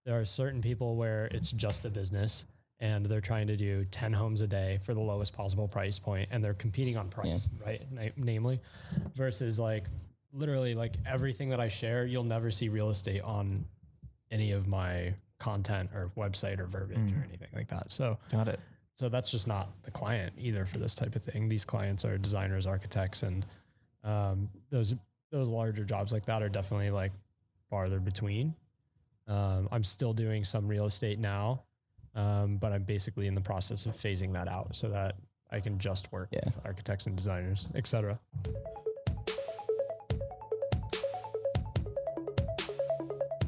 There are certain people where it's just a business and they're trying to do 10 homes a day for the lowest possible price point, and they're competing on price, right? Namely, versus like literally like everything that I share, you'll never see real estate on any of my content or website or verbiage or anything like that. So got it. So that's just not the client either for this type of thing. These clients are designers, architects, and those larger jobs like that are definitely like farther between. I'm still doing some real estate now, but I'm basically in the process of phasing that out so that I can just work with architects and designers, etc.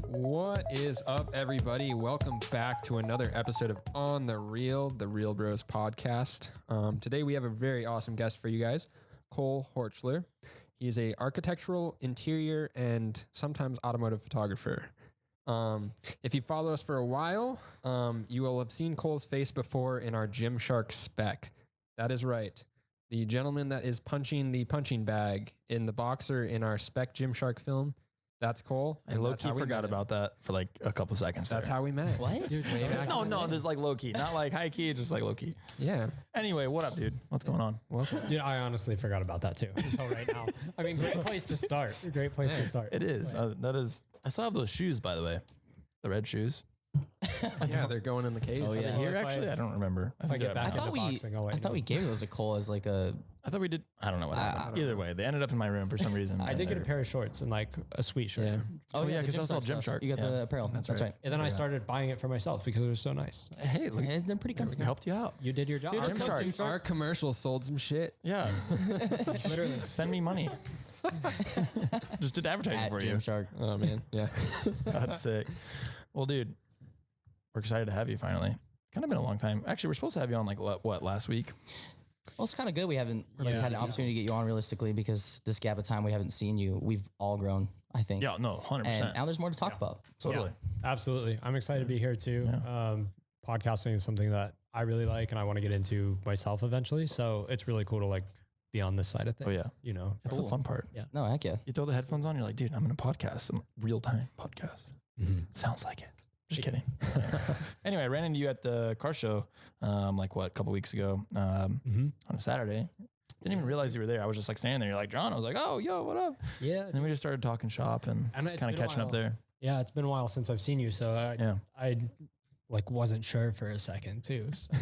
What is up, everybody? Welcome back to another episode of On the Reelbros podcast. Today we have a very awesome guest for you guys, Cole Horchler. He's a architectural, interior, and sometimes automotive photographer. If you followed us for a while, you will have seen Cole's face before in our Gymshark spec. That is right. The gentleman that is punching the punching bag in the boxer in our spec Gymshark film. That's Cole. I low-key forgot about that for like a couple seconds. That's how we met. What? Dude, No, this is like low-key. Not like high-key, just like low-key. Yeah. Anyway, what up, dude? What's going on? Welcome. Dude, I honestly forgot about that too until right now. I mean, great place to start. Great place to start. It is. That is. I still have those shoes, by the way. The red shoes. Yeah, they're going in the case. Oh, yeah. Well, Here, if actually? I don't remember. If I get back I into thought we- boxing, I'll let I you thought know. we gave those a Cole as like a. I thought we did. I don't know what happened. Either way, they ended up in my room for some reason. I did get a pair of shorts and like a sweet shirt. Yeah. Oh, yeah, the 'cause I saw Gymshark stuff. Gymshark. You got Yeah, the apparel. that's That's right. right. And then I started buying it for myself because it was so nice. Hey, look, Yeah, they're pretty we comfortable. helped you out. You did your job. Dude, Gymshark. Our commercial sold some shit. Yeah. Literally. Send me money. Just did advertising At for you. Gymshark. Oh, man. Yeah. That's sick. Well, dude, we're excited to have you finally. Kind of been a long time. Actually, we're supposed to have you on like what last week? Well, it's kind of good. We haven't really had an opportunity to get you on realistically because this gap of time we haven't seen you. We've all grown, I think. Yeah, no, 100%. And now there's more to talk about. Totally. Yeah, absolutely. I'm excited to be here too. Podcasting is something that I really like and I want to get into myself eventually. So it's really cool to like be on this side of things. Oh, yeah. You know, That's the fun part. Yeah. No, heck yeah. You throw the headphones on, you're like, dude, I'm going to podcast. I'm real-time podcast. Sounds like it. Just kidding. Anyway, I ran into you at the car show, like a couple weeks ago, on a Saturday. Didn't even realize you were there. I was just like standing there. You're like, John. I was like, oh, yo, what up? Yeah. And then we just started talking shop and And it's kind of been a catching up while. there. Yeah. It's been a while since I've seen you. So I like wasn't sure for a second too. So.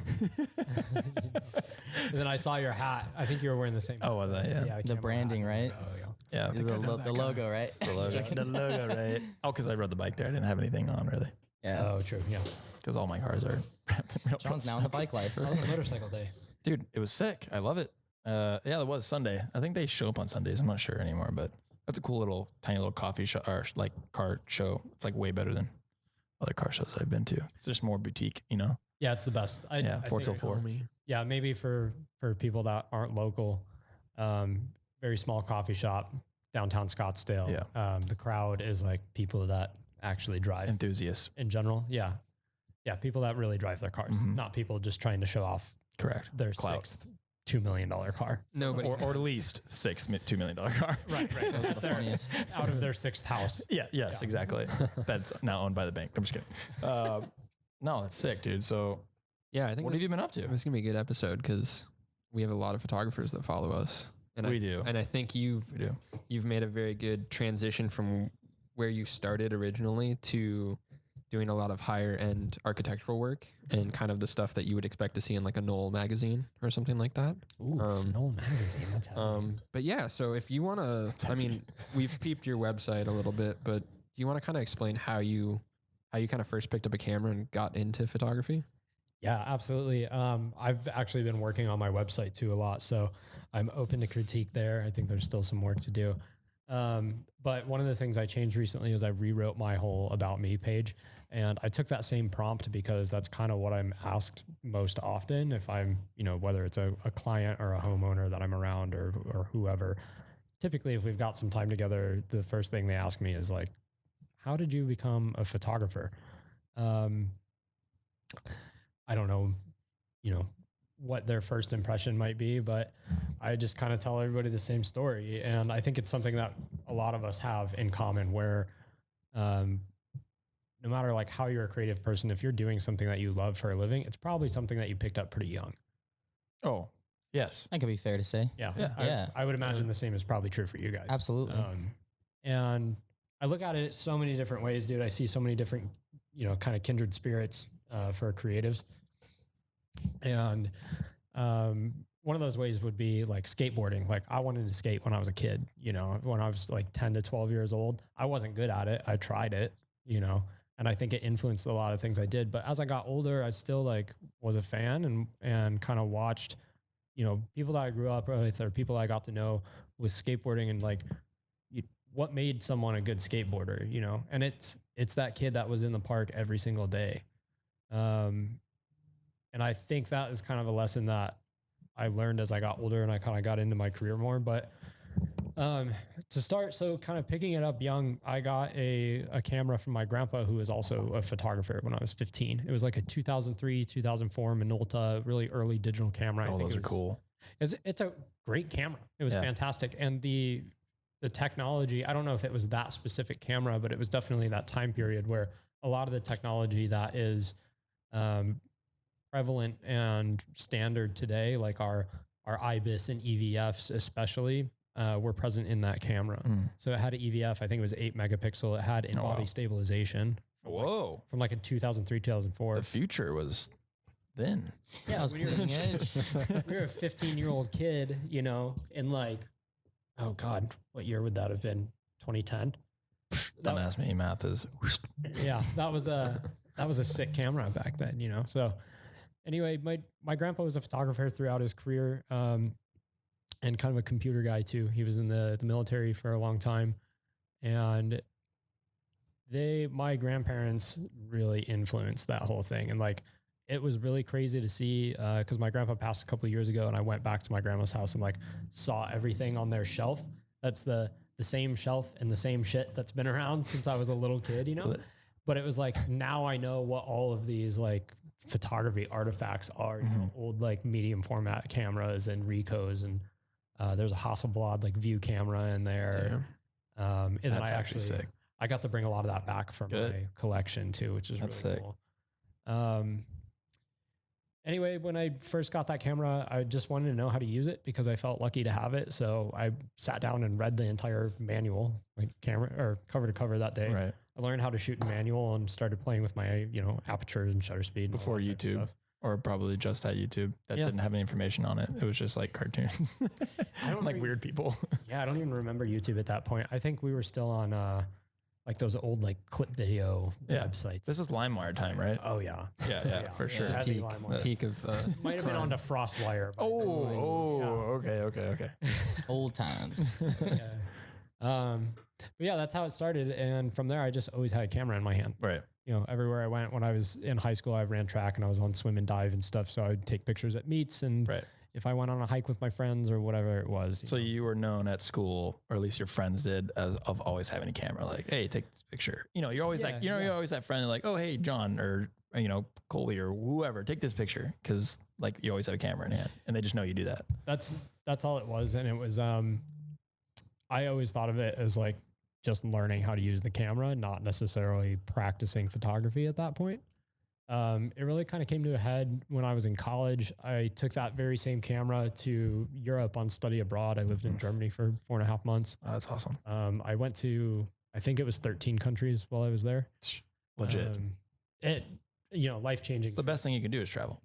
And then I saw your hat. I think you were wearing the same. Oh, was I? Yeah. I The can't branding, remember. right? Oh, yeah. Yeah. I think I know The that guy. logo, right? The logo, right? Oh, because I rode the bike there. I didn't have anything on really. Yeah. Oh, true. Yeah. Because all my cars are wrapped in Reelbros. John's now in the bike life. That was a motorcycle day. Dude, it was sick. I love it. Yeah, it was Sunday. I think they show up on Sundays. I'm not sure anymore, but that's a cool little tiny little coffee shop or like car show. It's like way better than other car shows that I've been to. It's just more boutique, you know? Yeah, it's the best. I 4 think- till 4. Yeah, maybe for people that aren't local, very small coffee shop, downtown Scottsdale. Yeah. The crowd is like people that actually drive Enthusiasts. in general. Yeah. Yeah. People that really drive their cars, not people just trying to show off Correct. their Clout. sixth $2 million car. Nobody. Or at least $2 million car. Right. Those are the funniest. Out of their sixth house. Yeah. Yes, exactly. That's now owned by the bank. I'm just kidding. No, that's sick, dude. So Yeah, I think what have you been up to? this is going to be a good episode because we have a lot of photographers that follow us. And We do. And I think We do. you've made a very good transition from where you started originally to doing a lot of higher end architectural work and kind of the stuff that you would expect to see in like a Knoll magazine or something like that. Ooh, Knoll magazine. That's heavy. But yeah, so if you want to, I mean, we've peeped your website a little bit, but do you want to kind of explain how you kind of first picked up a camera and got into photography? Yeah, absolutely. I've actually been working on my website too a lot, so I'm open to critique there. I think there's still some work to do. But one of the things I changed recently is I rewrote my whole About Me page, and I took that same prompt because that's kind of what I'm asked most often if I'm, whether it's a client or a homeowner that I'm around or whoever. Typically, if we've got some time together, the first thing they ask me is like, how did you become a photographer? I don't know, what their first impression might be, but I just kind of tell everybody the same story. And I think it's something that a lot of us have in common where no matter like how you're a creative person, if you're doing something that you love for a living, it's probably something that you picked up pretty young. Oh, yes. That could be fair to say. Yeah. Yeah. I would imagine the same is probably true for you guys. Absolutely. And I look at it so many different ways, dude. I see so many different, kind of kindred spirits for creatives. And one of those ways would be like skateboarding. Like I wanted to skate when I was a kid, when I was like 10 to 12 years old. I wasn't good at it. I tried it, and I think it influenced a lot of things I did. But as I got older, I still like was a fan and kind of watched, people that I grew up with or people I got to know with skateboarding and like what made someone a good skateboarder, and it's that kid that was in the park every single day. And I think that is kind of a lesson that I learned as I got older and I kind of got into my career more. But to start, so kind of picking it up young, I got a camera from my grandpa who was also a photographer when I was 15. It was like a 2003, 2004 Minolta, really early digital camera. Oh, those are cool. It's a great camera. It was fantastic. And the technology, I don't know if it was that specific camera, but it was definitely that time period where a lot of the technology that is prevalent and standard today, like our IBIS and EVFs especially, were present in that camera. So it had an EVF, I think it was 8 megapixel. It had in-body stabilization. From like in 2003, 2004. The future was then. Yeah, I was bleeding edge. You're a 15-year-old kid, in like, oh God, what year would that have been? 2010? Don't ask me. Math is. Yeah, that was a sick camera back then, So anyway, my grandpa was a photographer throughout his career, and kind of a computer guy too. He was in the military for a long time, and my grandparents really influenced that whole thing. And like, it was really crazy to see, cause my grandpa passed a couple of years ago and I went back to my grandma's house and like saw everything on their shelf. That's the same shelf and the same shit that's been around since I was a little kid, but it was like, now I know what all of these like photography artifacts are, old like medium format cameras and Ricos, and there's a Hasselblad like view camera in there. And then That's actually sick. I got to bring a lot of that back from my collection too, which is really cool. Anyway, when I first got that camera, I just wanted to know how to use it because I felt lucky to have it. So I sat down and read the entire manual, like camera or cover to cover that day. Right. I learned how to shoot in manual and started playing with my, aperture and shutter speed. Before YouTube, or probably just at YouTube that didn't have any information on it. It was just like cartoons, like weird people. Yeah. I don't even remember YouTube at that point. I think we were still on, like those old like clip video websites. This is LimeWire time, right? Oh yeah. Yeah, for sure. Peak of might have been onto FrostWire. Okay. Old times. But yeah, that's how it started. And from there, I just always had a camera in my hand. Right. Everywhere I went. When I was in high school, I ran track and I was on swim and dive and stuff. So I would take pictures at meets and if I went on a hike with my friends or whatever it was. So you were known at school, or at least your friends did, as of always having a camera. Like, hey, take this picture. You're always you're always that friend like, oh, hey, John, or Colby or whoever, take this picture, because like you always have a camera in hand, and they just know you do that. That's all it was, and it was. I always thought of it as like just learning how to use the camera, not necessarily practicing photography at that point. It really kind of came to a head when I was in college. I took that very same camera to Europe on study abroad. I lived in Germany for 4.5 months. Oh, that's awesome. I went to, I think it was 13 countries while I was there. Legit. Life-changing. It's the best thing you can do is travel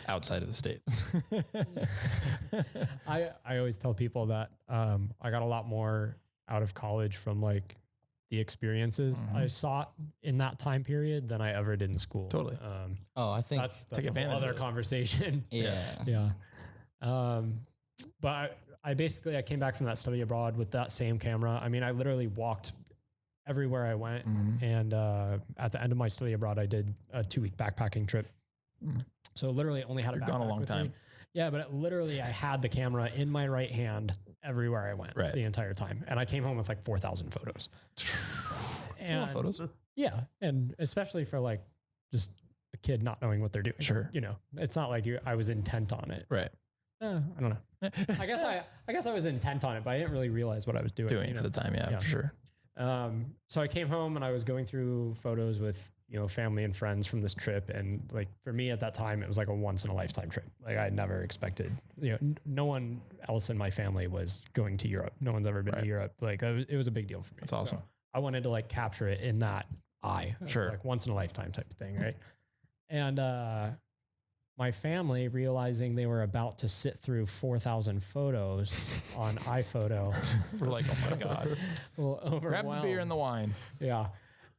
outside of the States. I always tell people that I got a lot more out of college from like the experiences I sought in that time period than I ever did in school. Totally. I think that's a whole other conversation. Yeah. But I basically came back from that study abroad with that same camera. I mean, I literally walked everywhere I went. And at the end of my study abroad, I did a 2-week backpacking trip. So literally only had a backpack gone a long with time. me. Yeah, but literally I had the camera in my right hand everywhere I went the entire time. And I came home with like 4,000 photos. That's a lot of photos. Yeah. And especially for like just a kid not knowing what they're doing. Sure. It's not like I was intent on it. Right. I don't know. I guess I was intent on it, but I didn't really realize what I was doing. At the time. Yeah, for sure. So I came home and I was going through photos with family and friends from this trip. And like, for me at that time, it was like a once in a lifetime trip. Like I never expected, no one else in my family was going to Europe. No one's ever been to Europe. Like it was a big deal for me. That's awesome. So I wanted to like capture it in that eye. Sure. Like once in a lifetime type of thing. Right. And, my family, realizing they were about to sit through 4,000 photos on iPhoto. We're like, oh my God. Well, Grab the beer and the wine. Yeah.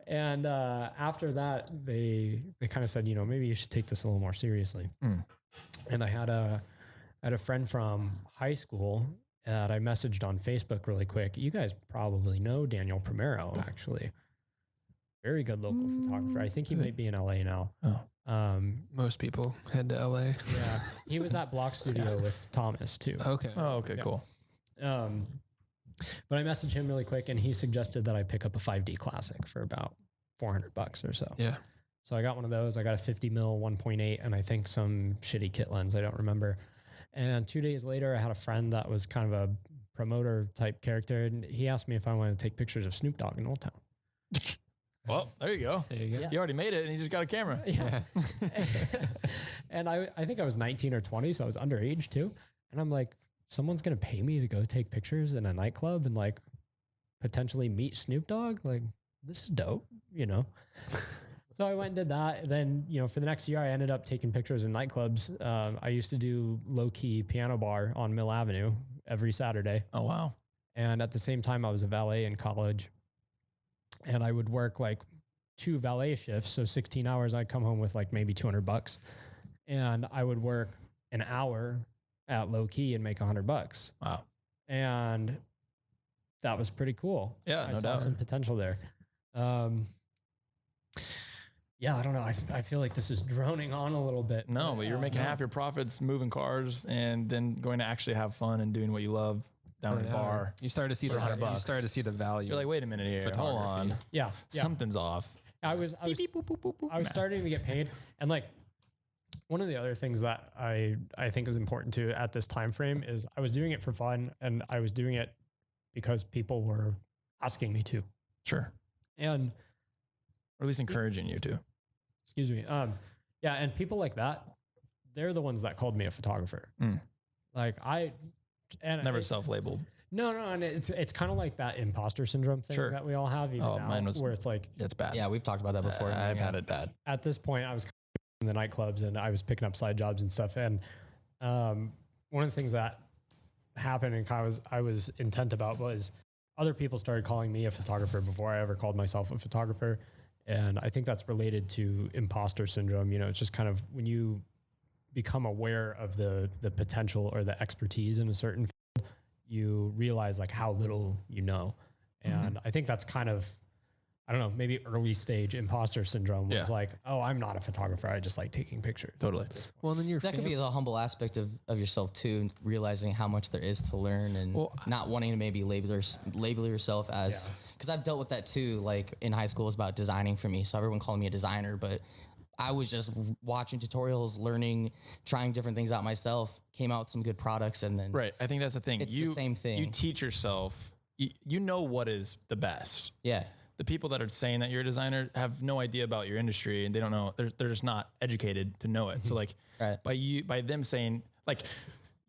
And after that, they kind of said, maybe you should take this a little more seriously. And I had a friend from high school that I messaged on Facebook really quick. You guys probably know Daniel Primero, actually. Very good local photographer. I think he might be in LA now. Oh. Most people head to LA. Yeah. He was at Block Studio with Thomas too. Okay. Oh, okay, cool. But I messaged him really quick and he suggested that I pick up a 5D Classic for about $400 or so. Yeah. So I got one of those. I got a 50 mil 1.8 and I think some shitty kit lens. I don't remember. And 2 days later, I had a friend that was kind of a promoter type character. And he asked me if I wanted to take pictures of Snoop Dogg in Old Town. Well, there you go. There you go. Yeah. You already made it and you just got a camera. Yeah. And I think I was 19 or 20, so I was underage too. And I'm like, someone's going to pay me to go take pictures in a nightclub and like potentially meet Snoop Dogg? Like, this is dope, So I went and did that. Then, for the next year, I ended up taking pictures in nightclubs. I used to do low-key piano bar on Mill Avenue every Saturday. Oh, wow. And at the same time, I was a valet in college. And I would work like 2 valet shifts. So 16 hours, I'd come home with like maybe $200. And I would work an hour at low key and make $100. Wow. And that was pretty cool. Yeah, I no saw doubt. some potential there. Yeah, I don't know. I feel like this is droning on a little bit. No, but you're making half your profits moving cars and then going to actually have fun and doing what you love down at the bar. You started to see For $100. you started to see the value. You're like, wait a minute here. Hold on. Yeah. Something's off. I was starting to get paid. And like, one of the other things that I think is important too at this time frame is I was doing it for fun and I was doing it because people were asking me to. Sure. And Or at least encouraging you to. excuse me. Yeah, and people like that, they're the ones that called me a photographer. Like Never self-labeled. No, and it's kind of like that imposter syndrome thing that we all have. Even now, mine was where it's like it's bad. Yeah, we've talked about that before. I've had it bad. at this point, I was in the nightclubs and I was picking up side jobs and stuff. And one of the things that happened and I was intent about was other people started calling me a photographer before I ever called myself a photographer. And I think that's related to imposter syndrome. It's just kind of when you become aware of the potential or the expertise in a certain field, you realize like how little you know. And I think that's kind of, I don't know, maybe early stage imposter syndrome was like, oh, I'm not a photographer. I just like taking pictures. Totally. Well, then That could be the humble aspect of yourself too, realizing how much there is to learn and not wanting to maybe label yourself as, because I've dealt with that too. Like in high school, it was about designing for me. So everyone called me a designer, but I was just watching tutorials, learning, trying different things out myself, came out with some good products. And then Right. I think that's the thing. It's the same thing. You teach yourself, you know what is the best. Yeah. The people that are saying that you're a designer have no idea about your industry and they don't know, they're just not educated to know it. So like by them saying like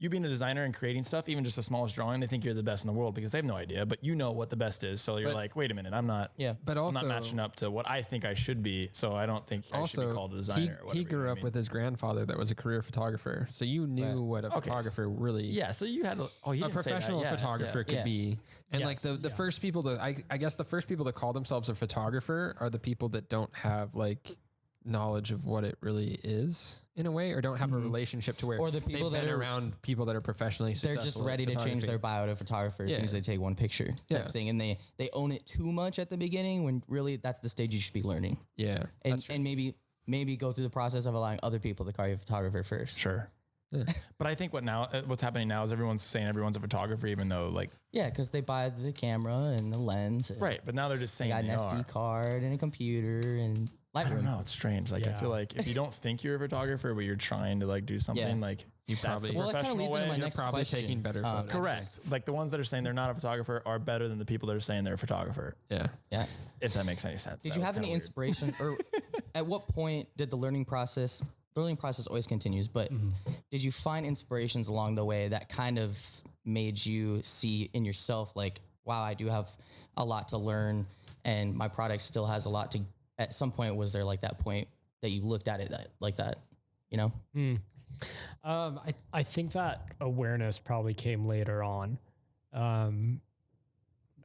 you being a designer and creating stuff, even just the smallest drawing, they think you're the best in the world because they have no idea, but you know what the best is. So you're like, wait a minute, I'm not matching up to what I think I should be. So I don't think I should be called a designer. He grew up with his grandfather that was a career photographer. So you knew what a photographer really, so you had a professional photographer could be. And like the first people to, I guess the first people that call themselves a photographer are the people that don't have like knowledge of what it really is in a way, or don't have a relationship to where, or the people they've that been are around people that are professionally they're successful. just ready to change their bio to photographer as soon as they take one picture type thing. And they own it too much at the beginning when really that's the stage you should be learning. Yeah. And maybe go through the process of allowing other people to call you a photographer first. Sure. Yeah. But I think what's happening now is everyone's saying everyone's a photographer, even though like because they buy the camera and the lens. Right, but now they're just saying they got an SD card and a computer and Lightroom. I don't know. It's strange. Like I feel like if you don't think you're a photographer, but you're trying to like do something, like You that's probably the Well, that kinda professional leads into way. my you're next probably question. taking better photos. Correct. Like the ones that are saying they're not a photographer are better than the people that are saying they're a photographer. Yeah. Yeah. If that makes any sense. Did That you was have any kinda weird. inspiration, or at what point did the learning process? The learning process always continues, but did you find inspirations along the way that kind of made you see in yourself, like, wow, I do have a lot to learn, and my product still has a lot to. At some point, was there like that point that you looked at it like that? You know? I think that awareness probably came later on.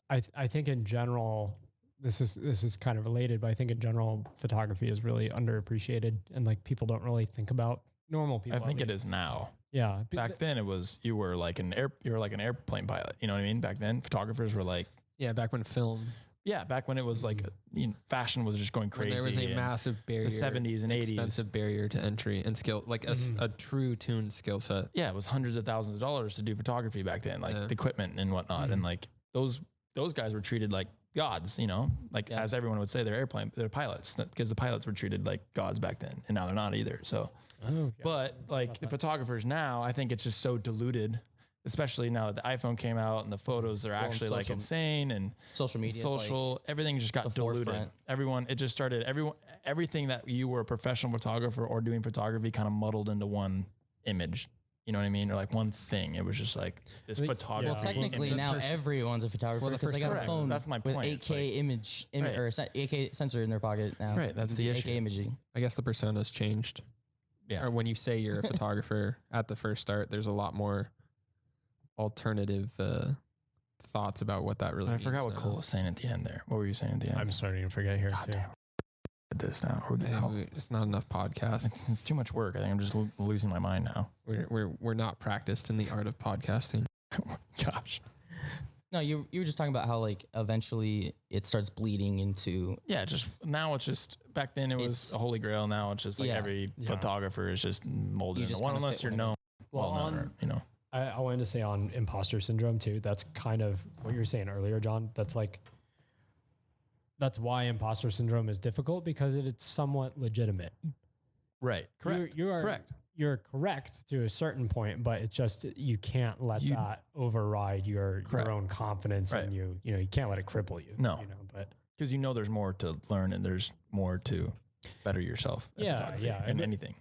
I think in general, this is kind of related, but I think in general, photography is really underappreciated, and like people don't really think about normal people. I think it is now. Yeah. Back then it was you were like an airplane pilot. You know what I mean? Back then photographers were like Yeah, back when film, back when it was like fashion was just going when crazy. there was a and massive barrier, the 70s and 80s. expensive barrier to entry and skill, like a true tuned skill set. Yeah, it was hundreds of thousands of dollars to do photography back then, like the equipment and whatnot. And like those guys were treated like gods, you know, like as everyone would say, they're pilots, because the pilots were treated like gods back then, and now they're not either. So, but like the photographers now, I think it's just so diluted, especially now that the iPhone came out and the photos are actually like insane, and Social media, everything just got diluted. forefront. Everything that you were a professional photographer or doing photography kind of muddled into one image. You know what I mean? Or like one thing. It was just like this photography. Well, technically now everyone's a photographer because they got a phone. That's my with point. 8K image or 8K sensor in their pocket now. Right, that's the issue. 8K imaging. I guess the persona's changed. Yeah. Or when you say you're a photographer at the first start, there's a lot more alternative thoughts about what that really I means. forgot what now. Cole was saying at the end there. What were you saying at the end? I'm starting to forget here too. This now. It's not enough podcasts. It's too much work. I think I'm just losing my mind now. We're not practiced in the art of podcasting. Gosh. No, you were just talking about how like eventually it starts bleeding into. Yeah, just now it's just back then it was a holy grail. Now it's just like every photographer is just molded into one unless you're known. Well, you know. I wanted to say on imposter syndrome too. That's kind of what you were saying earlier, John. That's why imposter syndrome is difficult, because it's somewhat legitimate. Right. Correct. You are correct. You're correct to a certain point, but it's just you can't let that override your own confidence, and you can't let it cripple you. No. But because there's more to learn and there's more to better yourself. And anything.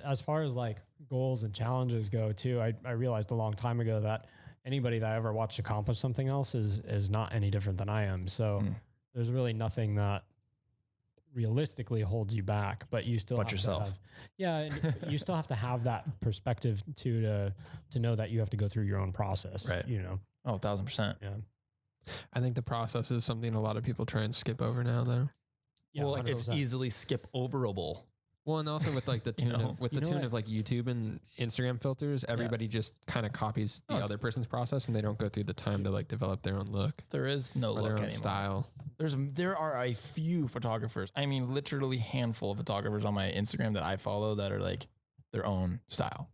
As far as like goals and challenges go too, I realized a long time ago that anybody that I ever watched accomplish something else is not any different than I am. So there's really nothing that realistically holds you back, but you still have yourself. You still have to have that perspective to know that you have to go through your own process. Right. Oh, 1,000%. Yeah. I think the process is something a lot of people try and skip over now, though. Yeah, well, 100%. it's easily skip overable. Well, and also with like the tune of like YouTube and Instagram filters, everybody just kind of copies the other person's process, and they don't go through the time to like develop their own look. There is no look their own anymore. style. There are a few photographers. I mean, literally handful of photographers on my Instagram that I follow that are like their own style.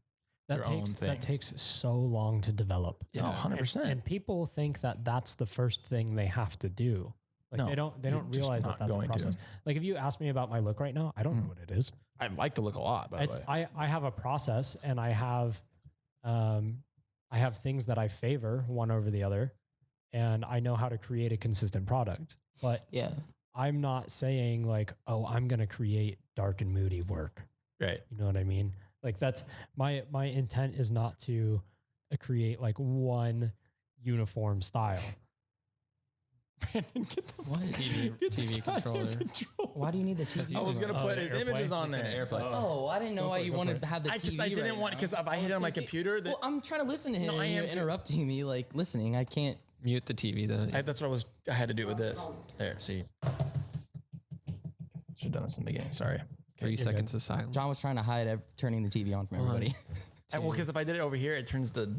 That takes so long to develop. Yeah, 100%. And people think that that's the first thing they have to do. Like they don't realize that that's a process. Like if you ask me about my look right now, I don't know what it is. I like the look a lot, by the way. I have a process, and I have things that I favor one over the other, and I know how to create a consistent product. But I'm not saying like, oh, I'm going to create dark and moody work. Right. You know what I mean? Like that's my intent is not to create like one uniform style. Brandon, get the TV controller. Why do you need the TV? I was gonna put his images on there. Airplane. Oh, I didn't know why you wanted to have the TV. Because I didn't want, because if I hit it on my computer, well, I'm trying to listen to him. No, I and am you're interrupting me, like listening. I can't Mute the TV though. that's what I had to do with this. There, see. Should have done this in the beginning. Sorry. 3 seconds of silence. John was trying to hide turning the TV on from everybody. Well, because if I did it over here, it turns the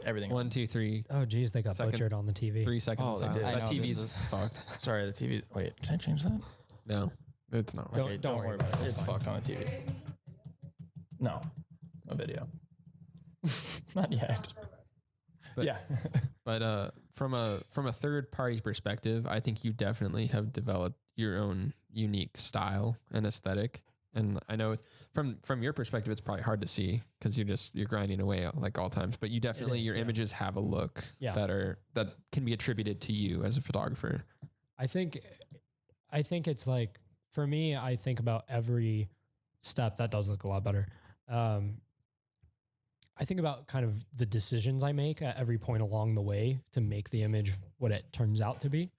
everything. 1, 2, 3. Oh, geez, they got Seconds. butchered on the TV. 3 seconds Oh, of they silence. did. I That know, TV's this is- fucked. Sorry, the TV. Wait, can I change that? No, it's not. Okay, don't worry about it. It's fucked on the TV. No video. Not yet. But, yeah. But from a third party perspective, I think you definitely have developed your own unique style and aesthetic. And I know from your perspective, it's probably hard to see because you're grinding away like all times, but you definitely, your images have a look that can be attributed to you as a photographer. I think it's like, for me, I think about every step that does look a lot better. I think about kind of the decisions I make at every point along the way to make the image what it turns out to be,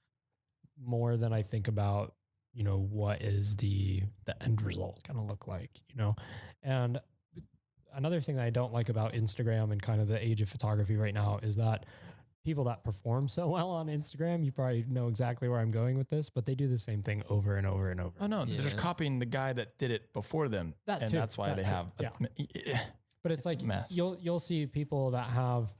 more than I think about, you know, what is the end result going to look like, you know? And another thing that I don't like about Instagram and kind of the age of photography right now is that people that perform so well on Instagram, you probably know exactly where I'm going with this, but they do the same thing over and over and over. Oh no, they're just copying the guy that did it before them. That's why they have. But it's like, mess. You'll see people that have,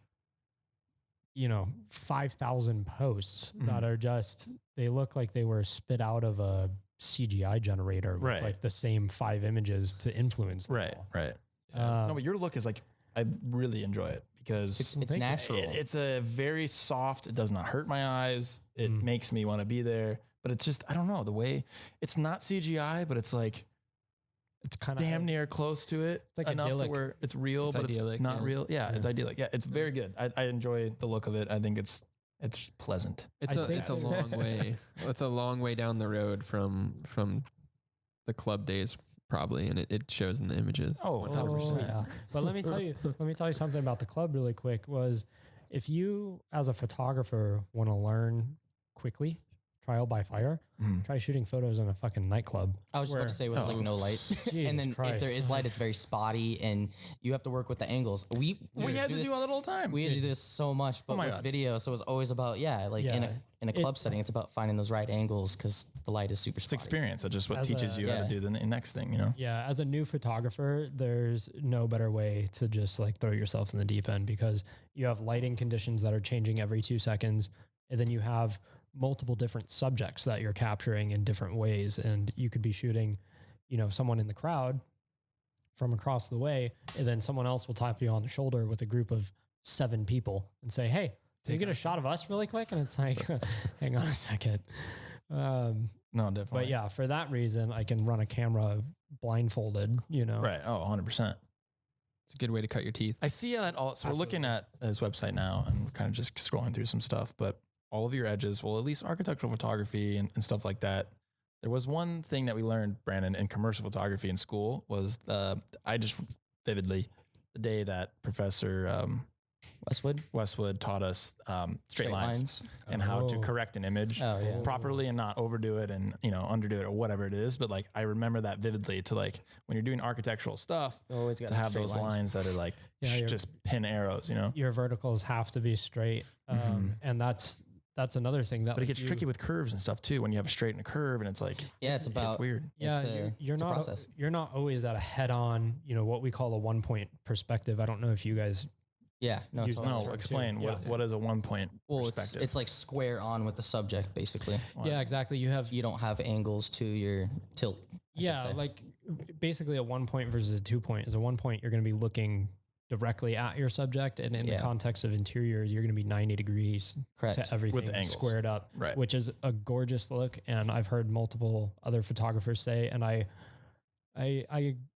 you know, 5,000 posts that are just, they look like they were spit out of a CGI generator with like the same 5 images to influence them all. Right. No, but your look is like, I really enjoy it because it's natural. It's a very soft, it does not hurt my eyes. It makes me want to be there, but it's just, I don't know, the way it's not CGI, but it's like, it's kind of damn near close to it. It's like enough idyllic. To where it's real, but idyllic, it's not real. Yeah, it's idyllic. Yeah, it's very good. I enjoy the look of it. I think it's pleasant. It's a long way. It's a long way down the road from the club days probably, and it shows in the images. Oh, 100%. Yeah. But let me tell you something about the club really quick. Was if you as a photographer want to learn quickly, trial by fire, try shooting photos in a fucking nightclub. I was just about to say where there's like no light. And then if there is light, it's very spotty and you have to work with the angles. We had to do all that all the time. We had to do this so much, but with video, so it was always about, in a club setting, it's about finding those right angles because the light is super spotty. It's experience. That's just what teaches you how to do the next thing, you know? Yeah, as a new photographer, there's no better way to just like throw yourself in the deep end because you have lighting conditions that are changing every 2 seconds, and then you have multiple different subjects that you're capturing in different ways. And you could be shooting, you know, someone in the crowd from across the way, and then someone else will tap you on the shoulder with a group of 7 people and say, hey, can you get a shot of us really quick? And it's like, hang on a second. No, definitely. But yeah, for that reason, I can run a camera blindfolded, you know? Right. Oh, 100%. It's a good way to cut your teeth. I see that all. So we're looking at his website now and we're kind of just scrolling through some stuff, but all of your edges, well, at least architectural photography and stuff like that. There was one thing that we learned, Brandon, in commercial photography in school was I just vividly, the day that Professor Westwood taught us straight lines and how to correct an image properly and not overdo it and, you know, underdo it or whatever it is. But like, I remember that vividly to like, when you're doing architectural stuff, to have those lines that are like just pin arrows, you know? Your verticals have to be straight. And that's another thing that, but it gets tricky with curves and stuff too. When you have a straight and a curve, and it's like, it's weird. Yeah, you're not always at a head-on, you know, what we call a 1-point perspective. I don't know if you guys. Yeah, no, explain what is a 1-point perspective. It's like square on with the subject, basically. Yeah, exactly. You don't have angles to your tilt. Like basically a 1-point versus a 2-point is a 1-point. You're going to be looking directly at your subject, and in the context of interiors, you're going to be 90 degrees to everything with the angles squared up, which is a gorgeous look. And I've heard multiple other photographers say, and I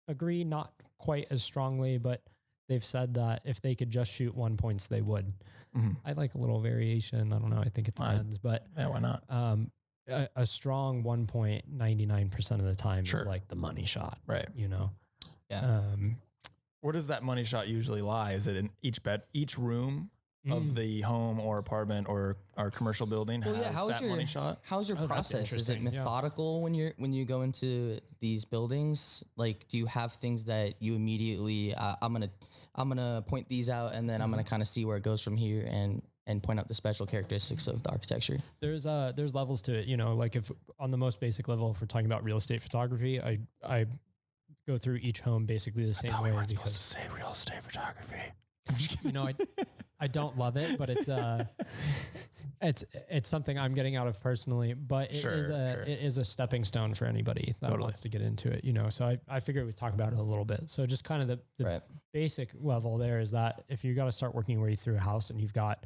agree, not quite as strongly, but they've said that if they could just shoot 1-points, they would. I like a little variation. I don't know. I think it depends, but why not? A strong 1-point 99% of the time is like the money shot, right? You know? Yeah. Where does that money shot usually lie? Is it in each room of the home or apartment or our commercial building has money shot? How's your process? Is it methodical when you go into these buildings? Like, do you have things that you immediately, I'm gonna point these out and then I'm gonna kind of see where it goes from here and point out the special characteristics of the architecture? There's levels to it, you know, like if on the most basic level, if we're talking about real estate photography, I go through each home basically the same way. We weren't supposed to say real estate photography. You know, I don't love it, but it's something I'm getting out of personally. But it is a stepping stone for anybody that wants to get into it. You know, so I figured we'd talk about it a little bit. So just kind of the basic level there is that if you got to start working your way through a house and you've got,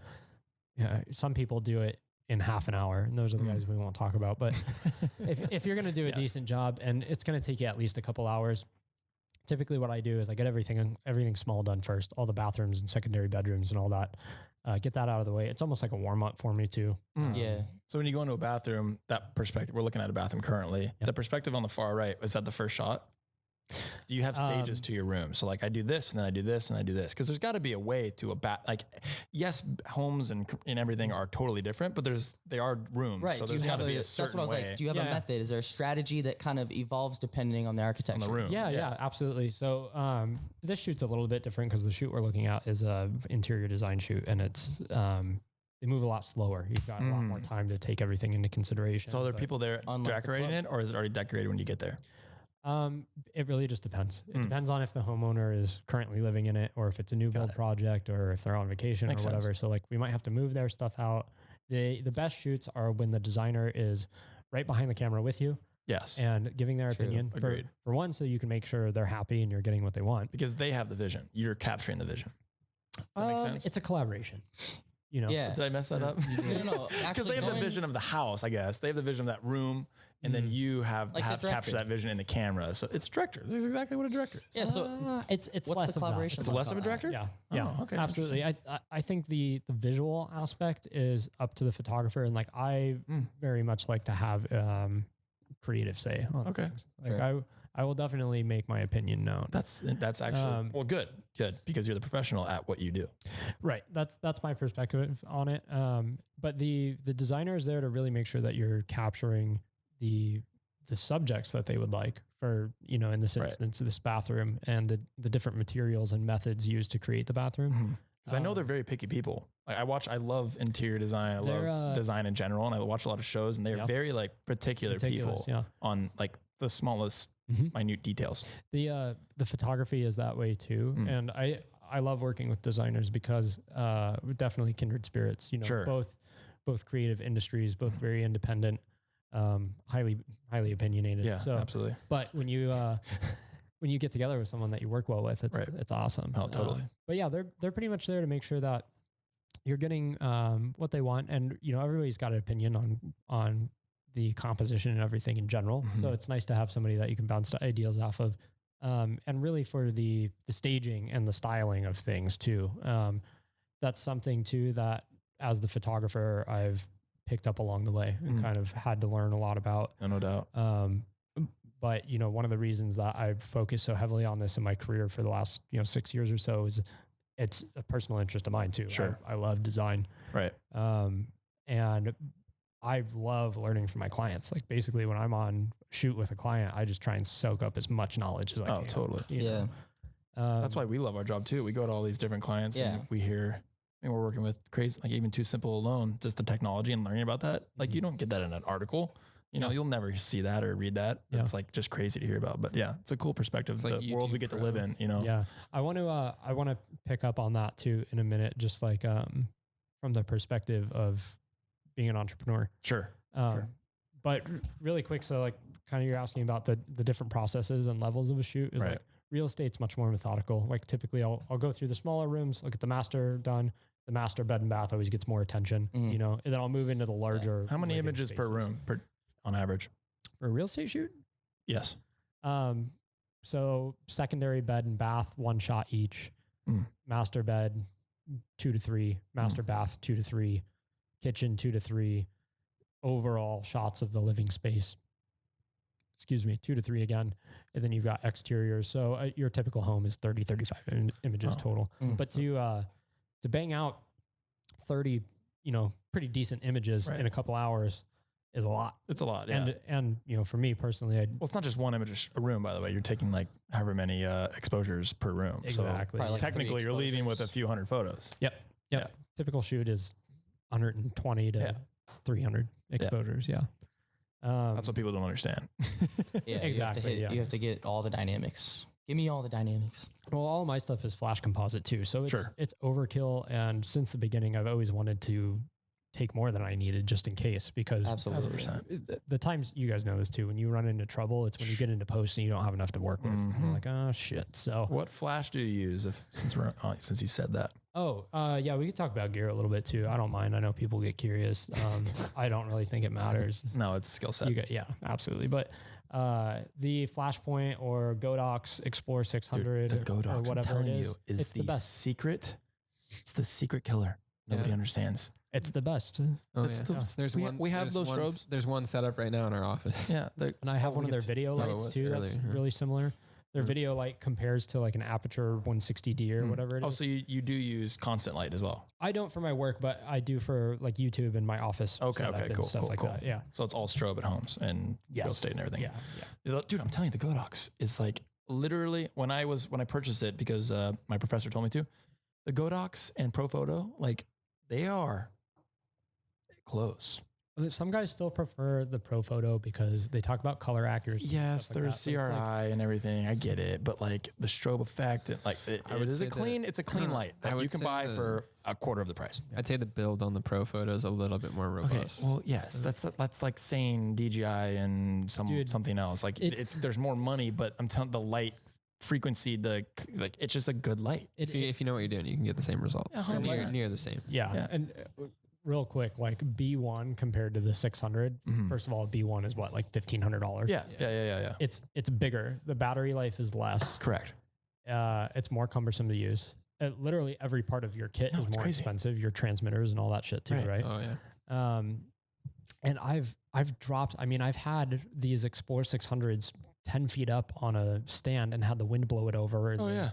some people do it in half an hour, and those are the guys we won't talk about. But if you're going to do a decent job, and it's going to take you at least a couple hours typically what I do is I get everything small done first, all the bathrooms and secondary bedrooms and all that. Get that out of the way. It's almost like a warm up for me too. Yeah. So when you go into a bathroom, that perspective, we're looking at a bathroom currently. The perspective on the far right, is that the first shot? Do you have stages to your room? So like I do this and then I do this and I do this. Cause there's gotta be a way to yes, homes and everything are totally different, but they are rooms. Right. So Do you there's have gotta be a that's certain what I was way. like. Do you have a method? Is there a strategy that kind of evolves depending on the architecture? On the room. Yeah, absolutely. So this shoot's a little bit different because the shoot we're looking at is a interior design shoot, and it's they move a lot slower. You've got a lot more time to take everything into consideration. So are there people there decorating it, or is it already decorated when you get there? It really just depends. It depends on if the homeowner is currently living in it, or if it's a new build project, or if they're on vacation Makes or whatever. sense. So like we might have to move their stuff out. The best shoots are when the designer is right behind the camera with you. Yes. And giving their opinion for one, so you can make sure they're happy and you're getting what they want. Because they have the vision. You're capturing the vision. Does that make sense? It's a collaboration. You know? Yeah. Did I mess that up? No, Because they have the vision of the house, I guess. They have the vision of that room, and then you have Like to capture that vision in the camera. So it's director. This is exactly what a director is. Yeah. So It's what's less the collaboration? It's less of a director? Yeah. Oh, Yeah. okay, Absolutely. I think the visual aspect is up to the photographer, and like I very much like to have creative say on things. Like I will definitely make my opinion known. That's actually well, good, because you're the professional at what you do. Right. That's my perspective on it. But the designer is there to really make sure that you're capturing the subjects that they would like for, in this instance, this bathroom, and the different materials and methods used to create the bathroom. Because I know they're very picky people. Like I love interior design. I love design in general, and I watch a lot of shows, and they're very like particular people on like the smallest minute details. The photography is that way too. And I love working with designers because we're definitely kindred spirits, both creative industries, both very independent, highly opinionated. Yeah, so absolutely. But when you get together with someone that you work well with, it's awesome. Oh, totally. But yeah, they're pretty much there to make sure that you're getting what they want, and everybody's got an opinion on the composition and everything in general. So it's nice to have somebody that you can bounce ideas off of, and really for the staging and the styling of things too. That's something too that as the photographer I've picked up along the way and kind of had to learn a lot about. No doubt. But one of the reasons that I've focused so heavily on this in my career for the last 6 years or so is it's a personal interest of mine too. Sure. I love design. Right. And I love learning from my clients. Like basically when I'm on shoot with a client, I just try and soak up as much knowledge as I can. Oh, totally. You know? That's why we love our job too. We go to all these different clients and we hear, we're working with crazy, like even Too Simple alone, just the technology and learning about that. Like you don't get that in an article. You'll never see that or read that. It's like just crazy to hear about. But yeah, it's a cool perspective. It's the world we get to live in, Yeah. I want to pick up on that too in a minute, just like from the perspective of being an entrepreneur. Sure. But really quick, so like kind of you're asking about the different processes and levels of a shoot is like real estate's much more methodical. Like typically I'll go through the smaller rooms, look at the master done. The master bed and bath always gets more attention, and then I'll move into the larger. How many images per room on average? For a real estate shoot? Yes. So secondary bed and bath, 1 shot each. Master bed, 2 to 3. Master bath, 2 to 3. Kitchen, 2 to 3. Overall shots of the living space. 2 to 3 again. And then you've got exteriors. So your typical home is 30, 35 images total. But to bang out 30, pretty decent images in a couple hours is a lot. It's a lot. Yeah. And for me personally, well, it's not just one image a room, by the way. You're taking like however many exposures per room. Exactly. So technically you're leaving with a few hundred photos. Yep. Yeah. Typical shoot is 120 to 300 exposures. Yeah. That's what people don't understand. Exactly. You have to get all the dynamics. Give me all the dynamics. Well, all my stuff is flash composite too. So it's overkill. And since the beginning, I've always wanted to take more than I needed just in case, because absolutely the times you guys know this too, when you run into trouble, it's when you get into post and you don't have enough to work with. You're like, oh shit. So what flash do you use since you said that? Yeah, we could talk about gear a little bit too. I don't mind. I know people get curious. I don't really think it matters. No, it's skill set. Yeah, absolutely. But The Flashpoint or Godox Explore 600 Dude, the or Godox, I'm whatever telling it is, you, is it's the best. secret. It's the secret killer. Nobody understands. It's the best. Oh, It's yeah. the- There's we have those strobes. There's one set up right now in our office. Yeah. And I have one of their video it lights was too. That's earlier, yeah. really similar. Their video light compares to like an Aperture 160D or whatever it is. Oh, so you do use constant light as well. I don't for my work, but I do for like YouTube and my office. Okay, setup and cool, stuff cool, like cool. that. Yeah. So it's all strobe at homes and real estate and everything. Yeah. Dude, I'm telling you, the Godox is like literally when I purchased it because my professor told me to, the Godox and Profoto, like they are close. Some guys still prefer the Profoto because they talk about color accuracy. and Yes, stuff like there's that, but it's CRI like- and everything. I get it, but like the strobe effect, and like I would it's say a clean light I that would you can say buy the- for a quarter of the price. I'd say the build on the Pro Photo is a little bit more Okay, robust. well, yes, that's like saying DJI and Dude, something else. Like it- there's more money, but I'm telling the light frequency, it's just a good light. if you know what you're doing, you can get the same result. Yeah, Or 100%. near the same. Yeah. Yeah. And real quick, like B1 compared to the 600. First of all, B1 is what, like $1,500? Yeah. It's bigger. The battery life is less. Correct. It's more cumbersome to use. Literally every part of your kit is it's more crazy. expensive. Your transmitters and all that shit too, right? Oh yeah. And I've dropped. I mean, I've had these Explore 600s 10 feet up on a stand and had the wind blow it over. Oh yeah.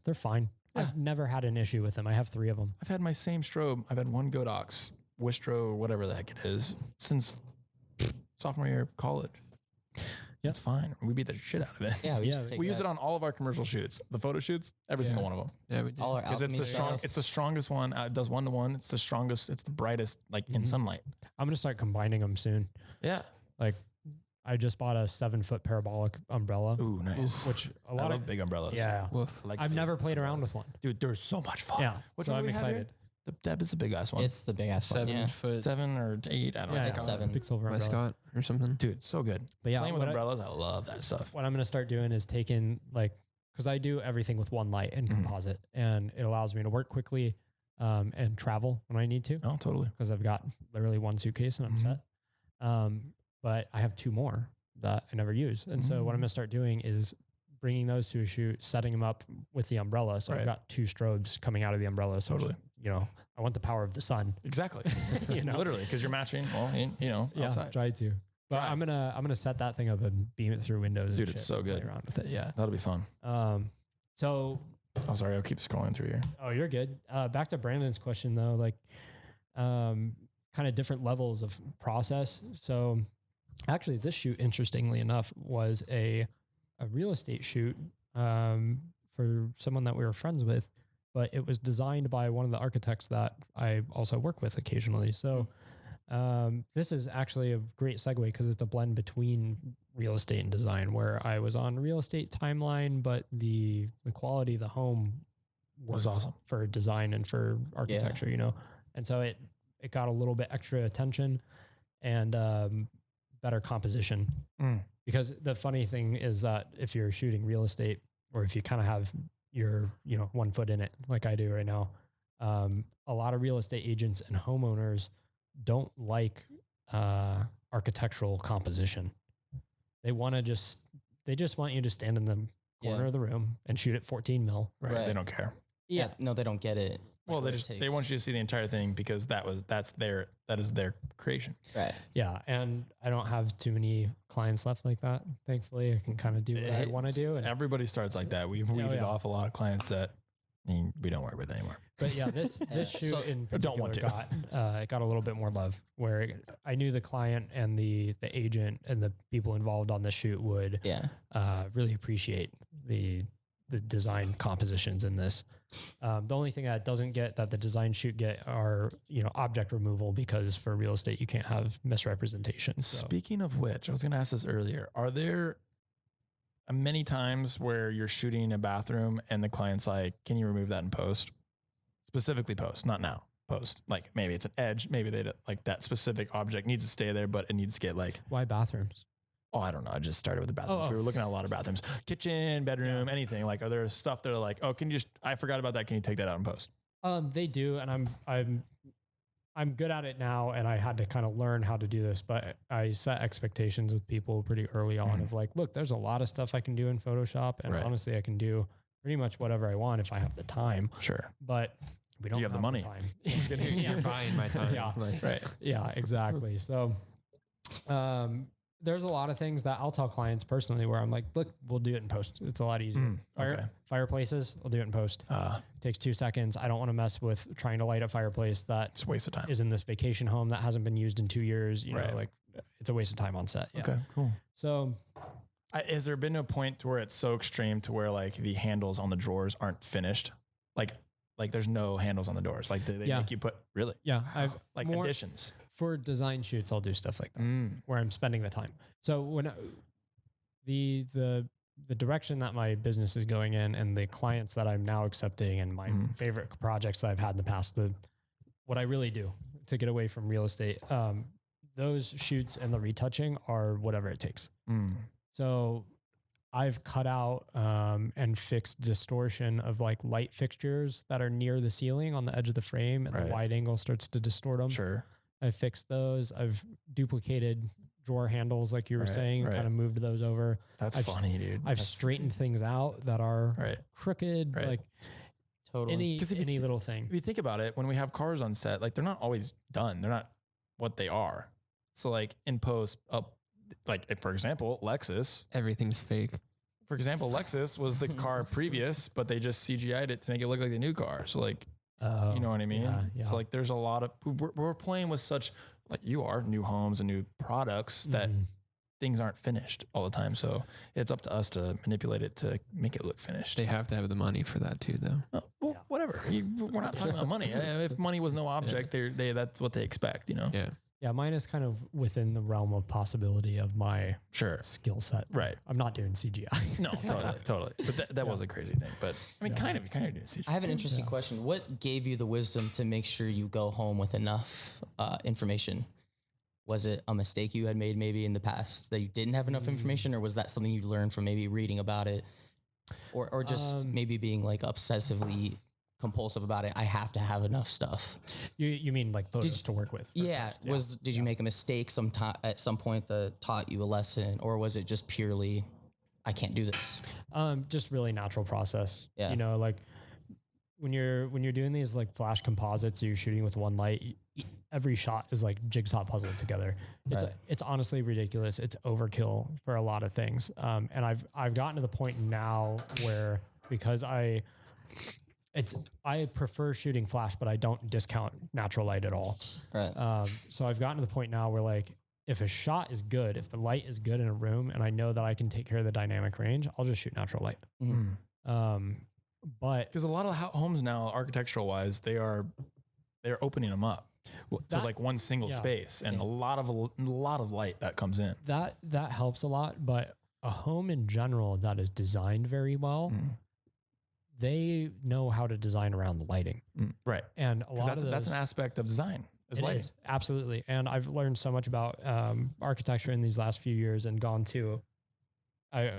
They're fine. Yeah. I've never had an issue with them. I have 3 of them. I've had my same strobe. I've had one Godox, Wistro, or whatever the heck it is, since sophomore year of college. Yeah. It's fine. We beat the shit out of it. Yeah, we, Yeah, just take We use that. it on all of our commercial shoots, the photo shoots, every single one of them. Yeah, we do. all our Because it's alchemy the strong, stuff. it's the strongest one. It does 1-to-1. It's the strongest. It's the brightest, like in sunlight. I'm gonna start combining them soon. Yeah. Like, I just bought a 7-foot parabolic umbrella, Ooh, nice. which a I lot love of big umbrellas. yeah. Woof. I like I've big never played around umbrellas. with one. Dude, they're so much fun. Yeah, Which so one I'm do we have excited. here? Deb is the big ass one. It's the big ass one. 7 Yeah. foot 7 or 8. I don't know. Yeah, It's 7. big silver umbrella. Westcott or something. Dude, so good. But yeah, Playing with what umbrellas, I love that stuff. what I'm gonna start doing is taking because I do everything with one light and composite, and it allows me to work quickly and travel when I need to Oh, totally. because I've got literally one suitcase and I'm set. But I have 2 more that I never use, and so what I'm gonna start doing is bringing those to a shoot, setting them up with the umbrella. So I've Right. got 2 strobes coming out of the umbrella. So Totally. I want the power of the sun. Exactly. You know? Literally, because you're matching. Well, Yeah, outside. try to. But Try. I'm gonna set that thing up and beam it through windows. Dude, and it's shit so and play good. around with it. Yeah. That'll be fun. So Oh, sorry. I'll keep scrolling through here. oh, you're good. Back to Brandon's question though, like, kind of different levels of process. So actually, this shoot, interestingly enough, was a real estate shoot for someone that we were friends with, but it was designed by one of the architects that I also work with occasionally. So this is actually a great segue because it's a blend between real estate and design, where I was on real estate timeline, but the quality of the home Was worked awesome. for design and for architecture, and so it got a little bit extra attention and better composition. Because the funny thing is that if you're shooting real estate, or if you kind of have your 1 foot in it like I do right now, a lot of real estate agents and homeowners don't like architectural composition. They just want you to stand in the corner Yeah. of the room and shoot at 14 mil. Right. Right. They don't care. Yeah. No, they don't get it. Well, what it they takes. want you to see the entire thing because that is their creation. Right. Yeah. And I don't have too many clients left like that. Thankfully, I can kind of do what I want to do. And, Everybody starts like that. We've weeded yeah. off a lot of clients that we don't work with anymore. but yeah, this shoot So- in I don't particular want to. it got a little bit more love, where I knew the client and the agent and the people involved on the shoot would Yeah. really appreciate the design compositions in this. The only thing that the design shoot get are object removal, because for real estate you can't have misrepresentations. So. Speaking of which, I was going to ask this earlier. Are there many times where you're shooting a bathroom and the client's like, can you remove that in post? Specifically post, not now. Post. Like maybe it's an edge. Maybe they like that specific object needs to stay there, but it needs to get like, Why bathrooms? oh, I don't know. I just started with the bathrooms. Oh. We were looking at a lot of bathrooms, kitchen, bedroom, anything. Like, are there stuff that are like, oh, I forgot about that. Can you take that out in post? They do, and I'm I'm good at it now, and I had to kind of learn how to do this, but I set expectations with people pretty early on of like, look, there's a lot of stuff I can do in Photoshop, and honestly, I can do pretty much whatever I want if I have the time. Sure. But we don't have the money. time. You're buying my time. Yeah. Right. Yeah, exactly. So, there's a lot of things that I'll tell clients personally where I'm like, look, we'll do it in post. It's a lot easier. Fireplaces, we'll do it in post. It takes 2 seconds. I don't want to mess with trying to light a fireplace that it's a waste of time. Is in this vacation home that hasn't been used in 2 years. You know, like it's a waste of time on set. Yeah. Okay, cool. So has there been a point to where it's so extreme to where like the handles on the drawers aren't finished? Like there's no handles on the doors. Like they make you put Yeah. I've like additions. For design shoots, I'll do stuff like that where I'm spending the time. So when the direction that my business is going in and the clients that I'm now accepting and my favorite projects that I've had in the past, what I really do to get away from real estate, those shoots and the retouching are whatever it takes. So I've cut out and fixed distortion of like light fixtures that are near the ceiling on the edge of the frame, and the wide angle starts to distort them. Sure. I've fixed those. I've duplicated drawer handles, like you were saying, kind of moved those over. That's funny, dude. I've straightened things out that are crooked, like Totally. any little thing. If you think about it, when we have cars on set, like they're not always done. They're not what they are. So like in post, like for example, Lexus. Everything's fake. For example, Lexus was the car previous, but they just CGI'd it to make it look like the new car. So like, you know what I mean? Yeah. So like there's a lot of, we're playing with such, like you are, new homes and new products that things aren't finished all the time. So it's up to us to manipulate it to make it look finished. They have to have the money for that too, though. Well, whatever. We're not talking about money. If money was no object, that's what they expect, you know? Yeah. Yeah, mine is kind of within the realm of possibility of my skill set. Right. I'm not doing CGI. No, totally. But that was a crazy thing. But I mean, kind of doing CGI. I have an interesting question. What gave you the wisdom to make sure you go home with enough information? Was it a mistake you had made maybe in the past that you didn't have enough information, or was that something you learned from maybe reading about it, or just maybe being like obsessively compulsive about it? I have to have enough stuff. You mean like photos to work with? Yeah. Did you make a mistake at some point that taught you a lesson, or was it just purely, I can't do this? Just really natural process. Yeah. You know, like when you're doing these like flash composites, you're shooting with one light. Every shot is like jigsaw puzzle together. It's honestly ridiculous. It's overkill for a lot of things. And I've gotten to the point now where, because I prefer shooting flash, but I don't discount natural light at all. Right. So I've gotten to the point now where like, if a shot is good, if the light is good in a room and I know that I can take care of the dynamic range, I'll just shoot natural light. But because a lot of homes now, architectural wise, they're opening them up. So like one single space and a lot of light that comes in. That helps a lot, but a home in general that is designed very well, they know how to design around the lighting. Right. And that's an aspect of design. Lighting. Is, absolutely. And I've learned so much about architecture in these last few years and gone to, I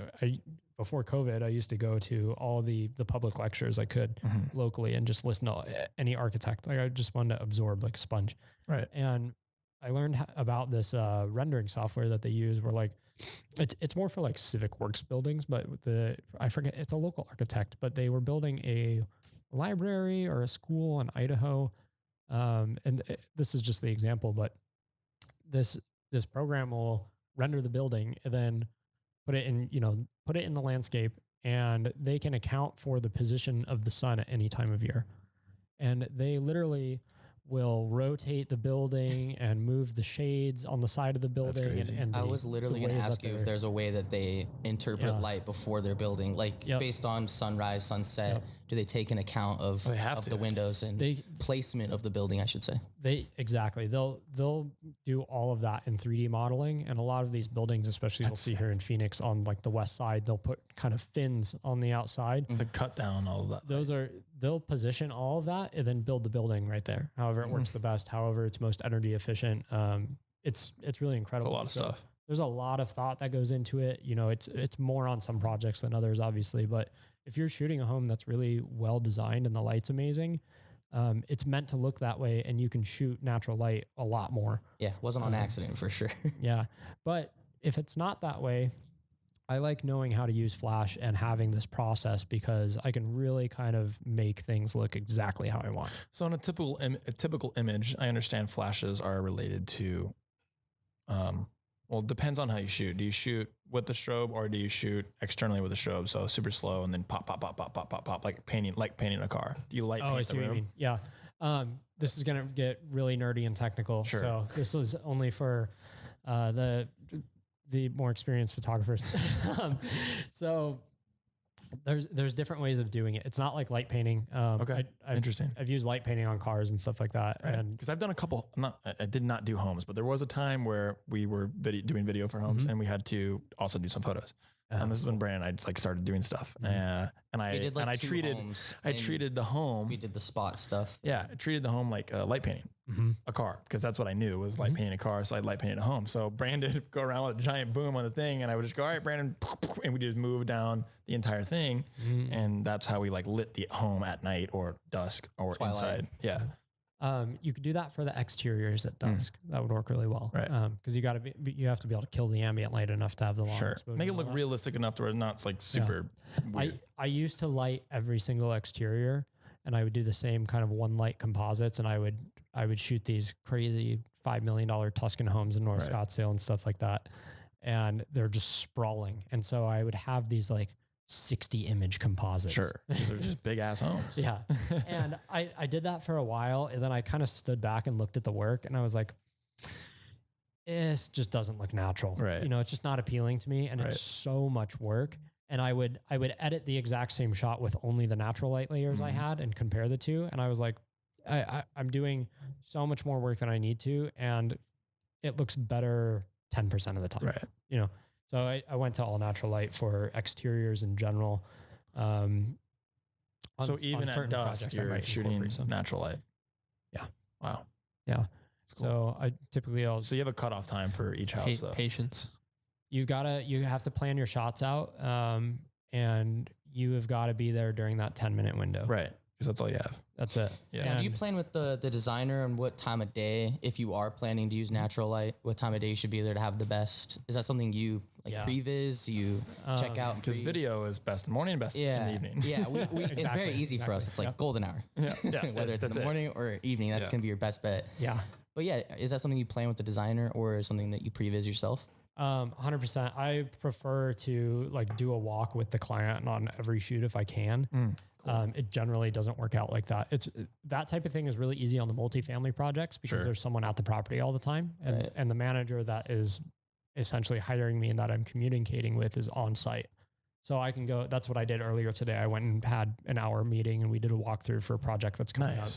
before COVID, I used to go to all the public lectures I could locally and just listen to any architect. Like I just wanted to absorb like a sponge. Right. And I learned about this rendering software that they use where like, it's more for like civic works buildings, but I forget, it's a local architect, but they were building a library or a school in Idaho. This is just the example, but this program will render the building and then put it in the landscape, and they can account for the position of the sun at any time of year. And they literally will rotate the building and move the shades on the side of the building. And I was literally going to ask you if there's a way that they interpret light before they're building, like based on sunrise, sunset. Do they take an account of the windows and placement of the building, I should say? They'll do all of that in 3D modeling. And a lot of these buildings, especially we'll see here in Phoenix on like the west side, they'll put kind of fins on the outside to cut down all of that. They'll position all of that and then build the building right there. However it works the best, however it's most energy efficient. It's really incredible. It's a lot of stuff. There's a lot of thought that goes into it. You know, it's more on some projects than others, obviously, but if you're shooting a home that's really well designed and the light's amazing, it's meant to look that way, and you can shoot natural light a lot more. Yeah, wasn't on accident for sure. Yeah. But if it's not that way, I like knowing how to use flash and having this process because I can really kind of make things look exactly how I want. So in a typical image, I understand flashes are related to, well, it depends on how you shoot. Do you shoot with the strobe or do you shoot externally with the strobe? So super slow and then pop, pop, pop, pop, pop, pop, pop, like painting a car. Do you light paint I see the what you room? mean. Yeah. This is going to get really nerdy and technical. Sure. So this is only for the more experienced photographers. So there's different ways of doing it. It's not like light painting. Okay. Interesting. I've used light painting on cars and stuff like that. Right. And because I've done a couple, I did not do homes, but there was a time where we were doing video for homes and we had to also do some photos. And this is when Brandon and I started doing stuff. And I treated the home. We did the spot stuff. Yeah. I treated the home like light painting a car because that's what I knew was light painting a car. So I'd light painted a home. So Brandon would go around with a giant boom on the thing and I would just go, all right, Brandon. And we just move down the entire thing. And that's how we like lit the home at night or dusk or Twilight. Inside. Yeah. You could do that for the exteriors at dusk. That would work really well. Right. Because you have to be able to kill the ambient light enough to have the long exposure. Make it look realistic enough to where it's not like super weird. I used to light every single exterior and I would do the same kind of one light composites and I would shoot these crazy $5 million Tuscan homes in North Scottsdale and stuff like that. And they're just sprawling. And so I would have these like 60 image composites. Sure. They're just big ass homes. Yeah. And I did that for a while and then I kind of stood back and looked at the work and I was like, this just doesn't look natural. Right. You know, it's just not appealing to me and it's so much work. And I would edit the exact same shot with only the natural light layers I had and compare the two. And I was like, I'm doing so much more work than I need to. And it looks better 10% of the time. Right. You know, so I went to all natural light for exteriors in general. So even at dusk, you're shooting natural light. Yeah. Wow. Yeah. That's cool. So I typically So you have a cutoff time for each house though. Patience. You have to plan your shots out. And you have got to be there during that 10-minute window. Right. Because that's all you have. That's it. Yeah. Now, do you plan with the designer and what time of day, if you are planning to use natural light, what time of day you should be there to have the best? Is that something you previs, you check out? Because video is best in the morning and best in the evening. Yeah, it's very easy for us. It's like golden hour. Yeah. Whether it's in the morning or evening, that's going to be your best bet. Yeah. But yeah, is that something you plan with the designer or something that you previs yourself? 100%. I prefer to like do a walk with the client on every shoot if I can. Cool. It generally doesn't work out like that. That type of thing is really easy on the multifamily projects because there's someone at the property all the time. And the manager that is essentially hiring me and that I'm communicating with is on site. So I can go, that's what I did earlier today. I went and had an hour meeting and we did a walkthrough for a project that's coming up.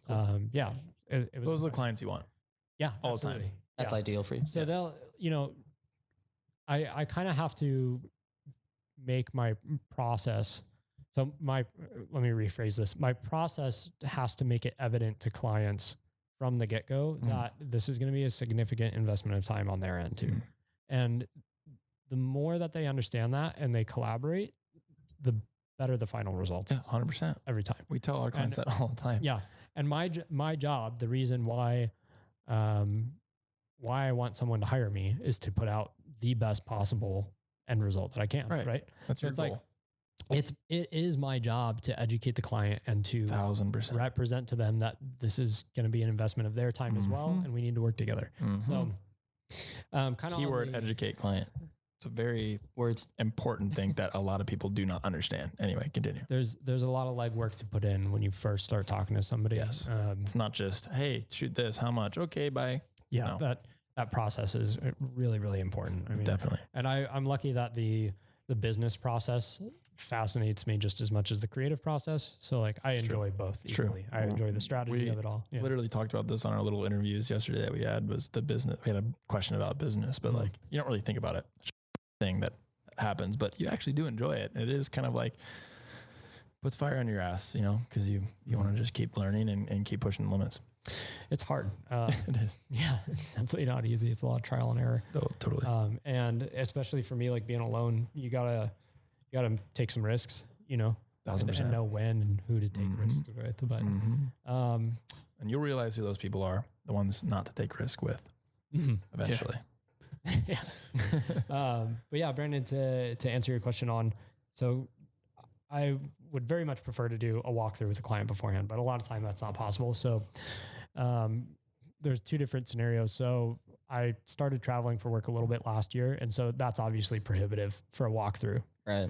Cool. Yeah. It was those are the clients you want. Yeah. All the time. That's ideal for you. So they'll, you know, I kind of have to make my process. So let me rephrase this. My process has to make it evident to clients from the get-go that this is going to be a significant investment of time on their end too. And the more that they understand that and they collaborate, the better the final result. Yeah, 100%. Every time. We tell our clients that all the time. Yeah. And my job, the reason why I want someone to hire me is to put out the best possible end result that I can. Right. That's your goal. It is my job to educate the client and to 1000% represent to them that this is going to be an investment of their time as well. And we need to work together. So kind of keyword educate client. It's a very important thing that a lot of people do not understand. Anyway, continue. There's a lot of legwork to put in when you first start talking to somebody. Yes. It's not just, hey, shoot this. How much? Okay, bye. Yeah. No. That process is really, really important. I mean, definitely. And I'm lucky that the business process fascinates me just as much as the creative process. So like I enjoy both equally. I enjoy the strategy of it all. We literally talked about this on our little interviews yesterday that we had was the business. We had a question about business, but like you don't really think about it. Thing that happens, but you actually do enjoy it. It is kind of like puts fire on your ass, you know, because you want to just keep learning and keep pushing the limits. It's hard. It is. Yeah, it's definitely not easy. It's a lot of trial and error. Oh, totally. And especially for me, like being alone, you gotta take some risks, you know. and know when and who to take risks with. But and you'll realize who those people are, the ones not to take risk with eventually. Yeah. But yeah, Brandon, to answer your question on, so I would very much prefer to do a walkthrough with a client beforehand, but a lot of time that's not possible. So there's two different scenarios. So I started traveling for work a little bit last year. And so that's obviously prohibitive for a walkthrough. Right.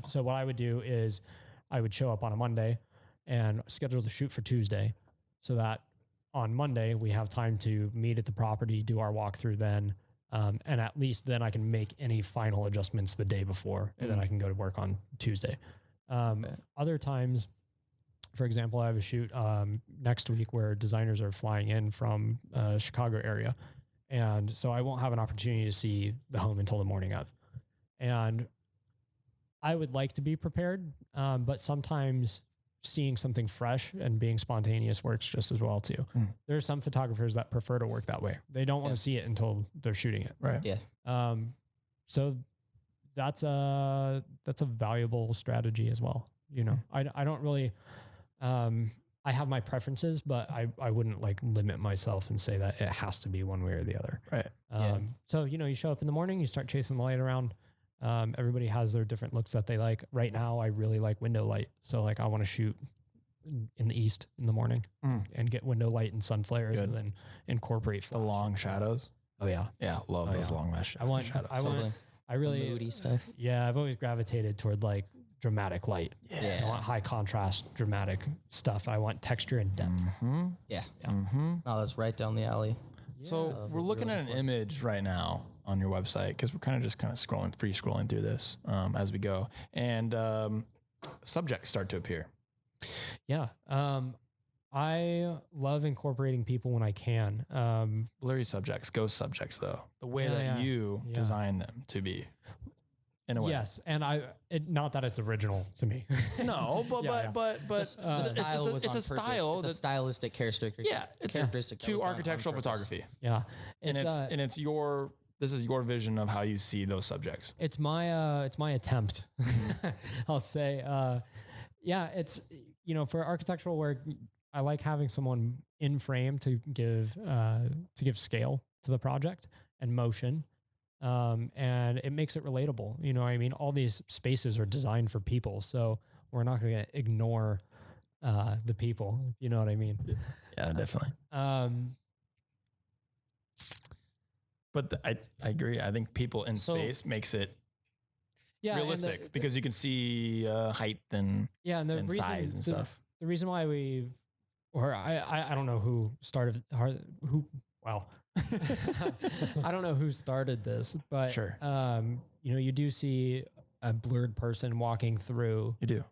So what I would do is I would show up on a Monday and schedule the shoot for Tuesday so that on Monday we have time to meet at the property, do our walkthrough then. And at least then I can make any final adjustments the day before, and then I can go to work on Tuesday. Other times, for example, I have a shoot next week where designers are flying in from Chicago area. And so I won't have an opportunity to see the home until the morning of. And I would like to be prepared, but sometimes seeing something fresh and being spontaneous works just as well too. There's some photographers that prefer to work that way. They don't want to see it until they're shooting it. Right. Yeah. So that's a valuable strategy as well. You know, I don't really, I have my preferences, but I wouldn't like limit myself and say that it has to be one way or the other. Right. So, you know, you show up in the morning, you start chasing the light around. Everybody has their different looks that they like. Right now, I really like window light. So like I want to shoot in the east in the morning and get window light and sun flares and then incorporate the long shadows. Oh yeah. Yeah. Love those long mesh shadows. I really moody stuff. Yeah. I've always gravitated toward like dramatic light. Yeah. I want high contrast, dramatic stuff. I want texture and depth. Yeah. Oh, that's right down the alley. So we're looking at an image right now on your website because we're kind of free scrolling through this as we go, and subjects start to appear. Yeah. I love incorporating people when I can. Blurry subjects, ghost subjects, though, the way that you design them to be. In a way. Yes, and not that it's original to me. No, but The style it's a style. It's a stylistic characteristic. Yeah, it's characteristic to architectural photography. Yeah, It's your. This is your vision of how you see those subjects. It's my attempt. I'll say, it's, you know, for architectural work, I like having someone in frame to give scale to the project and motion. And it makes it relatable. You know what I mean? All these spaces are designed for people. So we're not going to ignore, the people, you know what I mean? Yeah, definitely. But I agree. I think people in space makes it realistic because you can see height and size and stuff. The reason why I don't know who started I don't know who started this, but sure. You know, you do see a blurred person walking through. You do.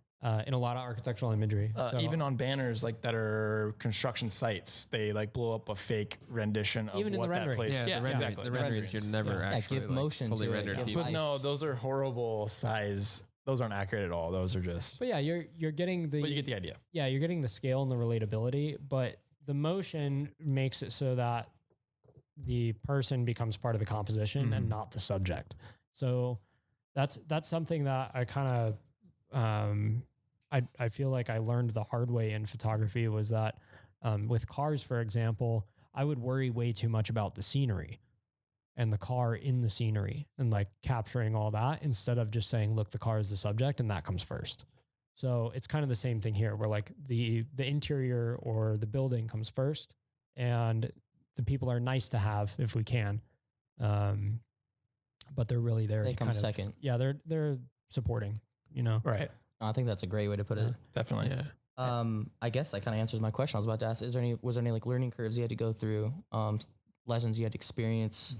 In a lot of architectural imagery. Even on banners like that are construction sites, they like blow up a fake rendition of what that place. Yeah, exactly. The renderings you never actually give motion fully to it. rendered people. But no, those are horrible size. Those aren't accurate at all. Those are just. But yeah, you're getting the. But you get the idea. Yeah, you're getting the scale and the relatability, but the motion makes it so that the person becomes part of the composition and not the subject. So that's something that I kind of. I feel like I learned the hard way in photography was that with cars, for example, I would worry way too much about the scenery and the car in the scenery and like capturing all that instead of just saying, look, the car is the subject and that comes first. So it's kind of the same thing here where like the interior or the building comes first and the people are nice to have if we can. But they're really there. They come second. Yeah. They're supporting, you know? Right. I think that's a great way to put it. Definitely. Yeah. I guess that kind of answers my question. I was about to ask, was there any like learning curves you had to go through, lessons you had to experience,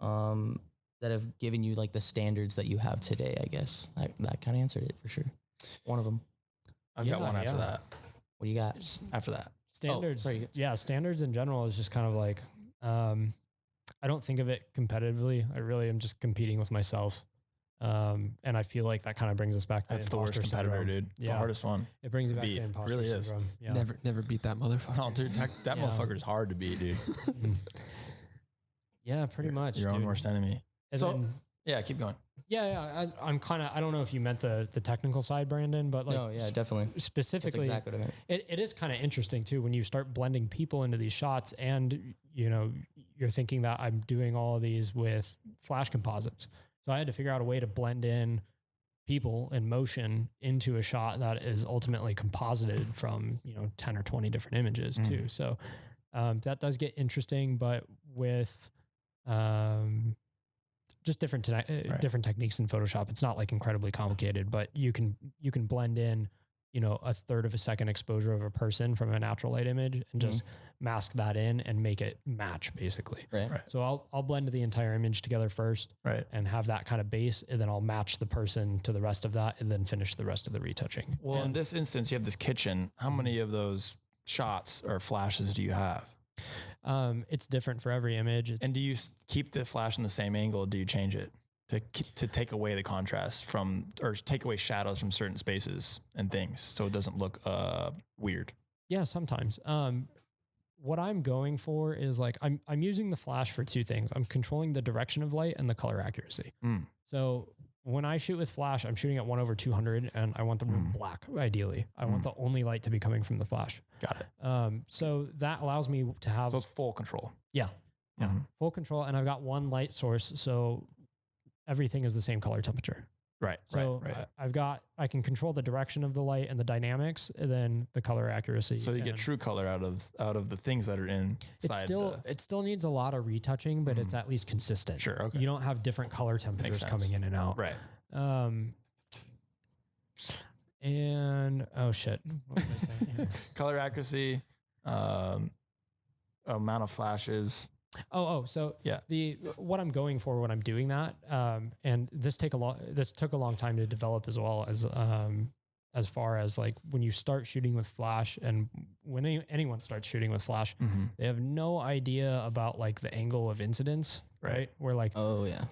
that have given you like the standards that you have today, I guess? That kind of answered it for sure. One of them. I've got one after that. What do you got? After that. Standards. Standards in general is just kind of like, I don't think of it competitively. I really am just competing with myself. And I feel like that kind of brings us back to that's the worst competitor, dude. It's the hardest one. It brings you back to imposter really syndrome. Yeah. Never beat that motherfucker. No, dude, that motherfucker is hard to beat, dude. Yeah, pretty much. Your own worst enemy. And so, then, Yeah, keep going. I'm kind of, I don't know if you meant the technical side, Brandon, but like, No, yeah, definitely. Specifically, That's exactly what I meant. it is kind of interesting too, when you start blending people into these shots and, you're thinking that I'm doing all of these with flash composites. So I had to figure out a way to blend in people and motion into a shot that is ultimately composited from, 10 or 20 different images too. So that does get interesting, but with, just different techniques in Photoshop. It's not like incredibly complicated, but you can blend in, a third of a second exposure of a person from a natural light image and just mask that in and make it match basically. Right. So I'll blend the entire image together first, and have that kind of base, and then I'll match the person to the rest of that, and then finish the rest of the retouching. Well, in this instance, you have this kitchen. How many of those shots or flashes do you have? It's different for every image. And do you keep the flash in the same angle? Or do you change it to take away the contrast or take away shadows from certain spaces and things so it doesn't look weird? Yeah, sometimes. What I'm going for is like, I'm using the flash for two things. I'm controlling the direction of light and the color accuracy. So when I shoot with flash, I'm shooting at 1/200 and I want the room black. Ideally, I want the only light to be coming from the flash. Got it. So that allows me to have, so it's full control. Yeah. Full control. And I've got one light source. So everything is the same color temperature. Right. So I can control the direction of the light and the dynamics, and then the color accuracy. So you get true color out of the things that are inside. It still needs a lot of retouching, but it's at least consistent. Sure. Okay. You don't have different color temperatures coming in and out. Right. And oh shit. What was I saying here? Color accuracy, amount of flashes. So yeah, what I'm going for when I'm doing that, and this took a long time to develop, as well as far as like when you start shooting with flash, and when anyone starts shooting with flash, they have no idea about like the angle of incidence, right? We're like, oh yeah,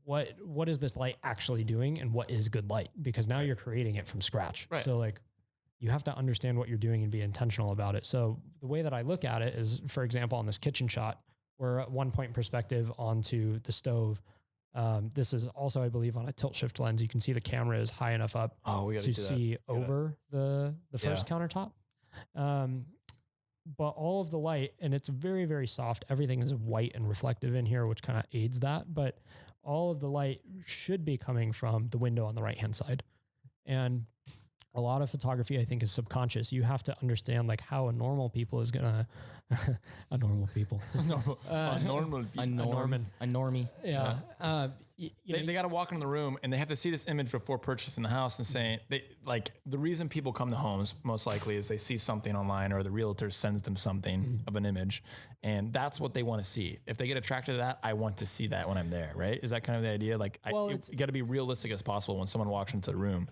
what is this light actually doing, and what is good light? Because now you're creating it from scratch. Right. So like, you have to understand what you're doing and be intentional about it. So the way that I look at it is, for example, on this kitchen shot, we're at 1-point perspective onto the stove. This is also, I believe, on a tilt shift lens. You can see the camera is high enough up to see over the first countertop. But all of the light, and it's very, very soft. Everything is white and reflective in here, which kind of aids that. But all of the light should be coming from the window on the right-hand side. And a lot of photography, I think, is subconscious. You have to understand like how a normal people is gonna, a normie. Yeah. They got to walk into the room and they have to see this image before purchasing the house and saying the reason people come to homes most likely is they see something online or the realtor sends them something of an image, and that's what they want to see. If they get attracted to that, I want to see that when I'm there. Right? Is that kind of the idea? Like, it's got to be realistic as possible when someone walks into the room.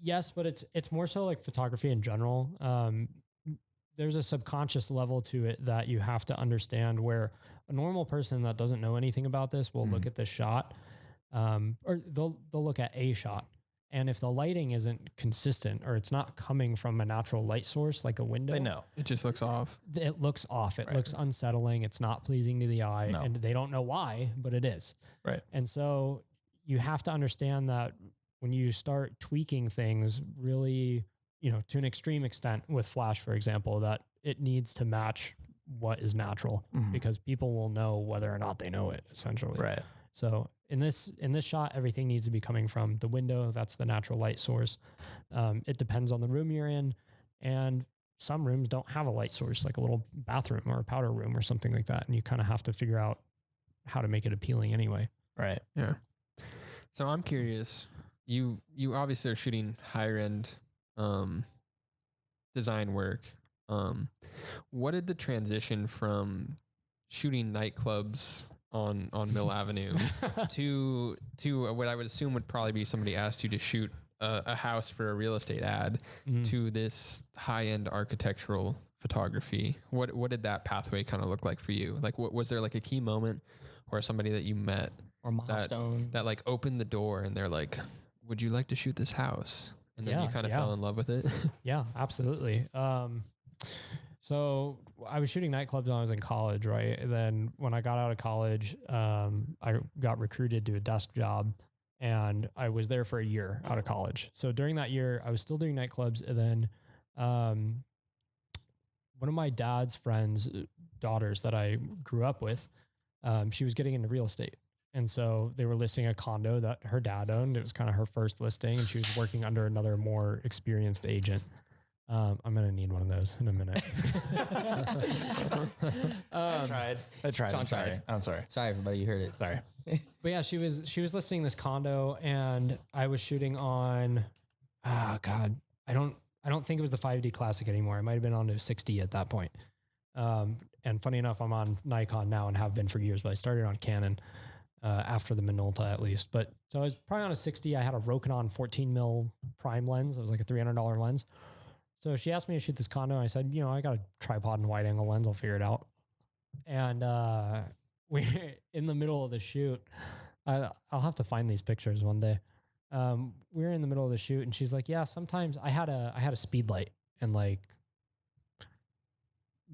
Yes, but it's more so like photography in general. There's a subconscious level to it that you have to understand, where a normal person that doesn't know anything about this will look at this shot, or they'll look at a shot. And if the lighting isn't consistent, or it's not coming from a natural light source like a window, they know it just looks off. It looks off. It looks unsettling. It's not pleasing to the eye, and they don't know why, but it is. Right. And so you have to understand that when you start tweaking things really, to an extreme extent with flash, for example, that it needs to match what is natural, because people will know whether or not they know it, essentially. Right. So in this shot, everything needs to be coming from the window. That's the natural light source. It depends on the room you're in, and some rooms don't have a light source, like a little bathroom or a powder room or something like that. And you kind of have to figure out how to make it appealing anyway. Right. Yeah. So I'm curious. You obviously are shooting higher end design work. What did the transition from shooting nightclubs on Mill Avenue to what I would assume would probably be somebody asked you to shoot a house for a real estate ad to this high end architectural photography? What did that pathway kind of look like for you? Like, was there like a key moment or somebody that you met or milestone that like opened the door and they're like, would you like to shoot this house? And then you kind of fell in love with it. Yeah, absolutely. So I was shooting nightclubs when I was in college, right? And then when I got out of college, I got recruited to a desk job, and I was there for a year out of college. So during that year, I was still doing nightclubs, and then one of my dad's friends' daughters that I grew up with, she was getting into real estate. And so they were listing a condo that her dad owned. It was kind of her first listing, and she was working under another more experienced agent. I'm going to need one of those in a minute. I tried. I'm sorry. Sorry, everybody, you heard it. Sorry. But yeah, she was listing this condo, and I was shooting on, God, I don't think it was the 5D Classic anymore. I might've been on to 60 at that point. And funny enough, I'm on Nikon now and have been for years, but I started on Canon, after the Minolta at least. But so I was probably on a 60. I had a Rokinon 14 mil prime lens. It was like a $300 lens. So she asked me to shoot this condo. I said, I got a tripod and wide angle lens. I'll figure it out. And we in the middle of the shoot. I'll have to find these pictures one day. We were in the middle of the shoot, and she's like, "Yeah, sometimes I had a speed light and like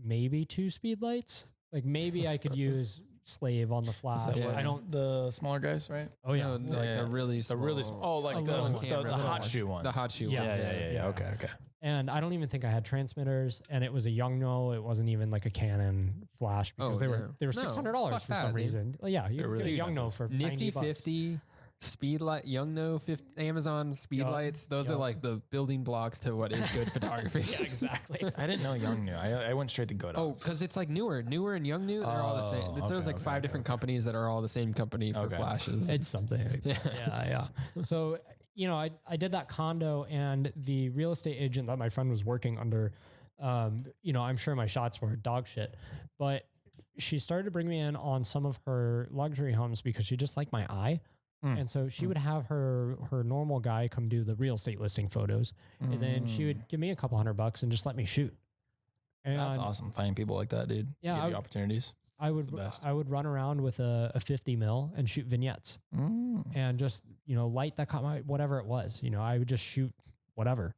maybe 2 speed lights. Like maybe I could use slave on the flash. I don't the smaller guys, right? Oh yeah, No, the really small. Oh, like the hot shoe ones. The hot shoe Yeah. ones. Yeah. Okay. And I don't even think I had transmitters, and it was a Yongnuo. It wasn't even like a Canon flash because they were No, $600 for fuck some that, reason. Well, yeah, you really get a Yongnuo for Nifty $90. 50 speed light, Yongnuo 50, Amazon speed Yup. lights. Those are Yup. like the building blocks to what is good photography. Yeah, exactly. I didn't know Young knew. I went straight to Godox. Oh, because it's like newer and Youngnu, they're all the same. There's like 5 different companies that are all the same company for flashes. It's something. Yeah. So, I did that condo, and the real estate agent that my friend was working under, I'm sure my shots were dog shit, but she started to bring me in on some of her luxury homes because she just liked my eye. And so she would have her normal guy come do the real estate listing photos, and then she would give me a couple $100 and just let me shoot. And that's awesome. Finding people like that, dude. Yeah, Give you opportunities. I would run around with a 50 mil and shoot vignettes, and just light that caught my whatever it was. I would just shoot whatever.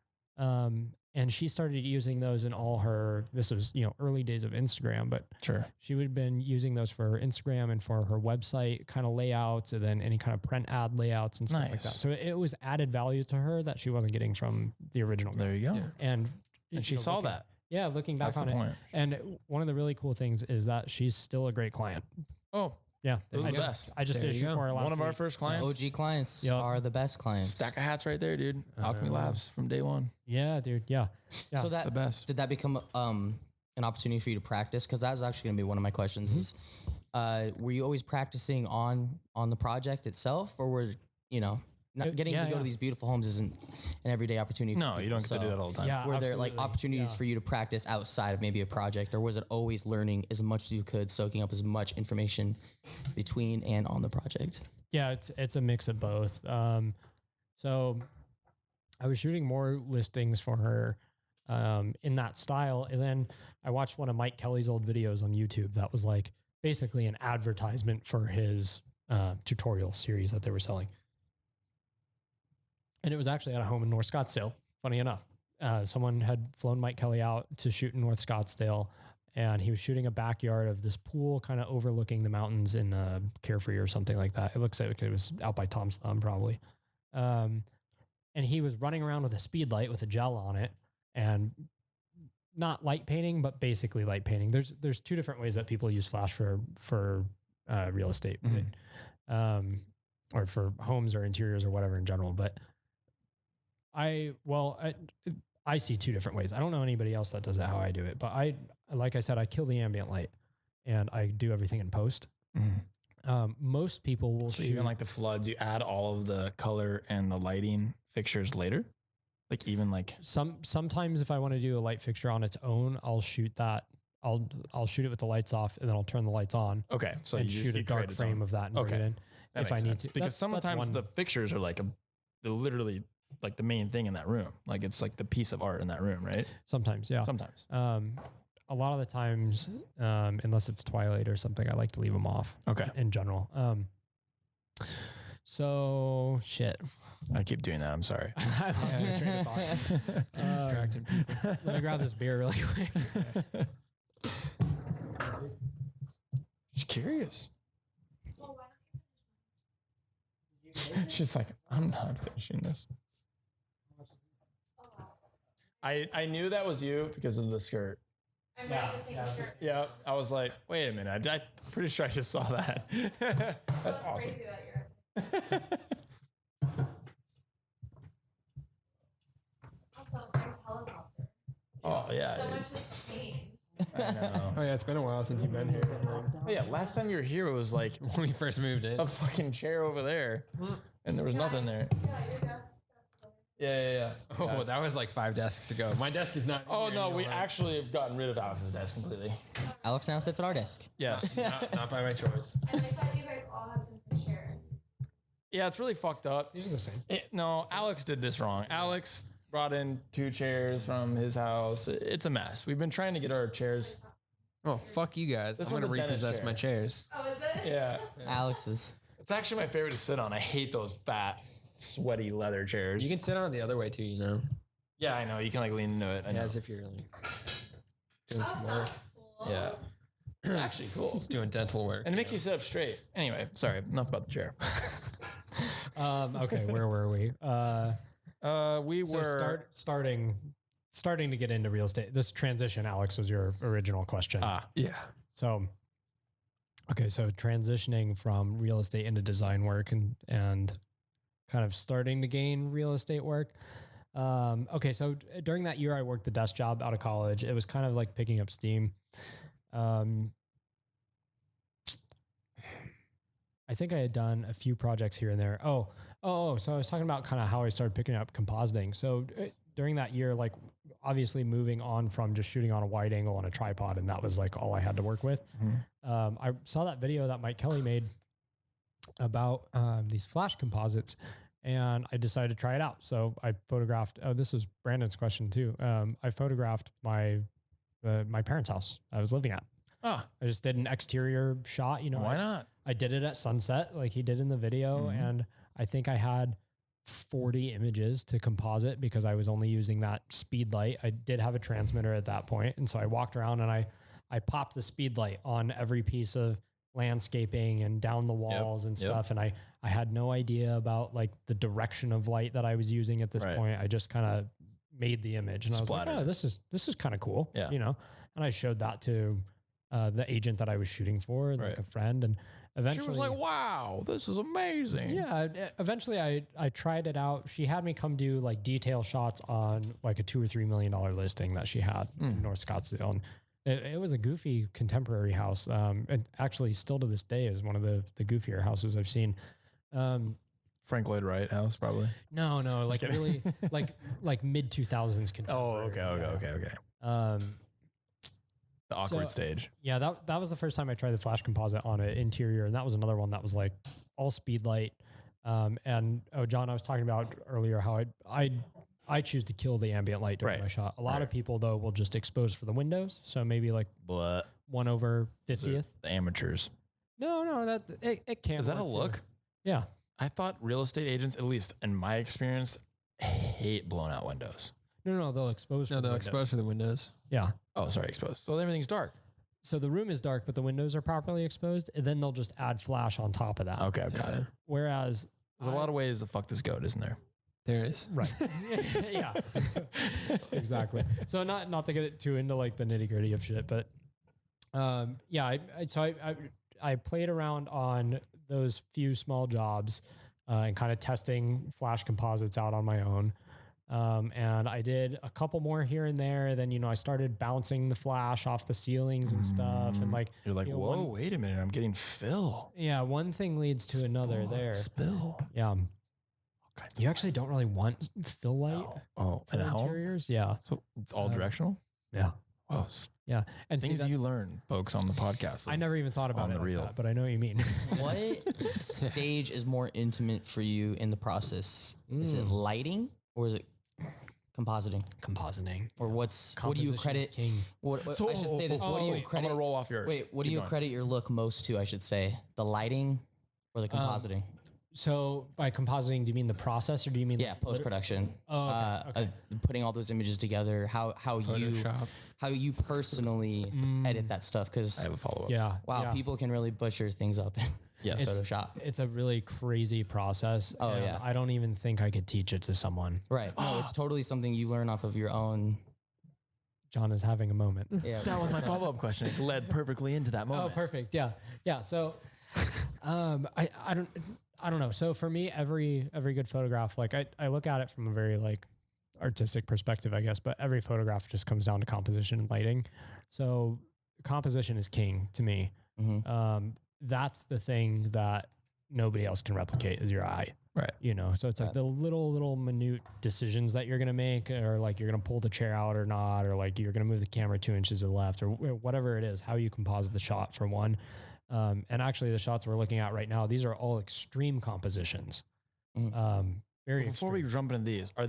And she started using those in all her. This was early days of Instagram, but Sure. she would have been using those for her Instagram and for her website kind of layouts, and then any kind of print ad layouts and stuff like that. Nice. So it was added value to her that she wasn't getting from the original guy. There you go. Yeah. And she saw looking- that. Yeah, looking back That's on the it. point. And one of the really cool things is that she's still a great client. Oh, Yeah, those are the just best. I just There did you shoot go. for her last One of our week. first clients. OG clients Yup. are the best clients. Stack of hats right there, dude. Alchemy Labs from day one. Yeah, dude. Yeah. So The best. did that become an opportunity for you to practice? Because that was actually going to be one of my questions. Is were you always practicing on the project itself, or were not getting to go to these beautiful homes isn't an everyday opportunity? For No, people, you don't get to do so that all the time. Yeah. Were there like absolutely. opportunities Yeah. for you to practice outside of maybe a project, or was it always learning as much as you could, soaking up as much information between and on the project? Yeah, it's a mix of both. So I was shooting more listings for her in that style, and then I watched one of Mike Kelly's old videos on YouTube that was like basically an advertisement for his tutorial series that they were selling. And it was actually at a home in North Scottsdale, funny enough. Someone had flown Mike Kelly out to shoot in North Scottsdale, and he was shooting a backyard of this pool kind of overlooking the mountains in Carefree or something like that. It looks like it was out by Tom's Thumb probably. And he was running around with a speed light with a gel on it, and not light painting, but basically light painting. There's 2 different ways that people use flash for real estate, or for homes or interiors or whatever in general. But I see 2 different ways. I don't know anybody else that does it how I do it, but like I said, I kill the ambient light and I do everything in post. Most people will So shoot. even like the floods, you add all of the color and the lighting fixtures later? Like even like Sometimes if I want to do a light fixture on its own, I'll shoot that. I'll shoot it with the lights off, and then I'll turn the lights on. okay, so and you shoot a create dark its frame own. of that and Okay. bring it in That if I makes need sense. to. Because That's sometimes one- the pictures are like they're literally like the main thing in that room. Like it's like the piece of art in that room, right? sometimes, yeah. Sometimes. A lot of the times, unless it's twilight or something, I like to leave them off. Okay. In general. So shit. I keep doing that. I'm sorry. I lost my train of thought. Distracting people. Let me grab this beer really quick. Just curious. She's like, I'm not finishing this. I knew that was you because of the skirt. I'm wearing the same shirt. Yeah, I was like, wait a minute. I'm pretty sure I just saw that. That's awesome. Crazy that you're also nice helicopter. Oh, yeah. So dude. much has changed. I know. Oh yeah, it's been a while since you've been here. Oh, yeah, last time you were here, it was like When we first moved in. a fucking chair over there, and there was nothing there. Yeah, your desk. Yeah. Oh, That's- that was like 5 desks ago. My desk is not. Oh, here no, we anymore. actually have gotten rid of Alex's desk completely. Alex now sits at our desk. Yes. not by my choice. And I thought you guys all have different chairs. Yeah, it's really fucked up. These are the same. No, Alex did this wrong. Alex brought in 2 chairs from his house. It's a mess. We've been trying to get our chairs. Oh, fuck you guys. This I'm was going to a dentist repossess chair. my chairs. Oh, is it? Yeah. Alex's. It's actually my favorite to sit on. I hate those fat, sweaty leather chairs. You can sit on it the other way too, you know? Yeah, I know. You can like lean into it. I know. As if you're like doing some work, That's cool. Yeah. It's actually cool. doing dental work. And it makes you sit up straight. Anyway, sorry. Enough about the chair. Okay, where were we? We So were starting to get into real estate. This transition, Alex, was your original question. Yeah. So, okay, so transitioning from real estate into design work and kind of starting to gain real estate work. Okay, so during that year, I worked the desk job out of college. It was kind of like picking up steam. I think I had done a few projects here and there. So I was talking about kind of how I started picking up compositing. So during that year, like obviously moving on from just shooting on a wide angle on a tripod, and that was like all I had to work with. I saw that video that Mike Kelly made about these flash composites, and I decided to try it out. So I photographed. Oh, this is Brandon's question too. I photographed my parents' house I was living at. I just did an exterior shot. You know, Why not? I did it at sunset, like he did in the video, and I think I had 40 images to composite because I was only using that speed light. I did have a transmitter at that point, and so I walked around and I popped the speed light on every piece of landscaping and down the walls and stuff. And I had no idea about like the direction of light that I was using at this point. I just kind of made the image, and I was like, oh, this is kind of cool, you know. And I showed that to the agent that I was shooting for, like a friend, and eventually She was like, wow, this is amazing. Yeah. Eventually I tried it out. She had me come do like detail shots on like a $2 or $3 million listing that she had in North Scottsdale. And it was a goofy contemporary house. And actually still to this day is one of the goofier houses I've seen. Frank Lloyd Wright house, probably. No, like really like mid 2000s contemporary. Okay. The awkward stage. Yeah, that was the first time I tried the flash composite on an interior, and that was another one that was like all speed light. And John, I was talking about earlier how I choose to kill the ambient light during my shot. A lot of people though will just expose for the windows, so maybe like 1/50th. The amateurs. No, that it can't. Is that a look? Too. Yeah, I thought real estate agents, at least in my experience, hate blown out windows. No, they'll expose. No, they'll expose for the windows. Yeah. Oh, sorry, exposed. So everything's dark. So the room is dark, but the windows are properly exposed, and then they'll just add flash on top of that. Okay, I've got it. Whereas There's a lot of ways to fuck this goat, isn't there? There is. Right. Yeah. Exactly. So not to get it too into like the nitty gritty of shit, but I played around on those few small jobs and kind of testing flash composites out on my own. And I did a couple more here and there. Then, I started bouncing the flash off the ceilings and stuff. And like, You're like, whoa, wait a minute. I'm getting fill. Yeah. One thing leads to another there. Spill. Yeah. You actually don't really want fill light. No. Oh, for and at home? interiors. Yeah. So it's all directional? Yeah. Wow. Yeah. And Things you learn, folks, on the podcast. I never even thought about on it the like reel. that, but I know what you mean. What stage is more intimate for you in the process? Is it lighting or is it compositing? Compositing. Or what do you credit? King. I should say this. What do you I'm credit? going to roll off yours. Wait, what do Keep you going. credit your look most to? I should say the lighting or the compositing. So by compositing, do you mean the process or do you mean Yeah, post production. Putting all those images together. How you personally edit that stuff? Because I have a follow up. Yeah. wow, yeah. people can really butcher things up in Yes. Photoshop. It's a really crazy process. Oh, and yeah. I don't even think I could teach it to someone. Right. No, it's totally something you learn off of your own. John is having a moment. Yeah. That was my follow up question. It led perfectly into that moment. Oh, perfect. Yeah. Yeah. So, I don't know. So for me, every good photograph, like I look at it from a very like artistic perspective, I guess, but every photograph just comes down to composition and lighting. So composition is king to me. Mm-hmm. That's the thing that nobody else can replicate is your eye. Right. You know, so it's like the little minute decisions that you're going to make, or like you're going to pull the chair out or not, or like you're going to move the camera 2 inches to the left, or whatever it is, how you composite the shot for one. And actually the shots we're looking at right now, these are all extreme compositions. Very Before we jump into these, will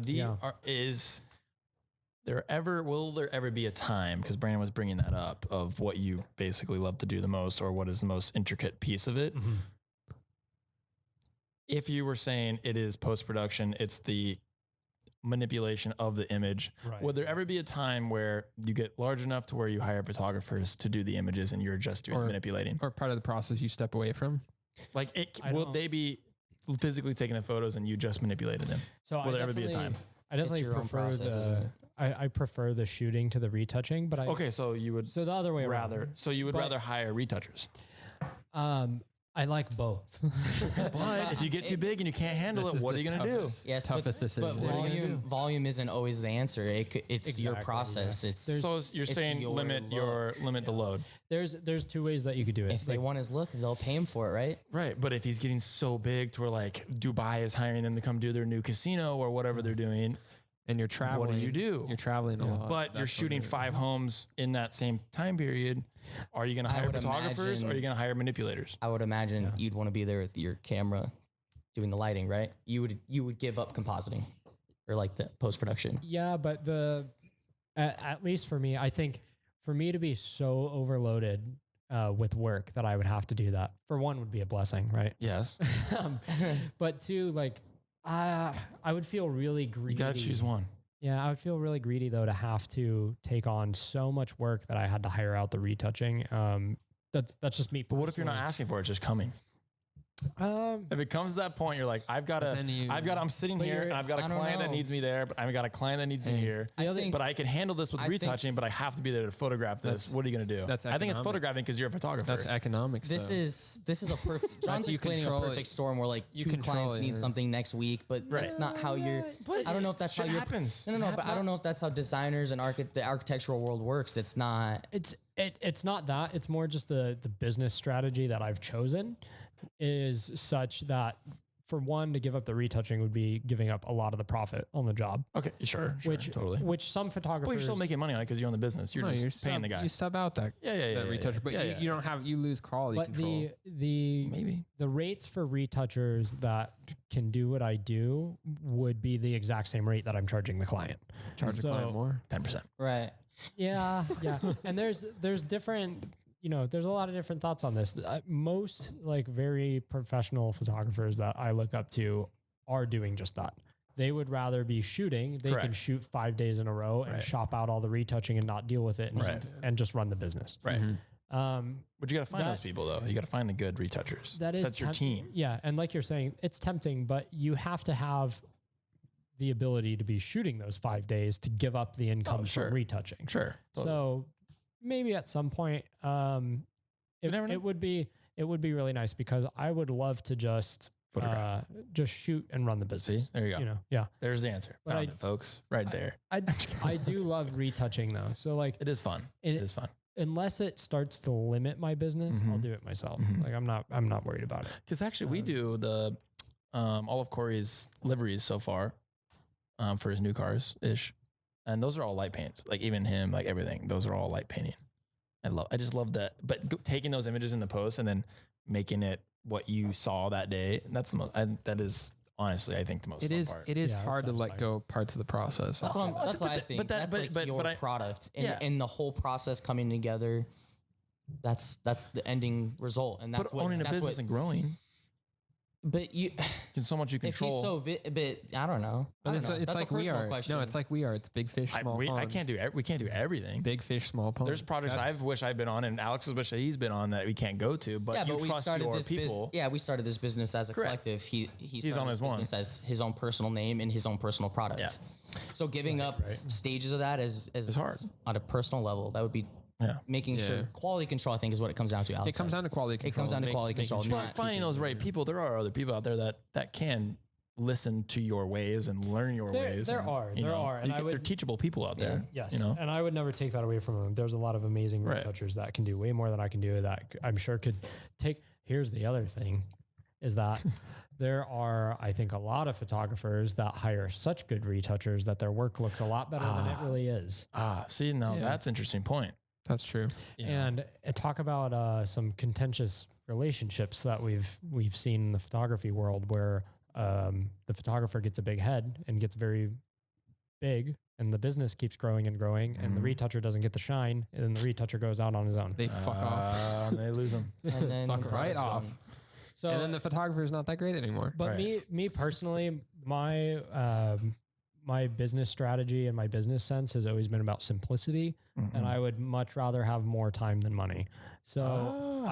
there ever be a time, because Brandon was bringing that up, of what you basically love to do the most, or what is the most intricate piece of it? Mm-hmm. If you were saying it is post-production, it's the manipulation of the image. Right. Would there ever be a time where you get large enough to where you hire photographers to do the images and you're just doing manipulating? Or part of the process you step away from? Like, will they be physically taking the photos and you just manipulated them? So Will there ever be a time? I definitely your own prefer process, isn't it? I prefer the shooting to the retouching, but So you would so the other way around. rather hire retouchers. I like both. But if you get too big and you can't handle it, what are you going to do? Yes, Toughest decision. but volume isn't always the answer. It's your Exactly, process. yeah. It's So you're saying limit the load. There's two ways that you could do it. if they want his look, they'll pay him for it, right? Right. But if he's getting so big to where like Dubai is hiring them to come do their new casino or whatever they're doing, And you're traveling. what do you do? You're traveling a lot. But you're shooting 5 homes in that same time period. Are you going to hire would photographers or are you imagine- going to hire manipulators? I would imagine you'd want to be there with your camera doing the lighting, right? You would give up compositing or like the post production. Yeah, but at least for me, I think for me to be so overloaded with work that I would have to do that, for one, would be a blessing, right? Yes. But two, like I would feel really greedy. You got to choose one. Yeah, I would feel really greedy though to have to take on so much work that I had to hire out the retouching. That's just me. But what if you're not asking for it? It's just coming. If it comes to that point, you're like, I'm sitting here and I've got a client that needs me there, but I've got a client that needs me here. But I can handle this with retouching, but I have to be there to photograph this. What are you going to do? That's I think it's economic. photographing because you're a photographer. That's economics. This is a perfect. John's you explaining a control perfect it. storm where like You two control clients it, need or- something next week, but that's not how you're. But I don't know if that's how shit you're. happens. No, but I don't know if that's how designers and the architectural world works. It's not. It's not that. It's more just the business strategy that I've chosen is such that, for one, to give up the retouching would be giving up a lot of the profit on the job. Okay, sure, totally. Which some photographers. But you're still making money on it because you're on the business. You're just paying the guy. You sub out that retoucher, but you don't have, you lose quality But control. the rates for retouchers that can do what I do would be the exact same rate that I'm charging the client. Charge the client more. 10%. Right. Yeah, yeah. And there's different, there's a lot of different thoughts on this. Most like very professional photographers that I look up to are doing just that. They would rather be shooting. They can shoot 5 days in a row and shop out all the retouching and not deal with it and just run the business. Right. But you got to find those people though. You got to find the good retouchers. That's your team. Yeah. And like you're saying, it's tempting, but you have to have the ability to be shooting those 5 days to give up the income from retouching. Sure. Totally. So maybe at some point, it would be really nice because I would love to just shoot and run the business. See, there you go. Yeah. There's the answer. Found it, folks. Right there. I do love retouching though. So like it is fun. It is fun. Unless it starts to limit my business, I'll do it myself. Like I'm not worried about it. Because actually we do the all of Corey's liveries so far for his new cars ish. And those are all light paints. Like even him, like everything. Those are all light painting. I just love that. But taking those images in the post and then making it what you saw that day. That's the most. that is honestly, I think the most. Fun part. It is hard to let go parts of the process. That's what I think. That's your product and the whole process coming together. That's the ending result, and that's owning a business and growing. But There's so much you if control. he's so but I don't know. But it's That's like a we personal are. question. No, it's like we are. It's big fish, small pond. I can't do. We can't do everything. Big fish, small pond. There's projects I wish I've been on, and Alex has wished that he's been on that we can't go to. But you we trust started your this people. we started this business as a Correct. collective. He's on this his one. business as his own personal name and his own personal product. Yeah. So giving up stages of that is hard. on a personal level. That would be making sure quality control. I think is what it comes down to. Alex It comes down to quality control. It comes down to quality control. But finding those right people, there are other people out there that can listen to your ways and learn your ways. There and, are. you know, And they're teachable people out there. Yes. You know? And I would never take that away from them. There's a lot of amazing retouchers that can do way more than I can do that I'm sure could take. Here's the other thing is that there are, I think, a lot of photographers that hire such good retouchers that their work looks a lot better than it really is. See, now that's an interesting point. That's true. And talk about some contentious relationships that we've seen in the photography world where the photographer gets a big head and gets very big and the business keeps growing and growing and the retoucher doesn't get the shine and then the retoucher goes out on his own. They fuck off. They lose them. And then Fuck right off. So, And then the photographer is not that great anymore. but me personally, my business strategy and my business sense has always been about simplicity, and I would much rather have more time than money. So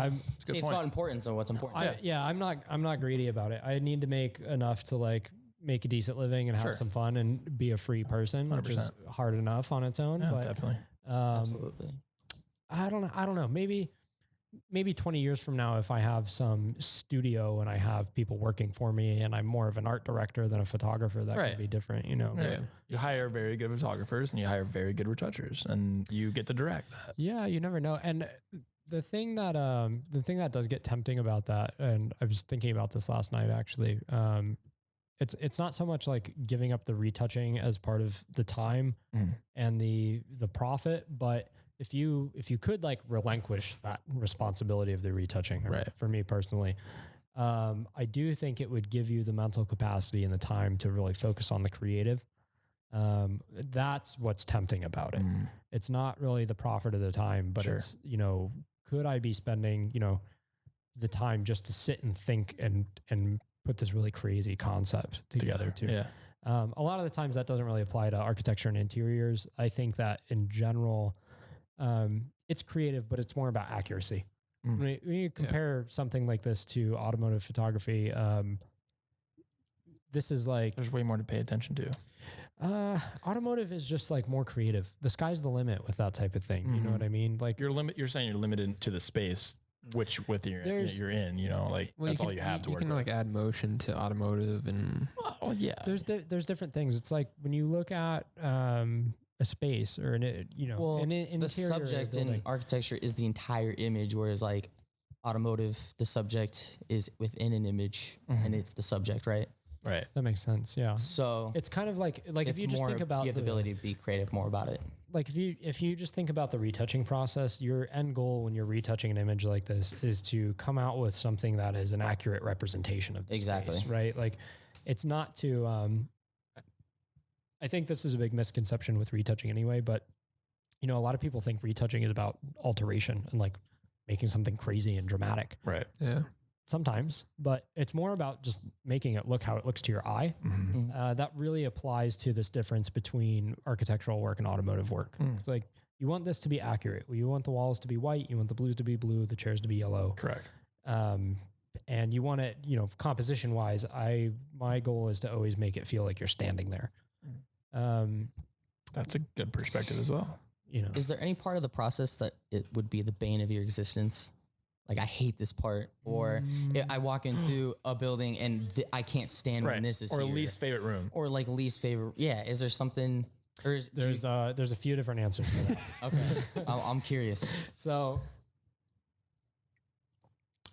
it's about importance and what's important. I'm not greedy about it. I need to make enough to like make a decent living and have some fun and be a free person, which is hard enough on its own. Yeah, but definitely. Absolutely. I don't know. Maybe 20 years from now, if I have some studio and I have people working for me and I'm more of an art director than a photographer, that could be different, you know? Yeah. You hire very good photographers and you hire very good retouchers and you get to direct that. Yeah, you never know. And the thing that does get tempting about that, and I was thinking about this last night actually, it's not so much like giving up the retouching as part of the time and the profit, but if you could like relinquish that responsibility of the retouching, for me personally, I do think it would give you the mental capacity and the time to really focus on the creative. That's what's tempting about it. It's not really the profit of the time, but it's, could I be spending, the time just to sit and think and put this really crazy concept together too. Yeah. A lot of the times that doesn't really apply to architecture and interiors. I think that in general, it's creative, but it's more about accuracy. When you compare something like this to automotive photography, this is like, there's way more to pay attention to. Automotive is just like more creative. The sky's the limit with that type of thing. You know what I mean? Like You're saying you're limited to the space which with you're in, that's all you have to work with. You can like add motion to automotive and there's different things. It's like when you look at a space or an interior. The subject in architecture is the entire image, whereas like automotive, the subject is within an image and it's the subject, right? Right. That makes sense. Yeah. So it's kind of like if you just think about you have the ability to be creative more about it. Like if you just think about the retouching process, your end goal when you're retouching an image like this is to come out with something that is an accurate representation of the space, right? Like it's not to I think this is a big misconception with retouching anyway, but a lot of people think retouching is about alteration and like making something crazy and dramatic. Right. Yeah. Sometimes, but it's more about just making it look how it looks to your eye. That really applies to this difference between architectural work and automotive work. It's like you want this to be accurate. You want the walls to be white. You want the blues to be blue, the chairs to be yellow. Correct. And you want it, composition wise, my goal is to always make it feel like you're standing there. That's a good perspective as well. Is there any part of the process that it would be the bane of your existence? Like, I hate this part, or I walk into a building and I can't stand when this is or here. least favorite room, or like least favorite. Yeah. Is there something? Or there's a few different answers to that. Okay. I'm curious. So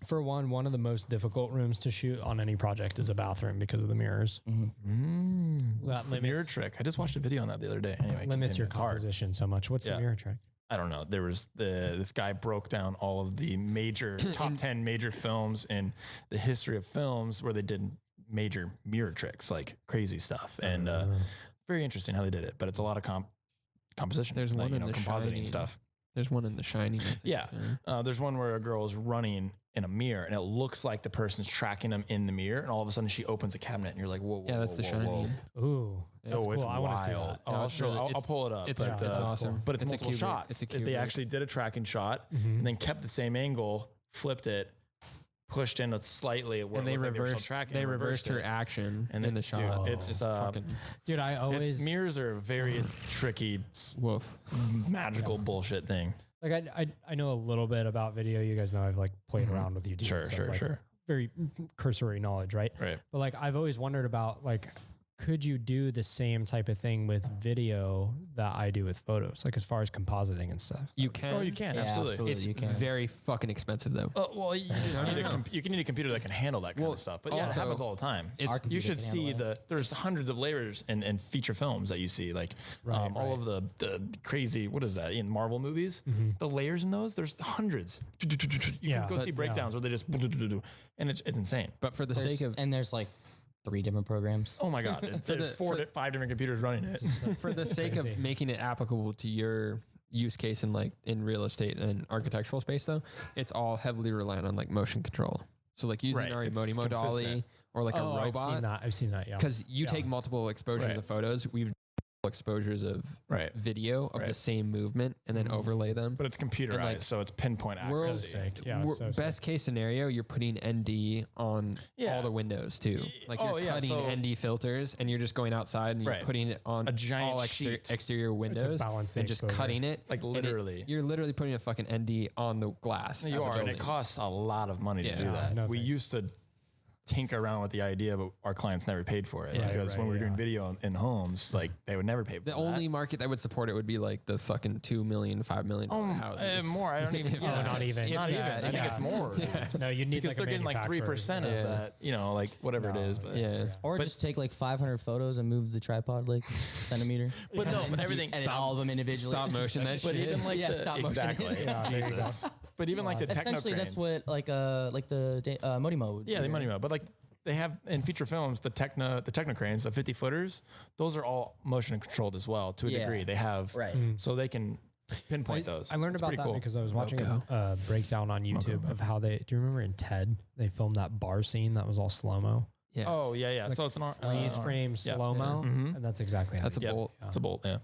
for one of the most difficult rooms to shoot on any project is a bathroom because of the mirrors. That limits, mirror trick. I just watched a video on that the other day. Anyway, limits your composition so much. What's the mirror trick? I don't know. There was this guy broke down all of the major top 10 major films in the history of films where they did major mirror tricks, like crazy stuff. And very interesting how they did it, but it's a lot of composition. There's one in the compositing Shining stuff. There's one in The Shining. Yeah. There's one where a girl is running in a mirror, and it looks like the person's tracking them in the mirror, and all of a sudden she opens a cabinet, and you're like, whoa, Yeah, that's the shot I mean. Ooh, that's Oh, it's cool. I want to see wild. that. Oh, I'll show. I'll pull it up. It's awesome. But it's a multiple Kubrick- shots. It's a They Kubrick. actually did a tracking shot and then kept the same angle, flipped it, pushed in it slightly, where and it they looked like were still reversed. tracking, They reversed her it. action And in the it- dude, shot. it's fucking Dude, I always mirrors are a very tricky, woof. magical bullshit thing. like I know a little bit about video. You guys know I've like played around with YouTube. Sure, and stuff, sure, like, sure. Very cursory knowledge, right? Right. But like I've always wondered about like, could you do the same type of thing with video that I do with photos, like as far as compositing and stuff? You can. Oh, you can Yeah, absolutely. It's you can. very fucking expensive though. Well, you just No, need no, no. you can need a computer that can handle that kind of stuff. But yeah, it also, happens all the time. Our You computer should can see handle there's hundreds of layers in feature films that you see, like all right. of the crazy, what is that, in Marvel movies? The layers in those, there's hundreds. You Yeah, can go but- see breakdowns where they just, and it's insane. But for the sake of There's like 3 different programs. Oh my God. There's five different computers running it. for the sake of Crazy. making it applicable to your use case in like in real estate and architectural space though, it's all heavily reliant on like motion control. So like using Right, our it's Emotimo Dolly consistent. or like a I've seen robot. that. I've seen that. Yeah. Because you Yeah. take multiple exposures Right. of photos. We've exposures of Right. video of the same movement and then overlay them. But it's computerized, like, so it's pinpoint world- accuracy. Sick. Yeah. We're- So sick. best case scenario, you're putting ND on Yeah. all the windows too. Like you're Oh, yeah, cutting so- ND filters and you're just going outside and you're Right. putting it on A giant all sheet. exterior windows balance the and just exposure. cutting it. Like and literally. you're literally putting a fucking ND on the glass. You of the are, and it building. costs a lot of money to Yeah. do that. No We thanks. used to tinker around with the idea, but our clients never paid for it Yeah, because when we were doing yeah. video in homes, like they would never pay for The that. only market that would support it would be like the fucking $2 million, $5 million houses. More. I don't even. If Yeah, that. not even. If Not even. that, I think yeah. it's more. No, you need Because like they're a getting like 3% of Yeah. that. You know, like whatever it is. But Yeah. Or just take like 500 photos and move the tripod like centimeter. But no, but everything. Edit all of them individually. Stop motion that But shit. even like Yeah, the, stop motion. exactly. Yeah, there you go. Jesus. But even like the techno Essentially, that's cranes. what like the Modi mode. Yeah, the money mode. But like they have in feature films, the techno cranes, the 50 footers, those are all motion controlled as well to a Yeah. degree. They have Right. So they can pinpoint those. I learned It's about pretty that cool. because I was watching a breakdown on YouTube of how they. Do you remember in Ted they filmed that bar scene that was all slow mo, Yes. Oh yeah, yeah. So it's an freeze frame slow mo, and that's exactly how That's a they do it. bolt. It's a bolt. Yeah.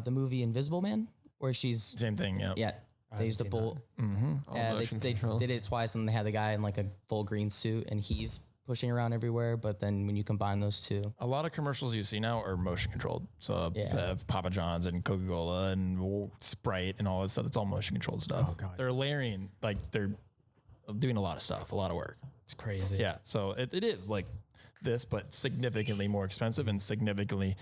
The movie Invisible Man, where she's Same thing. Yeah. yeah, they used a haven't seen bolt. All Yeah, motion they control. did it twice, and they had the guy in like a full green suit, and he's pushing around everywhere. But then when you combine those two, A lot of commercials you see now are motion controlled. So Yeah. the Papa John's and Coca-Cola and Sprite and all that stuff. It's all motion controlled stuff. Oh, God. They're layering, like they're doing a lot of stuff, a lot of work. It's crazy. Yeah. So it is like this, but significantly more expensive and significantly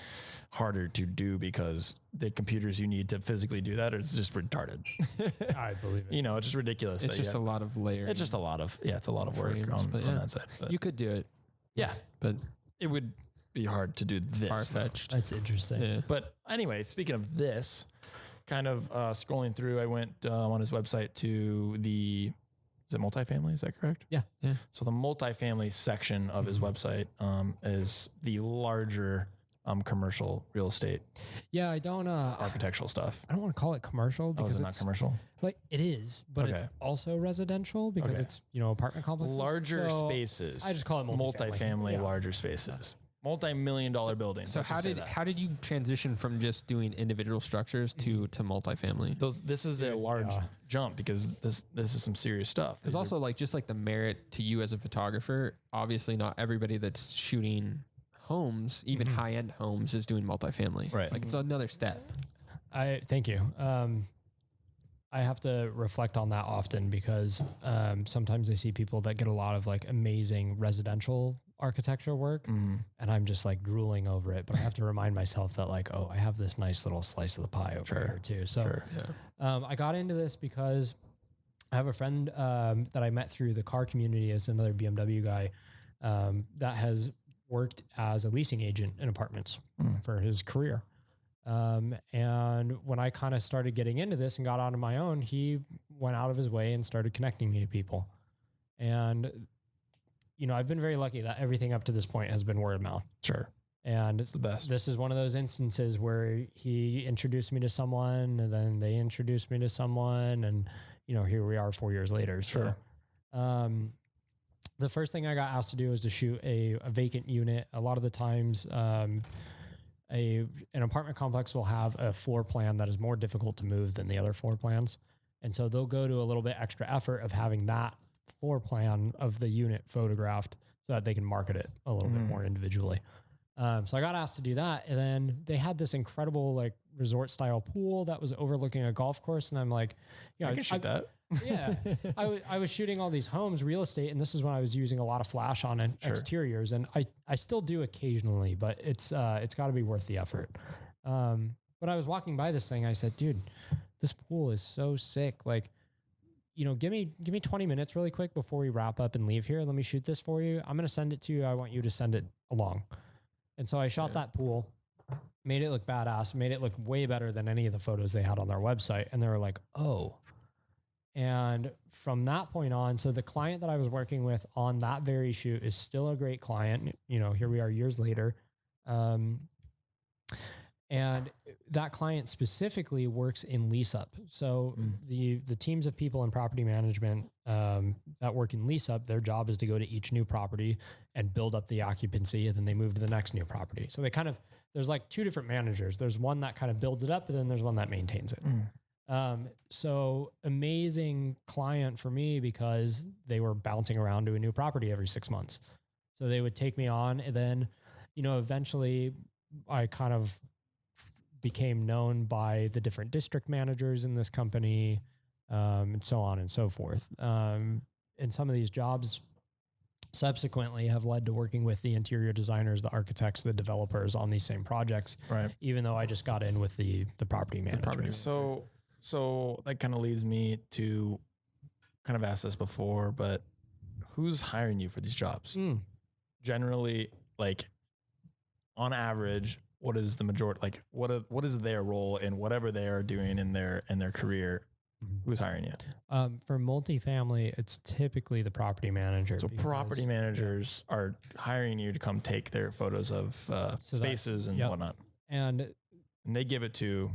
harder to do because the computers you need to physically do that is just retarded. I believe it. You know, it's just ridiculous. It's that, just a lot of layers. it's just a lot of, it's a lot of work Frames, on but yeah. that side. But You could do it, yeah, but it would be hard to do this. far fetched. That's interesting. Yeah. But anyway, speaking of this, kind of scrolling through, I went on his website to is it multifamily? Is that correct? Yeah. Yeah. So the multifamily section of his website is the larger commercial real estate Yeah, I don't. architectural stuff. I don't want to call it commercial Oh, is because it not it's commercial? like it is, but it's Okay. also residential because Okay. it's apartment complexes. Larger So spaces. I just call it multifamily. Yeah. larger spaces. Multi-million-dollar buildings. So let's just say that. how did you transition from just doing individual structures to multifamily? This is a large yeah. jump because this is some serious stuff. There's also like just like the merit to you as a photographer. Obviously, not everybody that's shooting homes, even high end homes, is doing multifamily. Right. Like it's another step. I thank you. I have to reflect on that often because sometimes I see people that get a lot of like amazing residential architecture work, and I'm just like drooling over it. But I have to remind myself that like, oh, I have this nice little slice of the pie over here too. So I got into this because I have a friend that I met through the car community as another BMW guy that has worked as a leasing agent in apartments for his career. And when I kind of started getting into this and got on my own, he went out of his way and started connecting me to people. And, I've been very lucky that everything up to this point has been word of mouth. Sure. And It's the best. this is one of those instances where he introduced me to someone and then they introduced me to someone. And, here we are 4 years later. Sure. So, the first thing I got asked to do was to shoot a vacant unit. A lot of the times, an apartment complex will have a floor plan that is more difficult to move than the other floor plans. And so they'll go to a little bit extra effort of having that floor plan of the unit photographed so that they can market it a little bit more individually. So I got asked to do that. And then they had this incredible like resort style pool that was overlooking a golf course. And I'm like, I can shoot that. Yeah. I was shooting all these homes, real estate. And this is when I was using a lot of flash on exteriors. And I still do occasionally, but it's got to be worth the effort. But I was walking by this thing. I said, dude, this pool is so sick. Like, give me 20 minutes really quick before we wrap up and leave here. Let me shoot this for you. I'm going to send it to you. I want you to send it along. And so I shot that pool, made it look badass, made it look way better than any of the photos they had on their website. And they were like, oh. And from that point on, so the client that I was working with on that very shoot is still a great client. Here we are years later. And that client specifically works in lease up. So the teams of people in property management that work in lease up, their job is to go to each new property and build up the occupancy, and then they move to the next new property. So there's like two different managers. There's one that kind of builds it up, and then there's one that maintains it. So amazing client for me because they were bouncing around to a new property every 6 months. So they would take me on, and then, eventually I kind of became known by the different district managers in this company, and so on and so forth. And some of these jobs subsequently have led to working with the interior designers, the architects, the developers on these same projects. Right. Even though I just got in with the property manager. So that kind of leads me to kind of ask this before, but who's hiring you for these jobs? Generally, like on average, what is the majority, like what is their role in whatever they are doing in their career? Who's hiring you? For multifamily, it's typically the property manager. So property managers are hiring you to come take their photos of spaces and whatnot. And they give it to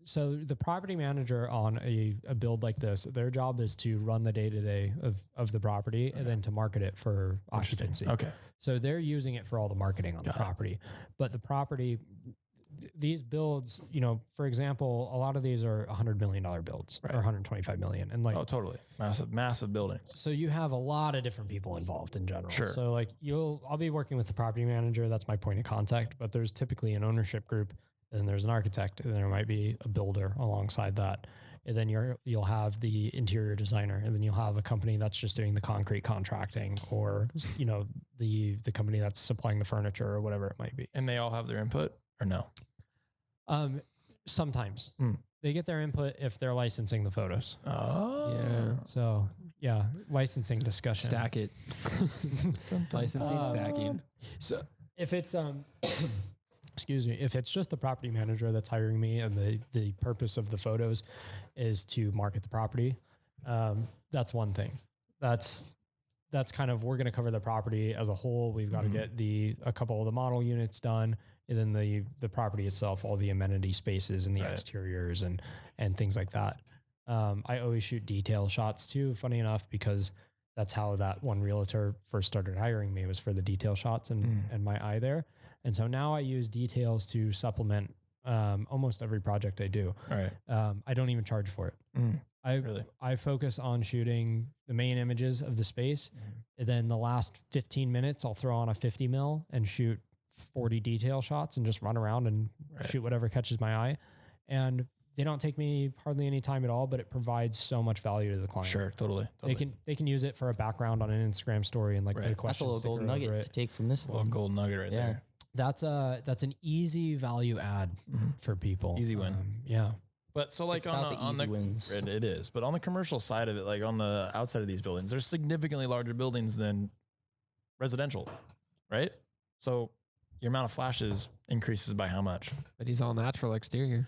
so the property manager on a build like this, their job is to run the day-to-day of the property and then to market it for occupancy. Okay. So they're using it for all the marketing on the property. But the property, these builds, for example, a lot of these are $100 million builds or 125 million. And like, oh, totally. Massive buildings. So you have a lot of different people involved in general. Sure. So like I'll be working with the property manager. That's my point of contact, but there's typically an ownership group, and there's an architect, and there might be a builder alongside that. And then you'll have the interior designer, and then you'll have a company that's just doing the concrete contracting, or, the company that's supplying the furniture or whatever it might be. And they all have their input or no? Sometimes they get their input if they're licensing the photos. Oh, yeah. So yeah, licensing discussion. Stack it. Licensing, stacking. So if it's, excuse me, if it's just the property manager that's hiring me and the purpose of the photos is to market the property, that's one thing. That's kind of, we're going to cover the property as a whole. We've got to get a couple of the model units done, and then the property itself, all the amenity spaces and the exteriors and things like that. I always shoot detail shots too, funny enough, because that's how that one realtor first started hiring me, was for the detail shots and my eye there. And so now I use details to supplement almost every project I do. Right. I don't even charge for it. I focus on shooting the main images of the space. And then the last 15 minutes, I'll throw on a 50 mil and shoot 40 detail shots and just run around and shoot whatever catches my eye. And they don't take me hardly any time at all, but it provides so much value to the client. Sure, totally. They can use it for a background on an Instagram story and like the question. That's a little gold nugget to take from this one. A little gold nugget right there. That's an easy value add for people. Easy win. Yeah. But so like It's about the easy wins. It is. But on the commercial side of it, like on the outside of these buildings, there's significantly larger buildings than residential, right? So your amount of flashes increases by how much? But he's all natural exterior.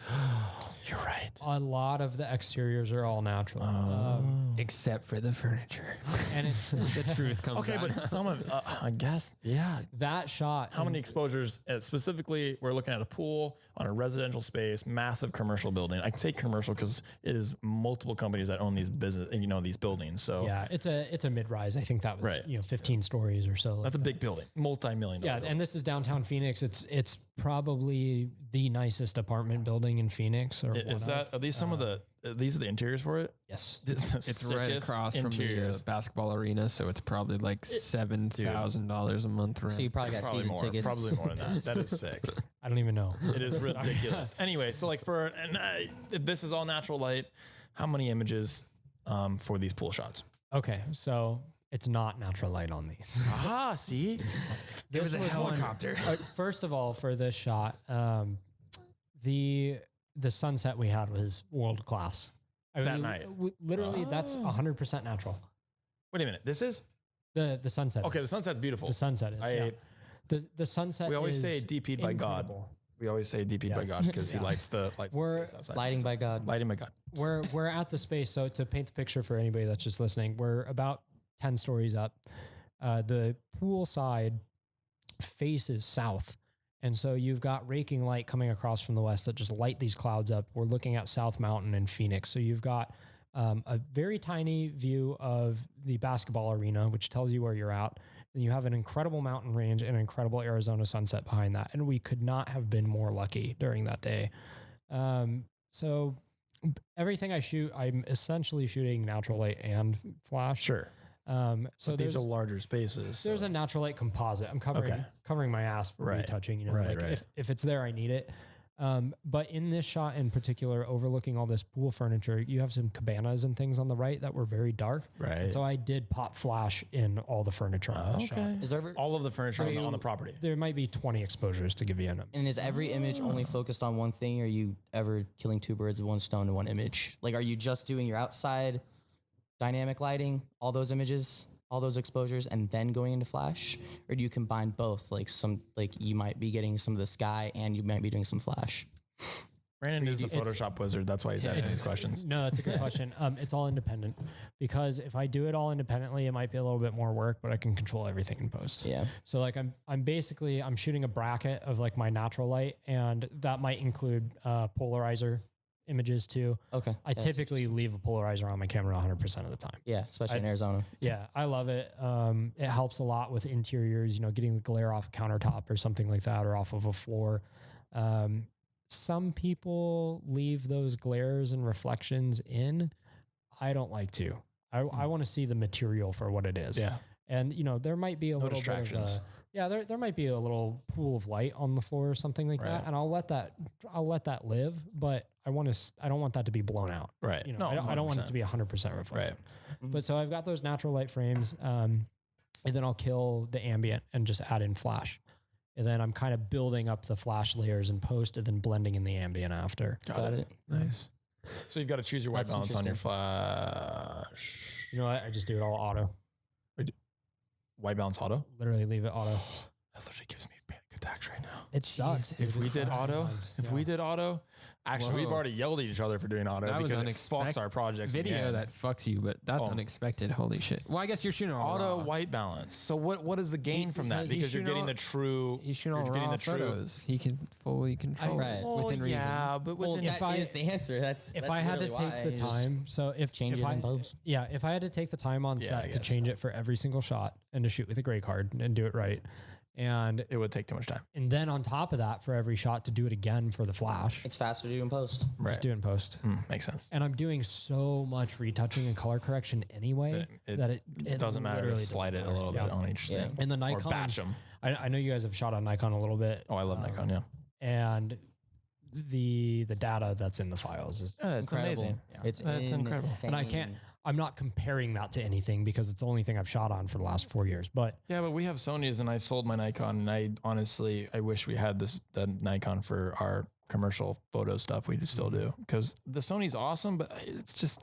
You're right. A lot of the exteriors are all natural. Except for the furniture. And it's The truth comes Okay, out. but some of I guess, yeah. that shot. How many exposures? Specifically, we're looking at a pool on a residential space, massive commercial building. I can say commercial because it is multiple companies that own these these buildings. So Yeah, it's a mid-rise. I think that was Right. 15 stories or so. that's a big building, multi-million-dollar. Yeah, and this is downtown Phoenix. It's probably the nicest apartment building in Phoenix. Or Is that? Are these some of the? These are the interiors for it. Yes. It's right across from the basketball arena, so it's probably like $7,000 a month rent. So you probably got Probably season more. tickets. Probably more than that. That is sick. I don't even know. It is ridiculous. Anyway, so like if this is all natural light, how many images for these pool shots? Okay, so it's not natural light on these. Ah, see, This was a helicopter. First of all, for this shot, the sunset we had was world class. That night. Literally, that's 100% natural. wait a minute. This is The sunset. okay. is. The sunset's beautiful. The sunset is. The sunset. We always is say DP'd by God. incredible. We always say DP'd by Yes. God because he lights the We're- space outside. Lighting by God. Lighting by God. We're at the space. So to paint the picture for anybody that's just listening, we're about 10 stories up. The pool side faces south. And so you've got raking light coming across from the west that just light these clouds up. We're looking at South Mountain in Phoenix. So you've got a very tiny view of the basketball arena, which tells you where you're at. Then you have an incredible mountain range and an incredible Arizona sunset behind that. And we could not have been more lucky during that day. So everything I shoot, I'm essentially shooting natural light and flash. Sure. So But these are larger spaces. there's so- a natural light composite. I'm covering my ass for Right. retouching. You know, Right, like right. if it's there, I need it. But in this shot in particular, overlooking all this pool furniture, you have some cabanas and things on the right that were very dark. right. So I did pop flash in all the furniture on this shot. okay. Is there ever, All of the furniture Are on you- the property. There might be 20 exposures to give you an. and is every image only focused on one thing? Or are you ever killing two birds with one stone in one image? Like, are you just doing your outside dynamic lighting, all those images, all those exposures, and then going into flash? Or do you combine both? Like you might be getting some of the sky and you might be doing some flash. Brandon is the It's- Photoshop wizard. That's why he's asking these questions. No, that's a good question. It's all independent because if I do it all independently, it might be a little bit more work, but I can control everything in post. Yeah. So like I'm shooting a bracket of like my natural light, and that might include polarizer images too. Okay. I typically leave a polarizer on my camera 100% of the time. Yeah, especially in Arizona. Yeah, I love it. It helps a lot with interiors, getting the glare off a countertop or something like that, or off of a floor. Some people leave those glares and reflections in. I don't like to. I want to see the material for what it is. Yeah. And there might be a little distractions. bit of there might be a little pool of light on the floor or something like Right. that, and I'll let that live. But I don't want that to be blown out. Right. I don't want it to be 100% reflection. Right. But so I've got those natural light frames, and then I'll kill the ambient and just add in flash. And then I'm kind of building up the flash layers in post and then blending in the ambient after. Got it. Nice. So you've got to choose your white That's balance on your interesting. flash. You know what? I just do it all auto. White balance auto. Literally leave it auto. That literally gives me panic attacks right now. It sucks. If we did auto, actually, we've Whoa. already yelled at each other for doing auto That was because it fucks unexpected. our projects. in the Video end. that fucks you, but that's Oh. unexpected. Holy shit. Well, I guess you're shooting all auto raw. white balance. So what is the gain from that? because he's Because you're shooting getting all- the true. He's shooting all you're getting raw the true. photos. He can fully control Right. it Well, within reason. yeah, but Well, within if that I- is the answer. If I had to take the time, so if change if it I, in post. yeah, if I had to take the time on Yeah, I set to guess. change it for every single shot and to shoot with a gray card and do it right, and it would take too much time. then on top of that, for every shot to do it again for the flash, It's faster to do in post. Right. just do it in post. Makes sense. And I'm doing so much retouching and color correction anyway that it doesn't matter to literally slide it doesn't a little matter. bit on each Yeah. thing. And the Or Nikon, batch them. I know you guys have shot on Nikon a little bit. Oh, I love Nikon. Yeah. And the data that's in the files is, It's Incredible. amazing. It's That's incredible. and I'm not comparing that to anything because it's the only thing I've shot on for the last 4 years. But Yeah, but we have Sony's, and I sold my Nikon, and I honestly wish we had the Nikon for our commercial photo stuff. We just still do because the Sony's awesome, but it's just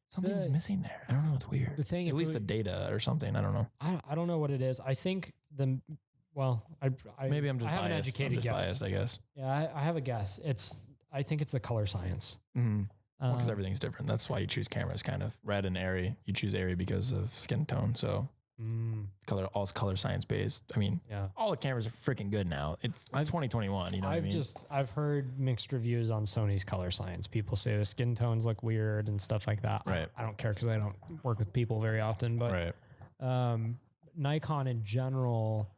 something's missing there. I don't know. It's weird. the thing, At if least we- the data or something. I don't know. I don't know what it is. I think I Maybe I'm just I have biased. an educated I'm just guess. biased, I guess. Yeah, I have a guess. It's I think it's the color science. Because everything's different. That's why you choose cameras kind of red and airy. You choose airy because of skin tone. So all's color science based. I mean, all the cameras are freaking good now. It's 2021. You know what I mean? I've heard mixed reviews on Sony's color science. People say the skin tones look weird and stuff like that. Right. I don't care because I don't work with people very often, but Nikon in general,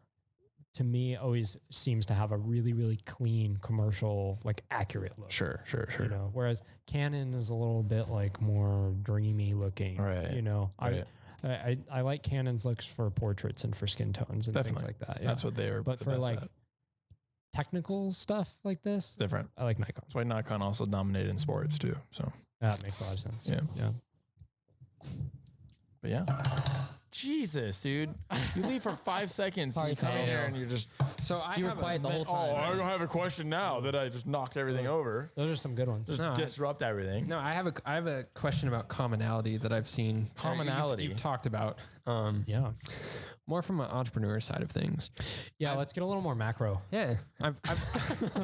to me, always seems to have a really, really clean commercial, like accurate look. Sure. You know, whereas Canon is a little bit like more dreamy looking. Right. You know, Right. I like Canon's looks for portraits and for skin tones and things like that. Yeah. That's what they are. But for like technical stuff like this, different. I like Nikon. That's why Nikon also dominated in sports too. So that makes a lot of sense. Yeah. But yeah. Jesus, dude. You leave for 5 seconds. Sorry, you come in pal. here and you're just... So You were quiet the whole time. Oh, I don't have a question now that I just knocked everything over. Those are some good ones. Just disrupt everything. No, I have a question about commonality that I've seen. Commonality? You've talked about. Yeah. More from an entrepreneur side of things. Yeah. Let's get a little more macro. Yeah. I've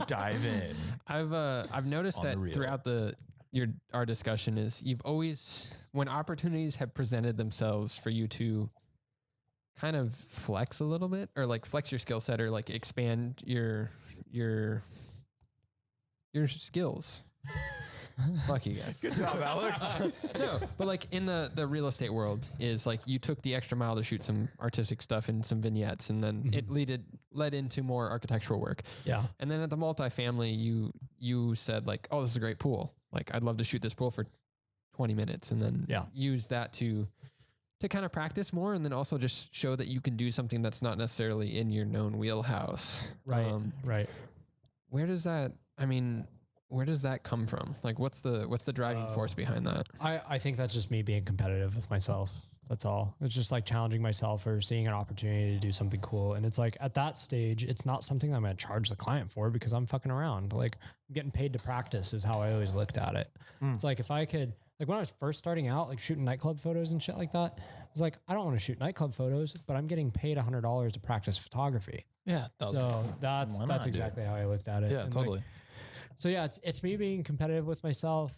Dive in. I've noticed On that the reel. throughout our discussion is you've always, when opportunities have presented themselves for you to kind of flex a little bit or like flex your skill set or like expand your skills. Fuck you guys. Good job, Alex. No, but like in the real estate world is like you took the extra mile to shoot some artistic stuff and some vignettes and then it led into more architectural work. Yeah. And then at the multifamily, you said like, oh, this is a great pool. Like I'd love to shoot this pool for 20 minutes and then use that to kind of practice more and then also just show that you can do something that's not necessarily in your known wheelhouse. Right. Right. Where does that come from? Like what's the driving force behind that? I think that's just me being competitive with myself. That's all. It's just like challenging myself or seeing an opportunity to do something cool. And it's like at that stage, it's not something I'm going to charge the client for because I'm fucking around. Like I'm getting paid to practice is how I always looked at it. It's like if I could, like when I was first starting out, like shooting nightclub photos and shit like that, I was like, I don't want to shoot nightclub photos, but I'm getting paid $100 to practice photography. Yeah. So that's exactly how I looked at it. Yeah, And totally. like, so yeah, it's me being competitive with myself.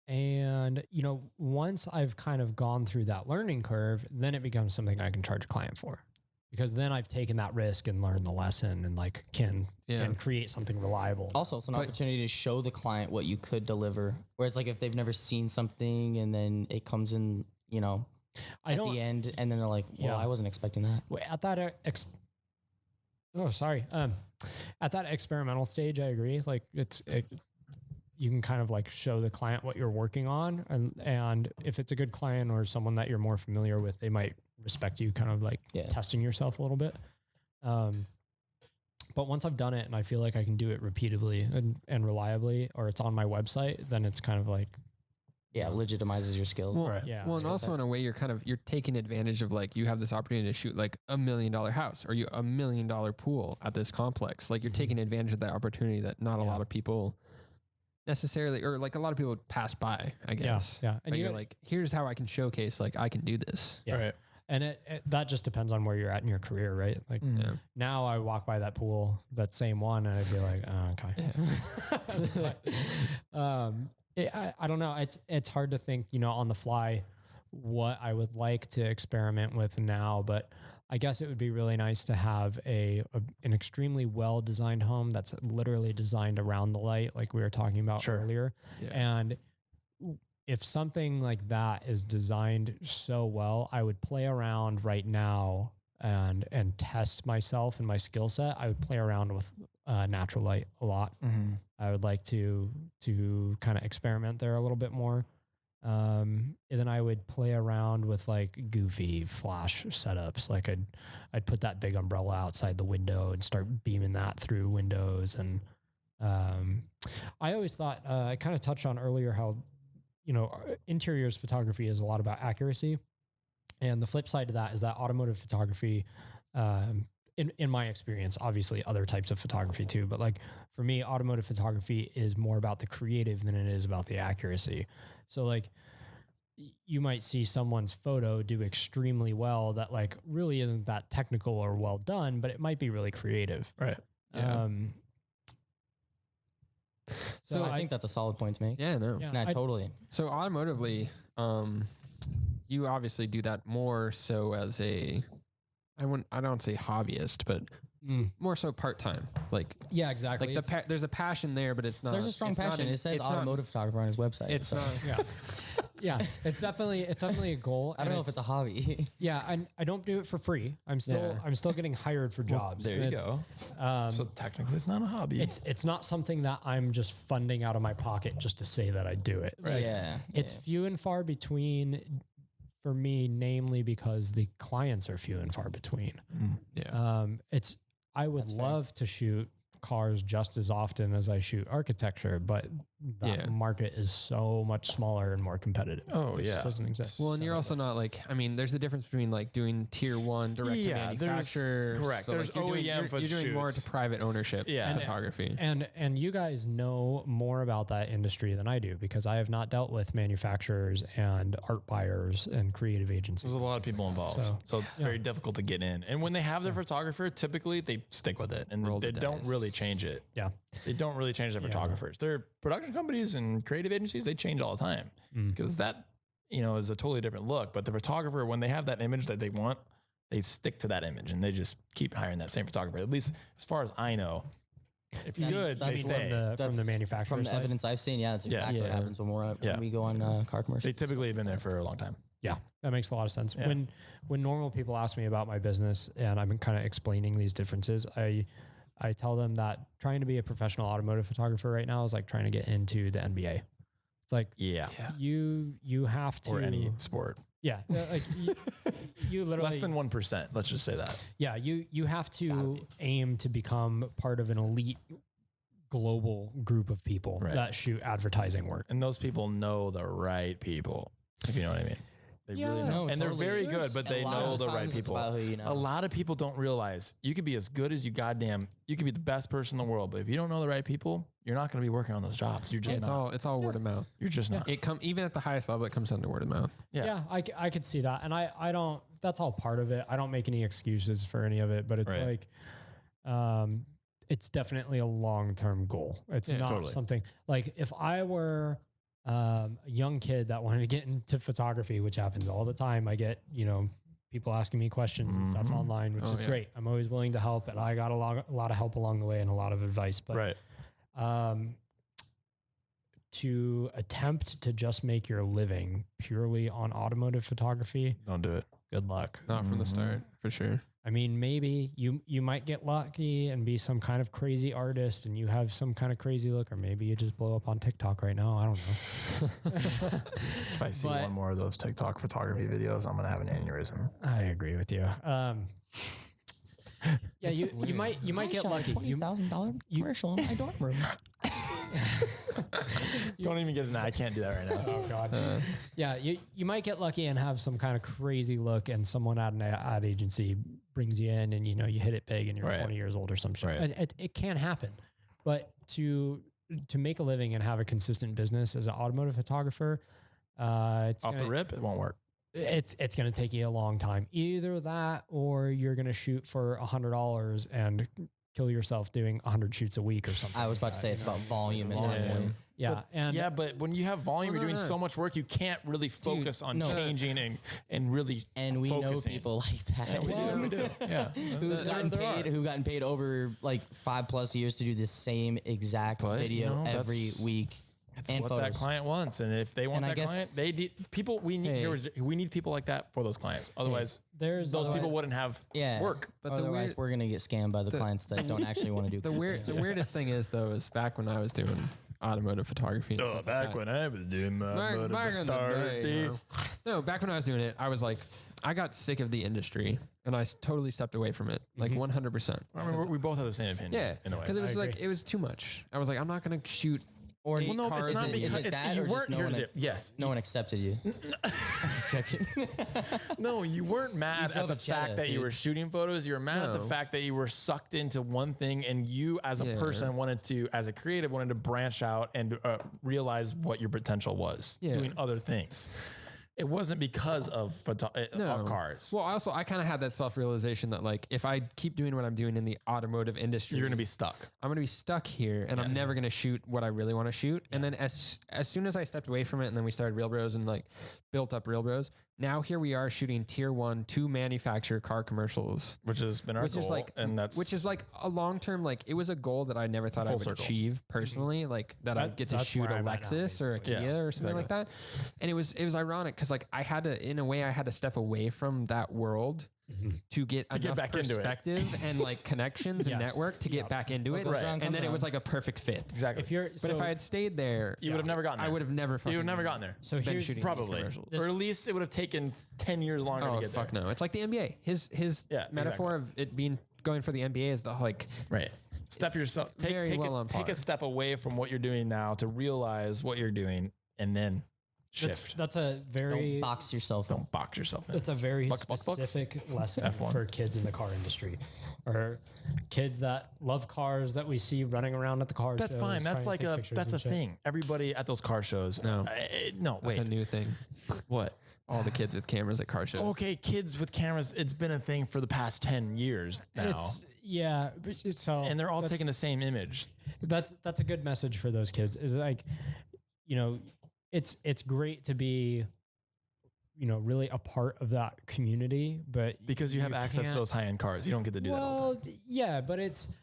And you know, once I've kind of gone through that learning curve, then it becomes something I can charge a client for, because then I've taken that risk and learned the lesson and like can create something reliable. Also, it's an opportunity to show the client what you could deliver. Whereas like if they've never seen something and then it comes in, you know, at the end and then they're like, well, I wasn't expecting that. At that at that experimental stage, I agree. Like you can kind of like show the client what you're working on. And if it's a good client or someone that you're more familiar with, they might respect you kind of like testing yourself a little bit. But once I've done it and I feel like I can do it repeatedly and reliably, or it's on my website, then it's kind of like, legitimizes your skills. Well, well, and also in a way you're taking advantage of like you have this opportunity to shoot like $1 million house or $1 million pool at this complex. Like you're taking advantage of that opportunity that not a lot of people necessarily, or like a lot of people would pass by, I guess. Yeah. And you're like, here's how I can showcase, like I can do this. Yeah. Right. And it that just depends on where you're at in your career, right? Like now I walk by that pool, that same one, and I'd be like, oh, okay. But, I don't know. It's hard to think, you know, on the fly what I would like to experiment with now, but I guess it would be really nice to have an extremely well-designed home that's literally designed around the light, like we were talking about earlier. Yeah. And if something like that is designed so well, I would play around right now and test myself and my skill set. I would play around with natural light a lot. Mm-hmm. I would like to kind of experiment there a little bit more. And then I would play around with like goofy flash setups. Like I'd put that big umbrella outside the window and start beaming that through windows. And I always thought, I kind of touched on earlier how, you know, interiors photography is a lot about accuracy. And the flip side to that is that automotive photography, in my experience, obviously other types of photography too, but like for me, automotive photography is more about the creative than it is about the accuracy. So like you might see someone's photo do extremely well that like really isn't that technical or well done, but it might be really creative. Right. Yeah. So I think that's a solid point to make. Yeah, no. Yeah. Nah, totally. So automotively, you obviously do that more so as I don't say hobbyist, but more so part-time. Like, yeah, exactly. like there's a passion there, but it's not. There's a strong passion. It says automotive photographer on his website. It's not. Yeah, it's definitely a goal. I don't know if it's a hobby. Yeah, I don't do it for free. I'm still getting hired for jobs. There you go. So technically, it's not a hobby. It's not something that I'm just funding out of my pocket just to say that I do it. Right. Yeah. It's few and far between for me, namely because the clients are few and far between. Yeah. I would love to shoot cars just as often as I shoot architecture, but that market is so much smaller and more competitive. Oh, It just doesn't exist. Well, and you're also not like, I mean, there's a difference between like doing tier 1 direct to manufacturer. Correct. But, There's like, OEM you're doing more to private ownership photography. And you guys know more about that industry than I do because I have not dealt with manufacturers and art buyers and creative agencies. There's a lot of people involved. So it's very difficult to get in. And when they have their photographer, typically they stick with it and they don't really change it. Yeah. They don't really change their photographers. Their production companies and creative agencies, they change all the time because that, is a totally different look. But the photographer, when they have that image that they want, they stick to that image and they just keep hiring that same photographer. At least as far as I know, if you're good, they stay. From the manufacturer From the evidence I've seen, that's exactly what happens when we go on car commercials. They typically have been there for a long time. Yeah, that makes a lot of sense. Yeah. When normal people ask me about my business and I'm kind of explaining these differences, I tell them that trying to be a professional automotive photographer right now is like trying to get into the NBA. It's like you have to, or any sport. Yeah, like you literally less than 1%. Let's just say that. Yeah, you have to aim to become part of an elite global group of people that shoot advertising work, and those people know the right people. If you know what I mean. They really know. And they're very good, but they know the right people. A lot of people don't realize you could be as good as you could be the best person in the world, but if you don't know the right people, you're not going to be working on those jobs. You're just It's all word of mouth. You're just not. Even at the highest level, it comes down to word of mouth. Yeah, I could see that. And I don't, that's all part of it. I don't make any excuses for any of it, but it's like, it's definitely a long-term goal. It's not something like if I were a young kid that wanted to get into photography, which happens all the time. I get, people asking me questions and stuff online, which is great. I'm always willing to help, and I got a lot of help along the way and a lot of advice. But to attempt to just make your living purely on automotive photography, don't do it. Good luck. Not from the start, for sure. I mean, maybe you might get lucky and be some kind of crazy artist and you have some kind of crazy look, or maybe you just blow up on TikTok right now. I don't know. If I see one more of those TikTok photography videos, I'm going to have an aneurysm. I agree with you. Yeah, you might get lucky. $20,000 commercial in my dorm room. Don't even get it now. I can't do that right now. Oh God. Yeah, you might get lucky and have some kind of crazy look, and someone at an ad agency brings you in, and you hit it big, and you're 20 years old or some shit. It can happen, but to make a living and have a consistent business as an automotive photographer, it's off the rip, it won't work. It's going to take you a long time. Either that, or you're going to shoot for $100 and kill yourself doing 100 shoots a week or something. I was about to say it's about volume at that point. Yeah, but when you have volume, you're doing so much work, you can't really focus on changing and really. And we know people like that. Yeah, we do. Yeah, who've gotten paid over like 5+ years to do the same exact video every week. That's what that client wants, and if they want client, they need people. We need people like that for those clients. Otherwise, those people wouldn't have work. But otherwise, we're gonna get scammed by the clients that don't actually want to do. The weirdest thing is though is back when I was doing automotive photography. Back when I was doing automotive photography. Back when I was doing it, I was like, I got sick of the industry, and I totally stepped away from it, like 100%. I mean, we both have the same opinion. Yeah, in a way, because it was it was too much. I was like, I'm not gonna shoot. Or it's not because you weren't. No one accepted you. No, you weren't mad at the fact that you were shooting photos. You were mad at the fact that you were sucked into one thing, and you, as a person, as a creative, wanted to branch out and realize what your potential was, doing other things. it wasn't because of cars. Well, also I kind of had that self-realization that like, if I keep doing what I'm doing in the automotive industry, You're going to be stuck. I'm going to be stuck here and I'm never going to shoot what I really want to shoot. And then as soon as I stepped away from it and then we started Reelbros and like built up Reelbros, now here we are shooting tier 1 to manufacture car commercials, Which has been our goal. is like, and that's which is like a long-term, like it was a goal that I never thought I Full would circle. achieve personally, like that I'd get to that's shoot where a I'm at now, Lexus or a Kia or something like that. And it was ironic because like I had to, in a way I had to step away from that world to get enough back into it. perspective and like connections and network to get back into it. goes around And comes then it was around. like a perfect fit. exactly. But if I had stayed there, you would have never gotten there. I would have never You would have never gotten there. So been here's shooting these Probably. commercials. Or at least it would have taken 10 years longer Oh to get fuck there. no! It's like the NBA. His Yeah, metaphor of it being going for the NBA is the like Right. Step yourself. Very Take well on take par. a step away from what you're doing now to realize what you're doing, and then shift. that's a very Don't box yourself. Don't box yourself in. It's a very Bucks. specific lesson F1. for kids in the car industry, or kids that love cars that we see running around at the car That's shows, fine. That's trying to like take pictures that's a and shit. thing. Everybody at those car shows. No. No. that's a Wait. new thing. What? All the kids with cameras at car shows. Okay, kids with cameras. It's been a thing for the past 10 years now, It's so and they're all that's- taking the same image. That's a good message for those kids. Is like, it's great to be, really a part of that community, but Because you have access to can't- those high-end cars. You don't get to do that all the Well, time. yeah, but it's,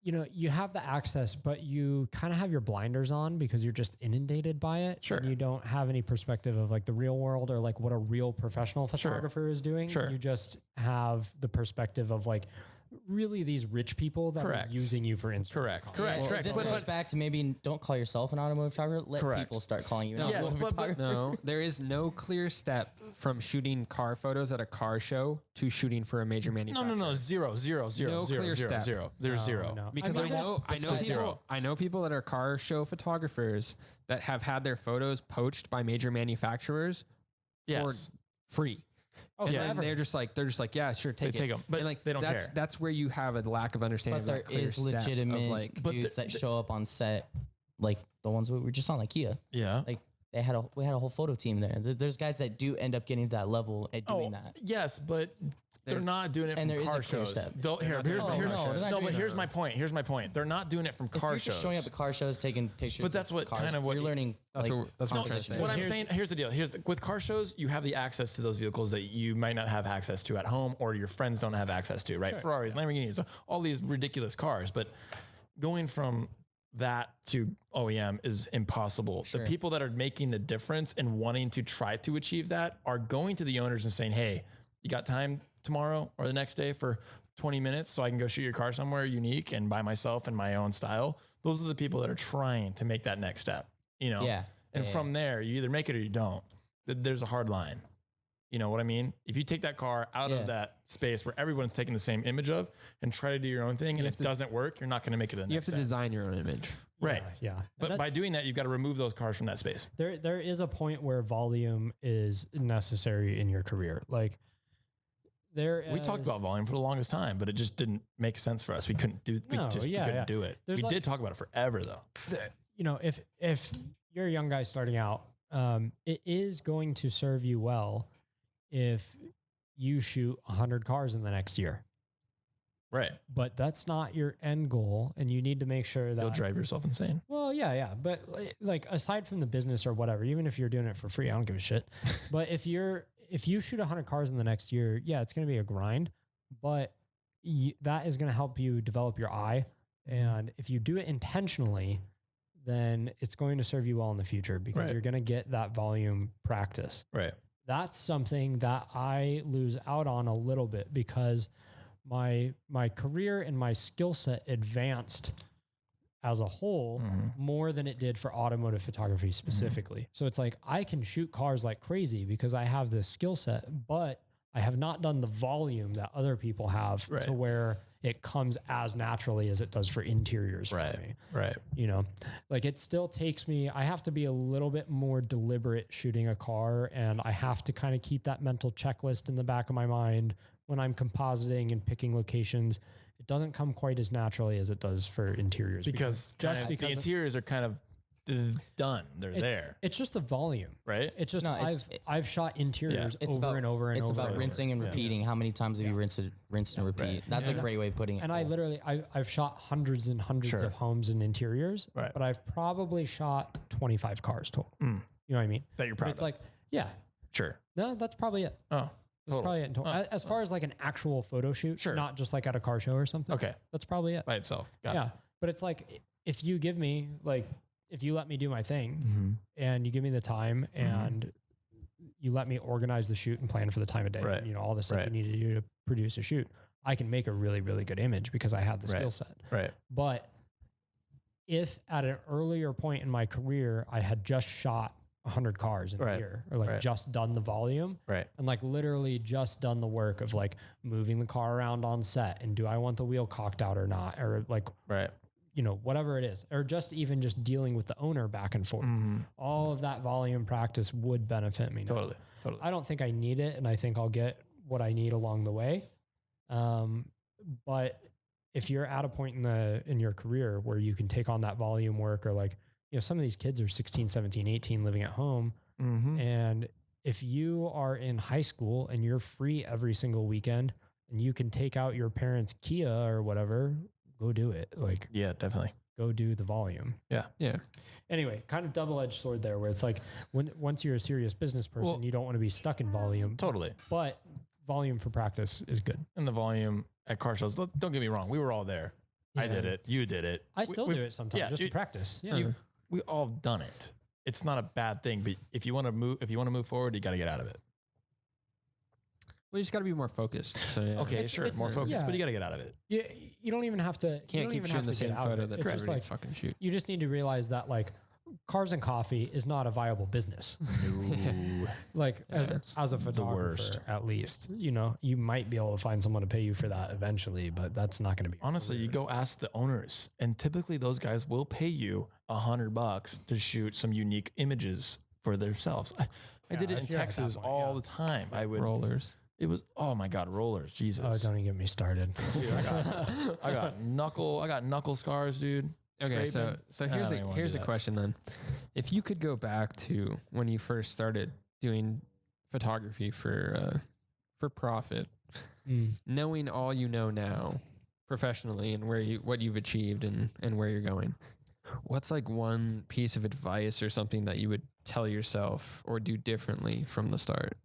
you have the access, but you kind of have your blinders on because you're just inundated by it. Sure. And you don't have any perspective of like the real world or like what a real professional photographer is doing. Sure. You just have the perspective of like really these rich people that Correct. are using you for Instagram. Correct. Correct. Well, Correct. this But- goes back to maybe don't call yourself an automotive photographer. Let Correct. people start calling you an Yes, automotive but- photographer. No, there is no clear step from shooting car photos at a car show to shooting for a major No, manufacturer. no, no. Zero, zero, zero, No zero, clear zero, step. zero. There's zero. No. Because I I mean, know that's zero. I know people that are car show photographers that have had their photos poached by major manufacturers Yes. for free. Oh, And Yeah. then they're just like, yeah, sure, take They take 'em, but And, like they don't that's, care. That's where you have a lack of understanding. But there of that clear is step of, legitimate like, But dudes the- that show up on set, like the ones we were just on, like Kia. Yeah. Like we had a whole photo team there. There's guys that do end up getting to that level at doing that. Yes, but they're not doing it and from there is car a clear shows. step. Here's no, they're not no, doing but here's that. my point. Here's my point. They're not doing it from If car you're shows. just showing up at car shows, taking pictures, But that's of what cars, kind of what you're learning. That's like, what- that's what I'm trying to composition. say. What I'm saying, here's the deal. With car shows, you have the access to those vehicles that you might not have access to at home, or your friends don't have access to, right? Ferraris, Lamborghinis, all these ridiculous cars. But going from that to OEM is impossible. Sure. The people that are making the difference and wanting to try to achieve that are going to the owners and saying, "Hey, you got time tomorrow or the next day for 20 minutes so I can go shoot your car somewhere unique and by myself in my own style?" Those are the people that are trying to make that next step, Yeah. And Yeah. from there, you either make it or you don't. There's a hard line. You know what I mean? If you take that car out Yeah. of that space where everyone's taking the same image of and try to do your own thing, and if it doesn't work, you're not going to make it to the you have next to step. design your own image. Right. Yeah. But by That's- doing that, you've got to remove those cars from that space. there is a point where volume is necessary in your career. Like We talked about volume for the longest time, but it just didn't make sense for us. We couldn't do we No, just yeah, couldn't yeah. do it. There's We like- did talk about it forever though. if you're a young guy starting out, it is going to serve you well if you shoot 100 cars in the next year. Right. But that's not your end goal, and you need to make sure that You'll drive yourself insane. Well, yeah, but like aside from the business or whatever, even if you're doing it for free, I don't give a shit. But if you shoot 100 cars in the next year, yeah, it's going to be a grind, but that is going to help you develop your eye. And if you do it intentionally, then it's going to serve you well in the future because Right. you're going to get that volume practice. Right. That's something that I lose out on a little bit because my career and my skill set advanced as a whole more than it did for automotive photography specifically. So it's like I can shoot cars like crazy because I have this skill set, but I have not done the volume that other people have Right. to where it comes as naturally as it does for interiors for Right. me. Right. You know, like it still takes me, I have to be a little bit more deliberate shooting a car, and I have to kind of keep that mental checklist in the back of my mind when I'm compositing and picking locations. It doesn't come quite as naturally as it does for interiors Because just the because interiors are kind of done. They're there, It's just the volume, right? It's just No, I've shot interiors It's over about, and over and it's over. about rinsing and repeating. How many times have you rinsed and repeat? Right. That's a great way of putting it. And I've shot hundreds and hundreds Sure. of homes and interiors, Right. but I've probably shot 25 cars total. You know what I mean? That you're But proud it's of. like, yeah, Sure. no, that's probably it. Oh, That's probably it. As far as like an actual photo shoot, Sure. not just like at a car show or something. Okay. That's probably it. By itself. Got it. Yeah. But it's like, if you give me if you let me do my thing and you give me the time and you let me organize the shoot and plan for the time of day, Right. you know, all the stuff Right. you need to do to produce a shoot, I can make a really, really good image because I have the skill set. Right. But if at an earlier point in my career, I had just shot 100 cars in a Right. year or like Right. just done the volume Right. and like literally just done the work of like moving the car around on set and do I want the wheel cocked out or not, or like, Right. you know, whatever it is, or just even just dealing with the owner back and forth. All of that volume practice would benefit me. now. Totally. I don't think I need it, and I think I'll get what I need along the way. But if you're at a point in your career where you can take on that volume work, or like, you know, some of these kids are 16, 17, 18 living at home. And if you are in high school and you're free every single weekend and you can take out your parents' Kia or whatever, go do it. Like, Yeah, definitely. go do the volume. Yeah. Anyway, kind of double-edged sword there, where it's like once you're a serious business person, you don't want to be stuck in volume. Totally. But volume for practice is good. And the volume at car shows, don't get me wrong. We were all there. I did it. You did it. I still do it sometimes just to practice. Yeah. We all done it. It's not a bad thing, but if you want to move forward, you got to get out of it. Well, you just got to be more focused. So yeah. Okay, sure. More focused, yeah. but you got to get out of it. You don't even have to. Can't keep shooting the same photo that's It's just already like fucking shoot. you just need to realize that like cars and coffee is not a viable business. Like as a photographer, worst. at least, you know, you might be able to find someone to pay you for that eventually, but that's not going to be. Honestly, you go ask the owners, and typically those guys will pay you $100 to shoot some unique images for themselves. I did it in if you're at that Texas point, all the time. I would Rollers. It was, oh my God, rollers. Jesus. Oh, don't even get me started. Dude, I got knuckle scars, dude. Okay, Scraping. so I here's don't even wanna here's do a that. question then. If you could go back to when you first started doing photography for profit, knowing all you know now professionally and what you've achieved and where you're going, what's like one piece of advice or something that you would tell yourself or do differently from the start?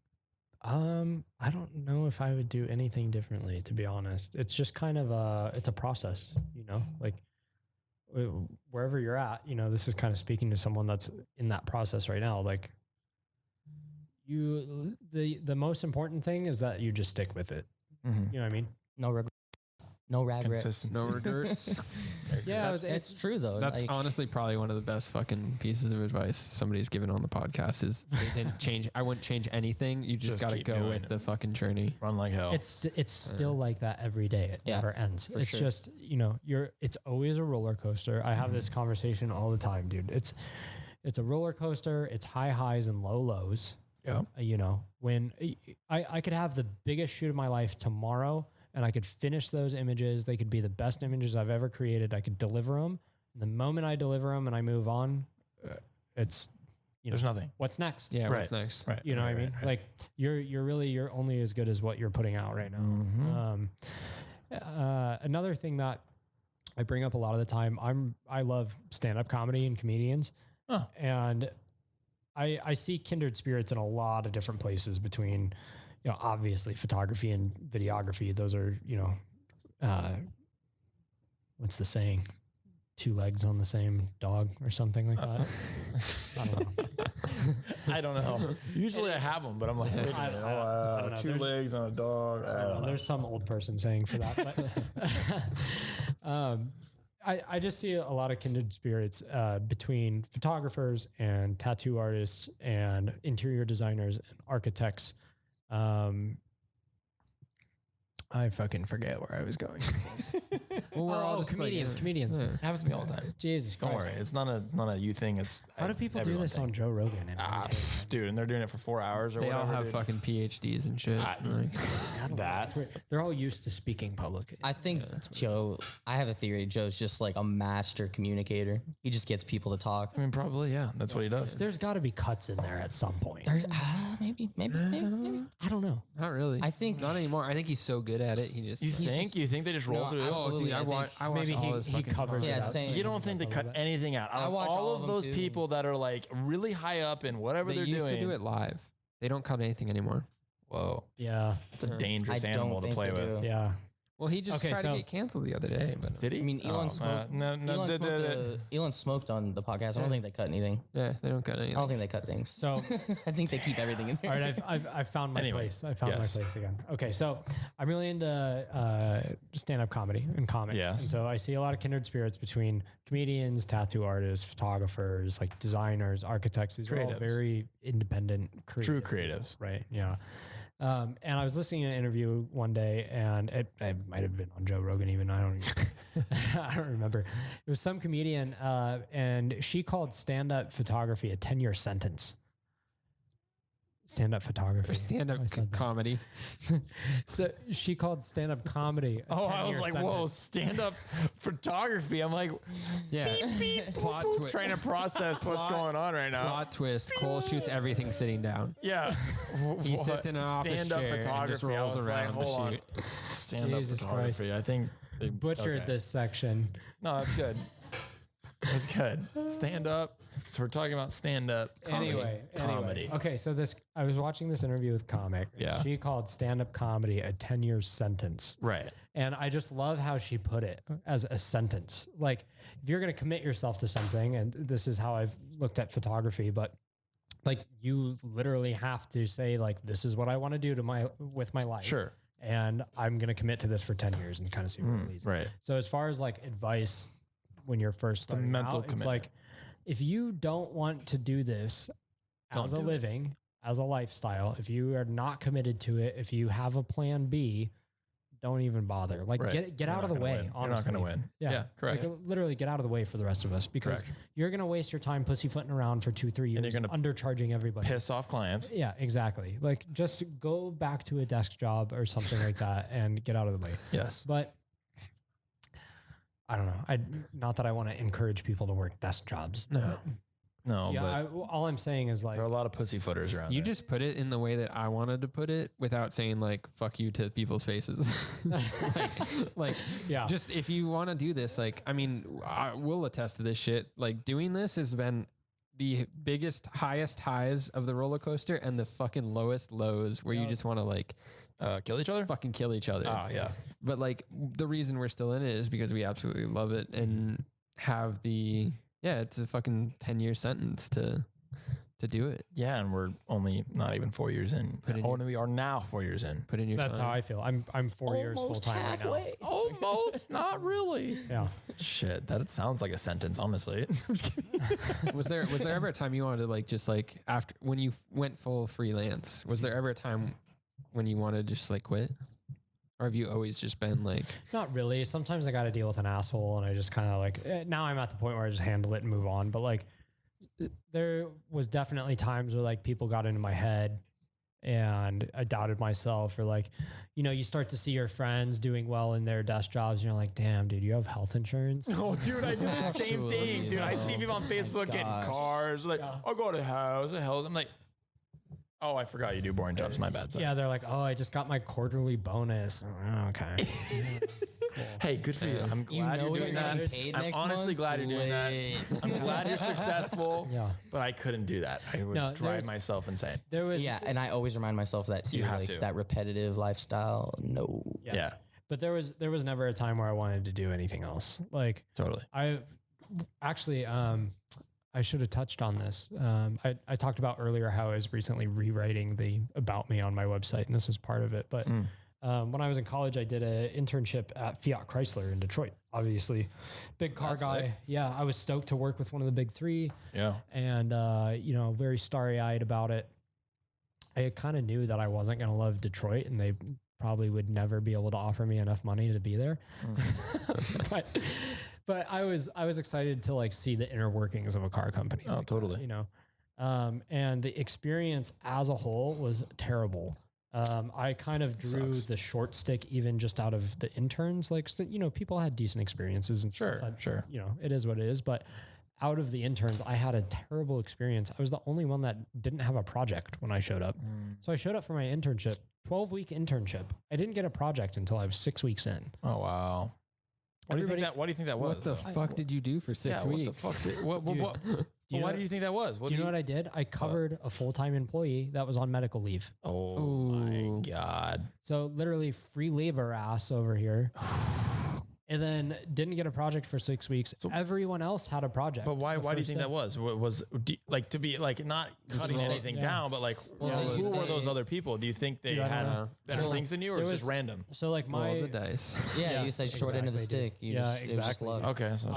I don't know if I would do anything differently, to be honest. It's just kind of it's a process, you know, like wherever you're at, you know, this is kind of speaking to someone that's in that process right now. Like the most important thing is that you just stick with it. You know what I mean? No regrets. No regrets. Consistency. No regrets. Yeah, It's true though. That's like, honestly probably one of the best fucking pieces of advice somebody's given on the podcast is they didn't change. I wouldn't change anything. You just got to keep go doing with it. the fucking journey. Run like hell. it's still like that every day. It Yeah, never ends. It's sure. just, you know, it's always a roller coaster. I have this conversation all the time, dude. It's a roller coaster. It's high highs and low lows. Yeah. You know, when I could have the biggest shoot of my life tomorrow and I could finish those images. They could be the best images I've ever created. I could deliver them. And the moment I deliver them and I move on, it's, you know, There's nothing. what's next? Yeah, Right. what's next? Right. You know what I mean? Right. Like you're only as good as what you're putting out right now. Another thing that I bring up a lot of the time, I love stand-up comedy and comedians. Oh. And I see kindred spirits in a lot of different places between, you know, obviously photography and videography. Those are, you know, what's the saying? 2 legs on the same dog or something like that. I don't know. I don't know. Usually I have them, but I'm like, wait a minute. I don't know. 2 legs on a dog. I don't know. There's some old person saying for that. But I just see a lot of kindred spirits between photographers and tattoo artists and interior designers and architects. I fucking forget where I was going. Well, we're all just comedians. Yeah. It happens to me all the time. Jesus Don't Christ. worry. It's not a you thing. It's How do people do this on Joe Rogan? dude, and they're doing it for 4 hours or They whatever. all have dude. fucking PhDs and shit. that. They're all used to speaking publicly. I think Joe, I have a theory. Joe's just like a master communicator. He just gets people to talk. I mean, probably, yeah. That's what he does. There's got to be cuts in there at some point. There's maybe. I don't know. Not really. I think not anymore. I think he's so good at it. He just You think they just roll through? absolutely. I watch Maybe all his he fucking covers Yeah, it up. same. You don't think they cut anything out? Out I of watch all all of of them those too. people that are like really high up in whatever They they're used doing. to do it live. They don't cut anything anymore. Whoa, Yeah. it's a dangerous I don't animal to think play they with. do. Yeah. Well, he just Okay, tried so- to get canceled the other day, but Did he? I mean, Elon smoked. Elon smoked on the podcast. I don't think they cut anything. yeah, they don't cut anything. I don't think they cut things. So, I think they keep everything in there. all right, I've found my Anyway, place. I found yes. my place again. Okay, so I'm really into stand-up comedy and comics. Yes. And so I see a lot of kindred spirits between comedians, tattoo artists, photographers, like designers, architects. These are all Creatives. very independent, True creatives. right? Yeah. And I was listening to an interview one day, and it might have been on Joe Rogan. Even I don't remember. It was some comedian, and she called stand-up photography a 10-year sentence. Stand-up photography. For stand-up I said that. comedy. So she called stand-up comedy. A Oh, I was 10-year like, sentence. whoa, stand-up photography. I'm like, Yeah. Plot twist. trying to process what's going on right now. Plot twist. Cole shoots everything sitting down. Yeah. He What? sits in an office stand-up chair and just photography. I rolls was like, around to hold on. shoot. Stand-up Jesus photography. Christ. I think they Butchered this section. No, that's good. That's good. Stand up. So we're talking about stand up Anyway. comedy. Okay, so I was watching this interview with comic. Yeah. She called stand-up comedy a 10-year sentence. Right. And I just love how she put it as a sentence. Like, if you're going to commit yourself to something, and this is how I've looked at photography, but like you literally have to say, like, this is what I want to do with my life. Sure. And I'm going to commit to this for 10 years and kind of see where it leads. Right. So as far as like advice when you're first The starting mental out, it's commitment. like, if you don't want to do this as a do it. living, as a lifestyle, if you are not committed to it, if you have a plan B, don't even bother. Like Right. get You're out of not the gonna way. win. Honestly. You're not going to win. Yeah. Correct. Like, literally get out of the way for the rest of us because Correct. you're going to waste your time pussyfooting around for 2-3 years you're gonna undercharging everybody. Piss off clients. Yeah, exactly. Like just go back to a desk job or something like that and get out of the way. Yes. But I don't know. Not that I want to encourage people to work desk jobs. No. No, Yeah, but all I'm saying is like, there are a lot of pussyfooters around You there. just put it in the way that I wanted to put it without saying like "fuck you" to people's faces. like, yeah, just if you want to do this, like, I mean, I will attest to this shit. Like, doing this has been the biggest, highest highs of the roller coaster and the fucking lowest lows where you just want to like kill each other. fucking kill each other. Oh, yeah. But like the reason we're still in it is because we absolutely love it and have the it's a fucking 10-year sentence to do it. Yeah, and we're only not even 4 years in. We are now 4 years in. Put in your that's time. how I feel. I'm 4 years full time right now. Almost, not really. Yeah. Shit, that sounds like a sentence, honestly. Was there ever a time you wanted to like just like after when you went full freelance? Was there ever a time when you wanted to just like quit? Or have you always just been like Not really. Sometimes I got to deal with an asshole and I just kind of like, now I'm at the point where I just handle it and move on. But like, there was definitely times where like people got into my head and I doubted myself, or like, you know, you start to see your friends doing well in their desk jobs and you're like, damn, dude, you have health insurance? Oh, dude, I do the same Actually, thing, dude. I see people on Facebook getting gosh. cars. Like, Yeah. I'll go to house. The hell? I'm like, oh, I forgot you do boring jobs. My bad. Sorry. Yeah, they're like, oh, I just got my quarterly bonus. Oh, okay. Hey, good for you. I'm You glad know you're you're doing getting that. paid I'm next honestly month? glad you're doing that. Lit. I'm glad you're successful. Yeah. But I couldn't do that. I would No, drive there's- myself insane. There was, Yeah, and I always remind myself of that too. You have like to. that repetitive lifestyle. No. Yeah, but there was never a time where I wanted to do anything else. Like, totally. I actually, I should have touched on this. I talked about earlier how I was recently rewriting the about me on my website, and this was part of it. But when I was in college, I did an internship at Fiat Chrysler in Detroit. Obviously, big car That's guy. sick. Yeah, I was stoked to work with one of the big three, Yeah. and you know, very starry eyed about it. I kind of knew that I wasn't going to love Detroit, and they probably would never be able to offer me enough money to be there. But I was excited to like see the inner workings of a car company. Oh, like totally. that, you know, and the experience as a whole was terrible. I kind of drew the short stick even just out of the interns. Like, you know, people had decent experiences and Sure, stuff. sure. You know, it is what it is. But out of the interns, I had a terrible experience. I was the only one that didn't have a project when I showed up. So I showed up for my internship, 12-week internship. I didn't get a project until I was 6 weeks in. Oh, wow. Why do you think that was? What the fuck did you do for 6 weeks? What the fuck? Why do you think that was? Do you know what I did? I covered a full-time employee that was on medical leave. Oh my God. So literally free labor ass over here. And then didn't get a project for 6 weeks. So everyone else had a project. But why do you think that was? Like to be like not cutting anything down, but like who were those other people? Do you think they had better things than you, or it was just random? So like Roll the dice. Yeah, you said short end of the stick. You just, it was just luck. Okay, so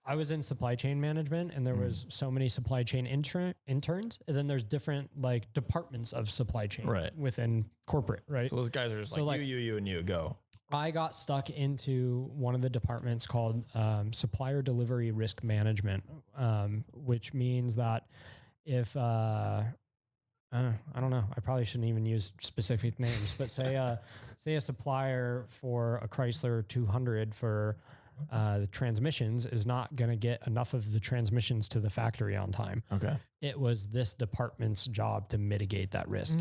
I was in supply chain management, and there was so many supply chain interns, and then there's different like departments of supply chain within corporate, right? So those guys are just so like you, and you go. I got stuck into one of the departments called supplier delivery risk management, which means that if I don't know, I probably shouldn't even use specific names, but say a supplier for a Chrysler 200 for the transmissions is not going to get enough of the transmissions to the factory on time. Okay, it was this department's job to mitigate that risk.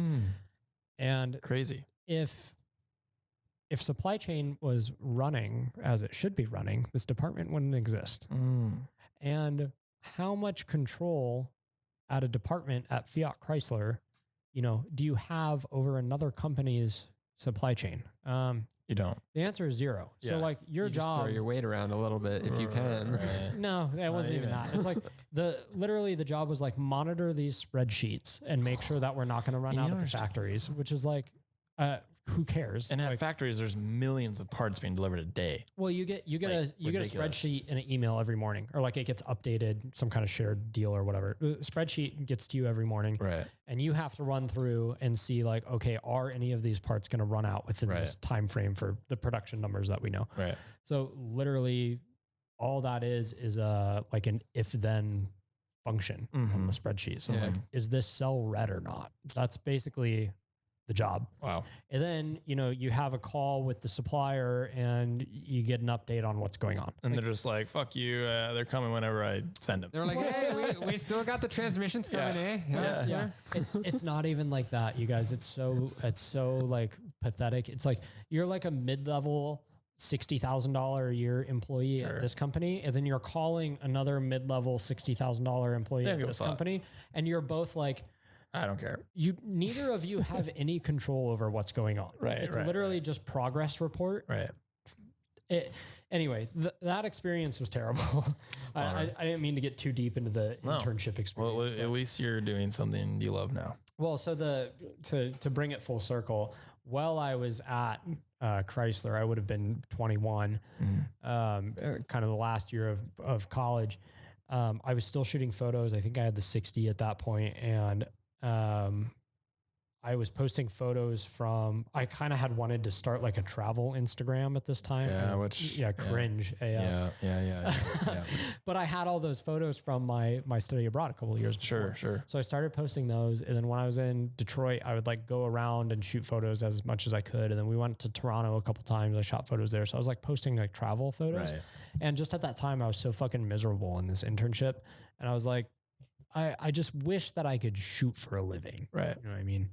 And crazy. If supply chain was running as it should be running, this department wouldn't exist. And how much control at a department at Fiat Chrysler, you know, do you have over another company's supply chain? You don't. The answer is zero. Yeah. So like your Just job, throw your weight around a little bit if you can. No, it wasn't even that. It's like literally the job was like monitor these spreadsheets and make sure that we're not going to run out of the factories, which is like, who cares? And at factories, there's millions of parts being delivered a day. Well, you get a spreadsheet and an email every morning, or like it gets updated, some kind of shared deal or whatever. The spreadsheet gets to you every morning, right? And you have to run through and see like, okay, are any of these parts going to run out within this time frame for the production numbers that we know? Right. So literally, all that is like an if-then function on the spreadsheet. So like, is this cell red or not? That's basically the job. Wow. And then, you know, you have a call with the supplier and you get an update on what's going on. And they're just like, fuck you. They're coming whenever I send them. They're like, hey, we still got the transmissions coming, eh? Yeah. It's not even like that, you guys. It's so like pathetic. It's like, you're like a mid-level $60,000 a year employee at this company. And then you're calling another mid-level $60,000 employee at this company. And you're both like, I don't care. Neither of you have any control over what's going on. Right. It's literally just progress report. Right. Anyway, that experience was terrible. I didn't mean to get too deep into the internship experience. Well, at least you're doing something you love now. Well, so to bring it full circle, while I was at Chrysler, I would have been 21, kind of the last year of college. I was still shooting photos. I think I had the 60 at that point, and I was posting photos from, I kind of had wanted to start like a travel Instagram at this time. Yeah, cringe AF. Yeah. But I had all those photos from my study abroad a couple of years before. Sure. So I started posting those. And then when I was in Detroit, I would like go around and shoot photos as much as I could. And then we went to Toronto a couple times. I shot photos there. So I was like posting like travel photos. Right. And just at that time, I was so fucking miserable in this internship. And I was like, I just wish that I could shoot for a living. Right. You know what I mean?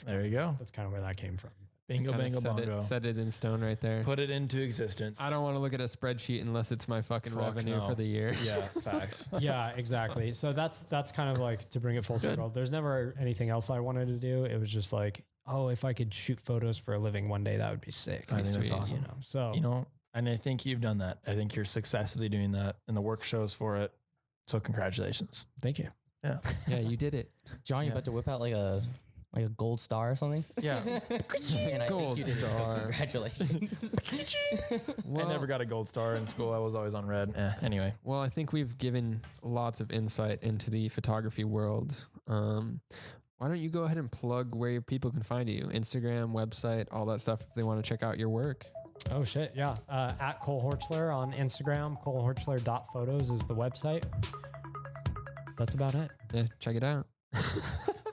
There you go. That's kind of where that came from. Bingo, bango, bongo. Set it in stone right there. Put it into existence. I don't want to look at a spreadsheet unless it's my fucking revenue for the year. Yeah, facts. Yeah, exactly. So that's kind of like, to bring it full circle. There's never anything else I wanted to do. It was just like, oh, if I could shoot photos for a living one day, that would be sick. I think that's awesome. And I think you've done that. I think you're successfully doing that, and the work shows for it. So congratulations. Thank you. Yeah. Yeah, you did it. John, you about to whip out like a gold star or something? Yeah. And I think you did it, so congratulations. I never got a gold star in school. I was always on red. Anyway. Well, I think we've given lots of insight into the photography world. why don't you go ahead and plug where people can find you? Instagram, website, all that stuff if they want to check out your work. Oh shit, yeah. At Cole Horchler on Instagram. ColeHorchler.photos is the website. That's about it. Yeah, check it out.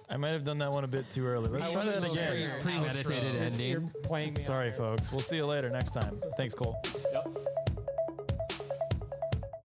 I might have done that one a bit too early. Let's try that again. Premeditated ending. You're playing me. Sorry, folks. We'll see you later next time. Thanks, Cole. Yep.